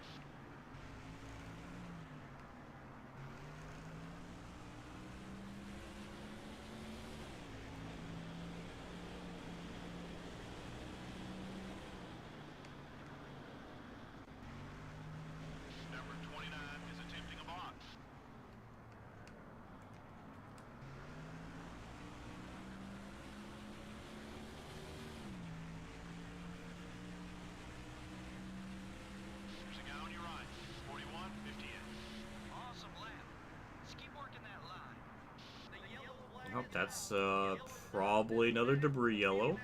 Number 29 is attempting a block. There's a guy on your right. 41-58. Awesome lap. Let's keep working that line. The yellow flag. Oh, that's probably another debris yellow.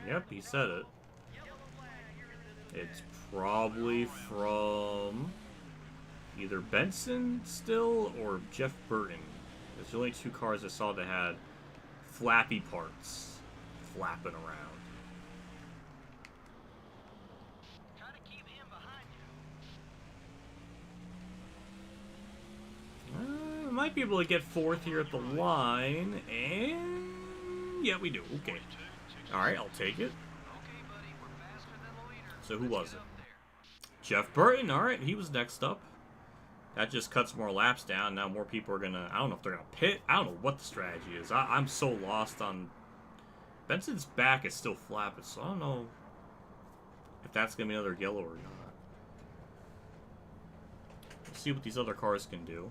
Yep, he said it. It's probably from either Benson still or Jeff Burton. There's only 2 cars I saw that had flappy parts flapping around. Try to keep him behind you. Might be able to get 4th here at the line, and yeah, we do. Okay. All right, I'll take it. Okay, buddy, we're faster than the leader. So who Let's was get it? up there. Jeff Burton. All right, he was next up. That just cuts more laps down. Now more people are gonna. I don't know if they're gonna pit. I don't know what the strategy is. I'm so lost on. Benson's back is still flapping, so I don't know if that's gonna be another yellow or not. Let's see what these other cars can do.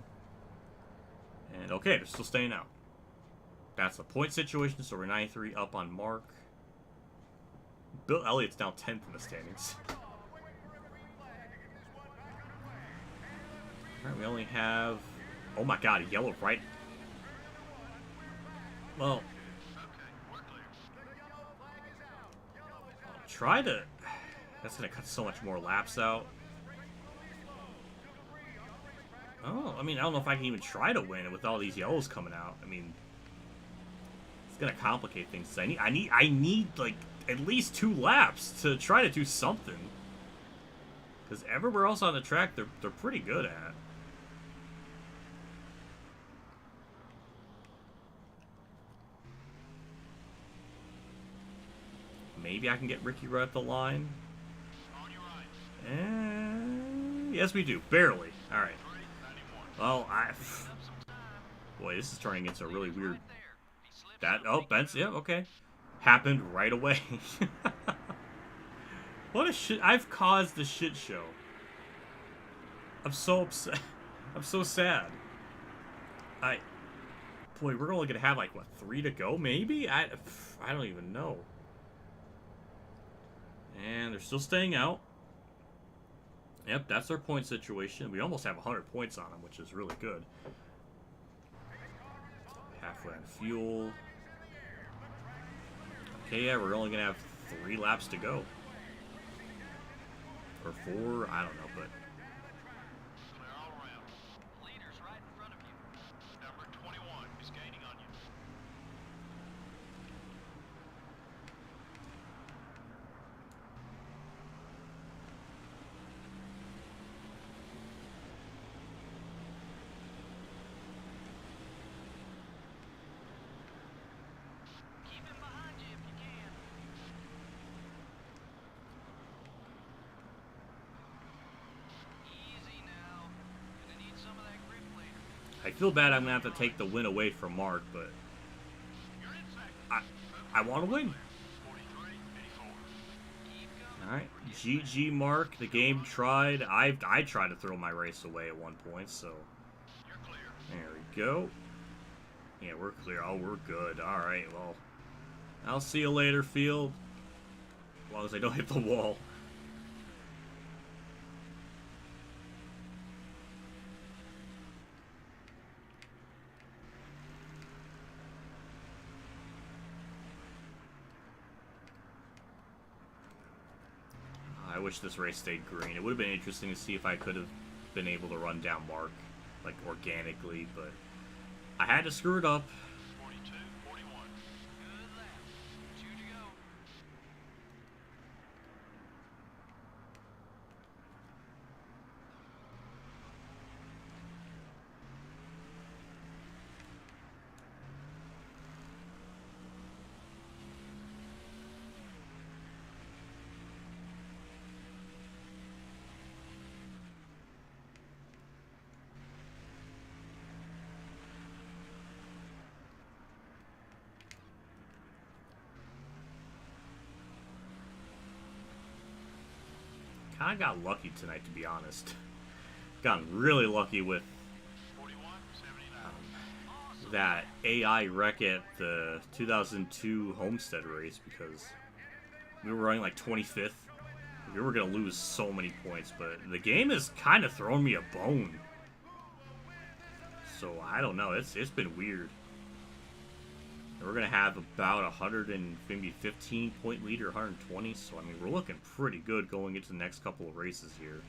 And okay, they're still staying out. That's the point situation, so we're 93 up on Mark. Bill Elliott's now 10th in the standings. Alright, we only have... Oh my god, a yellow right... Well... I'll try to... That's gonna cut so much more laps out. Oh, I mean, I don't know if I can even try to win with all these yellows coming out. I mean... It's gonna complicate things. I need like at least 2 laps to try to do something. Because everywhere else on the track, they're pretty good at. Maybe I can get Ricky right at the line. And yes, we do. Barely. All right. Well, boy, this is turning into a really weird. Oh, Benson, yeah, okay. Happened right away. What a shit. I've caused the shit show. I'm so upset. I'm so sad. Boy, we're only gonna have like, what, 3 to go, maybe? I don't even know. And they're still staying out. Yep, that's our point situation. We almost have 100 points on them, which is really good. Halfway on fuel. Okay, yeah, we're only going to have 3 laps to go. Or 4, I don't know, but... Leader's right in front of you. Number 21 is gaining on you. Keep him behind you if you can. Easy now. Gonna need some of that grip later. I feel bad I'm going to have to take the win away from Mark, but... You're in second. I want to win. 43, 84. Keep going. Alright, GG Mark. The game tried. I tried to throw my race away at one point, so... You're clear. There we go. Yeah, we're clear. Oh, we're good. Alright, well... I'll see you later, field. As long as I don't hit the wall. I wish this race stayed green. It would have been interesting to see if I could have been able to run down Mark, like, organically, but I had to screw it up. 42, 41. Good lap. 2 to go. Kind of got lucky tonight, to be honest. Gotten really lucky with 41, 79. that AI wreck at the 2002 Homestead race because we were running like 25th. We were going to lose so many points, but the game has kind of thrown me a bone. So I don't know. It's been weird. And we're going to have about 100 and maybe 15 point lead or 120. So, I mean, we're looking pretty good going into the next couple of races here.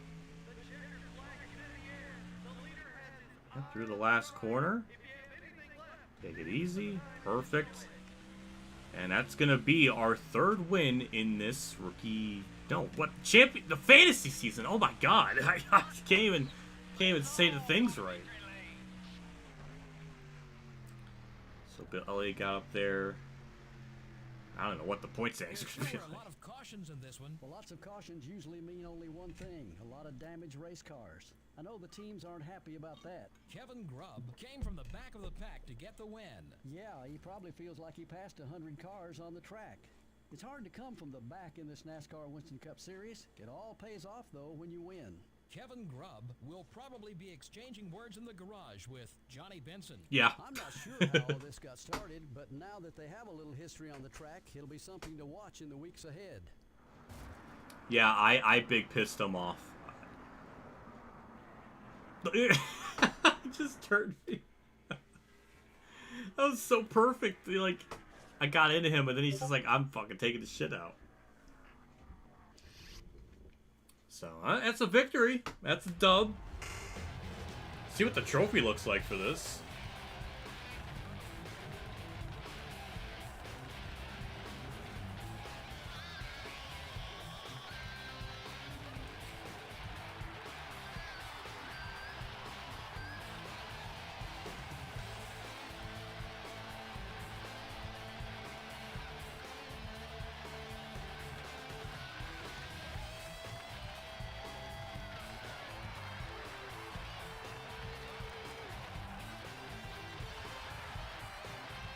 Up through the last corner. Take it easy. Perfect. And that's going to be our third win in this rookie... No, what? Champion... The fantasy season. Oh, my God. I can't even say the things right. So, Bill Elliott got up there. I don't know what the point standings are going to be There are a like. lot of cautions in this one. Well, lots of cautions usually mean only one thing, a lot of damaged race cars. I know the teams aren't happy about that. Kevin Grubb came from the back of the pack to get the win. Yeah, he probably feels like he passed 100 cars on the track. It's hard to come from the back in this NASCAR Winston Cup Series. It all pays off, though, when you win. Kevin Grubb will probably be exchanging words in the garage with Johnny Benson. Yeah. I'm not sure how all this got started, but now that they have a little history on the track, it'll be something to watch in the weeks ahead. Yeah, I big pissed him off. He just turned me. That was so perfect. Like, I got into him, and then he's just like, I'm fucking taking the shit out. So, that's a victory. That's a dub. See what the trophy looks like for this.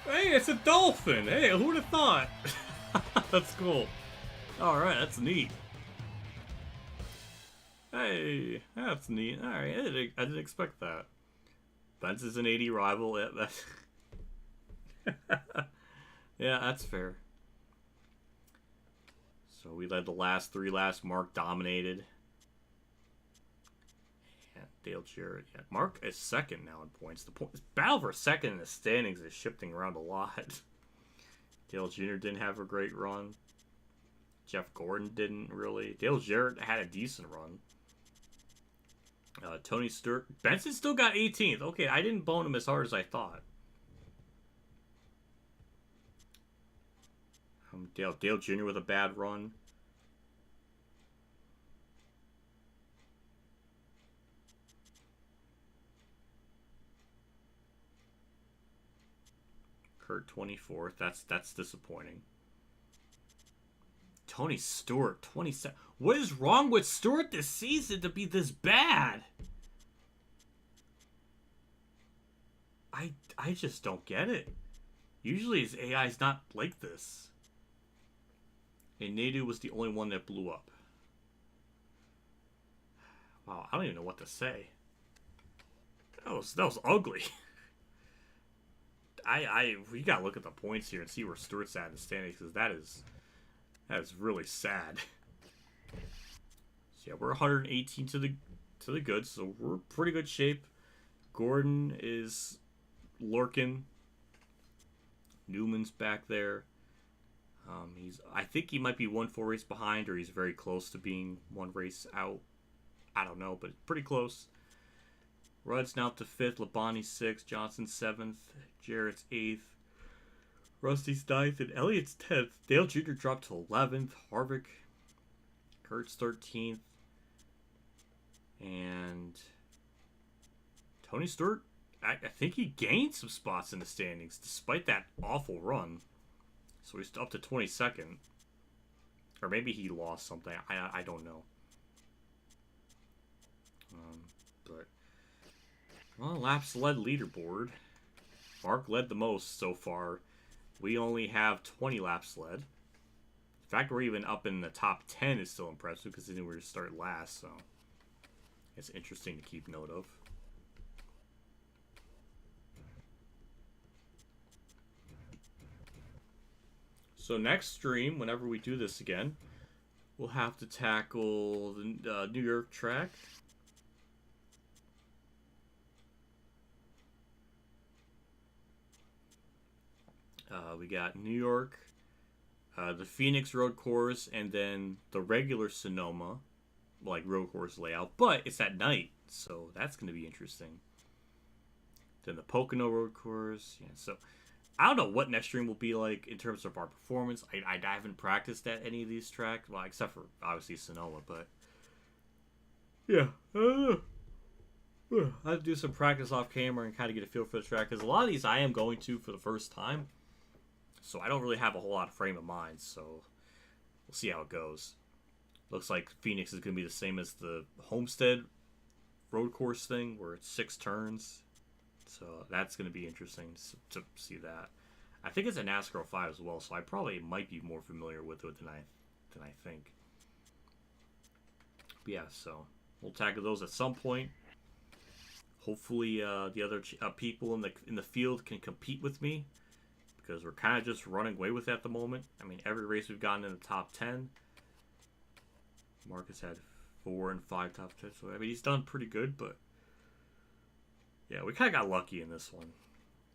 Hey, it's a dolphin! Hey, who'd have thought? That's cool. Alright, that's neat. Hey, that's neat. Alright, I didn't expect that. Benz is an 80 rival. Yeah, that's... yeah, that's fair. So we led the last three laps. Mark dominated. Dale Jarrett. Yeah, Mark is second now in points. The battle for second in the standings is shifting around a lot. Dale Jr. didn't have a great run. Jeff Gordon didn't really. Dale Jarrett had a decent run. Tony Stewart. Benson still got 18th. Okay, I didn't bone him as hard as I thought. Dale Jr. with a bad run. Kurt 24th. That's disappointing. Tony Stewart 27. What is wrong with Stewart this season to be this bad? I just don't get it. Usually his AI is not like this. And Nadu was the only one that blew up. Wow, I don't even know what to say. That was ugly. We gotta look at the points here and see where Stewart's at in the standings, because that is really sad. So yeah, we're 118 to the good, so we're in pretty good shape. Gordon is lurking. Newman's back there. I think he might be 1 full race behind, or he's very close to being 1 race out. I don't know, but pretty close. Rudd's now up to 5th, Labonte 6th, Johnson 7th, Jarrett's 8th, Rusty's 9th, and Elliott's 10th. Dale Jr. dropped to 11th, Harvick, Kurt's 13th, and Tony Stewart, I think he gained some spots in the standings despite that awful run. So he's up to 22nd. Or maybe he lost something. I don't know. But, well, laps led leaderboard. Mark led the most so far. We only have 20 laps led. The fact we're even up in the top 10 is still impressive, because then we were to start last, so it's interesting to keep note of. So next stream, whenever we do this again, we'll have to tackle the New York track. We got New York, the Phoenix road course, and then the regular Sonoma, like road course layout. But it's at night, so that's going to be interesting. Then the Pocono road course. Yeah, so I don't know what next stream will be like in terms of our performance. I haven't practiced at any of these tracks, well, except for obviously Sonoma, but yeah, I don't know. I have to do some practice off camera and kind of get a feel for the track, because a lot of these I am going to for the first time, so I don't really have a whole lot of frame of mind, so we'll see how it goes. Looks like Phoenix is going to be the same as the Homestead road course thing, where it's 6 turns, so that's going to be interesting to see that. I think it's a NASCAR 5 as well, so I probably might be more familiar with it than I think. But yeah, so we'll tackle those at some point. Hopefully, the other people in the field can compete with me, because we're kind of just running away with it at the moment. I mean, every race we've gotten in the top 10. Marcus had 4 and 5 top 10, so I mean he's done pretty good. But yeah, we kind of got lucky in this one.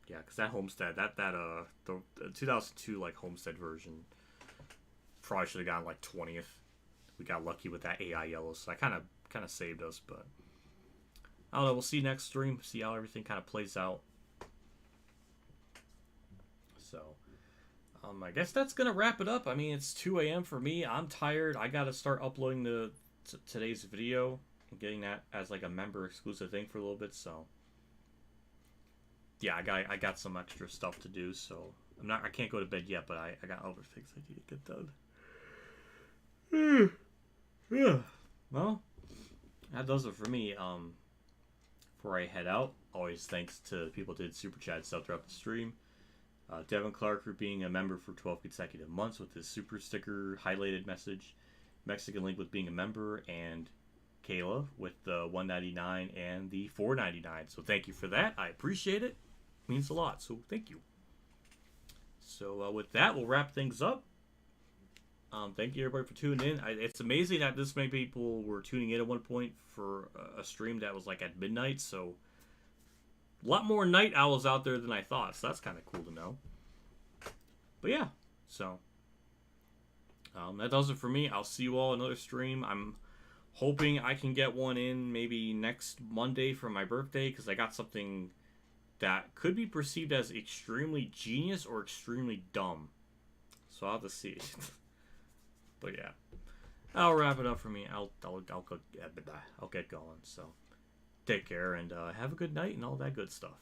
Yeah, because that Homestead, the 2002 like Homestead version, probably should have gotten like 20th. We got lucky with that AI yellow, so that kind of saved us, but. I don't know, we'll see next stream, see how everything kind of plays out. So, I guess that's going to wrap it up. I mean, it's 2 a.m. for me. I'm tired. I got to start uploading today's video and getting that as like a member exclusive thing for a little bit. So, yeah, I got some extra stuff to do. So, I can't go to bed yet, but I got other things I need to get done. Yeah. Well, that does it for me. Before I head out, always thanks to the people who did super chat stuff throughout the stream. Devin Clark for being a member for 12 consecutive months with his super sticker highlighted message. Mexican Link with being a member, and Kayla with the $1.99 and the $4.99. So thank you for that. I appreciate it. It means a lot. So thank you. So with that, we'll wrap things up. Thank you everybody for tuning in. It's amazing that this many people were tuning in at one point for a stream that was like at midnight. So a lot more night owls out there than I thought. So that's kind of cool to know. But yeah, so that does it for me. I'll see you all another stream. I'm hoping I can get one in maybe next Monday for my birthday, because I got something that could be perceived as extremely genius or extremely dumb. So I'll have to see. But yeah, I'll wrap it up for me. I'll get going. So take care and have a good night and all that good stuff.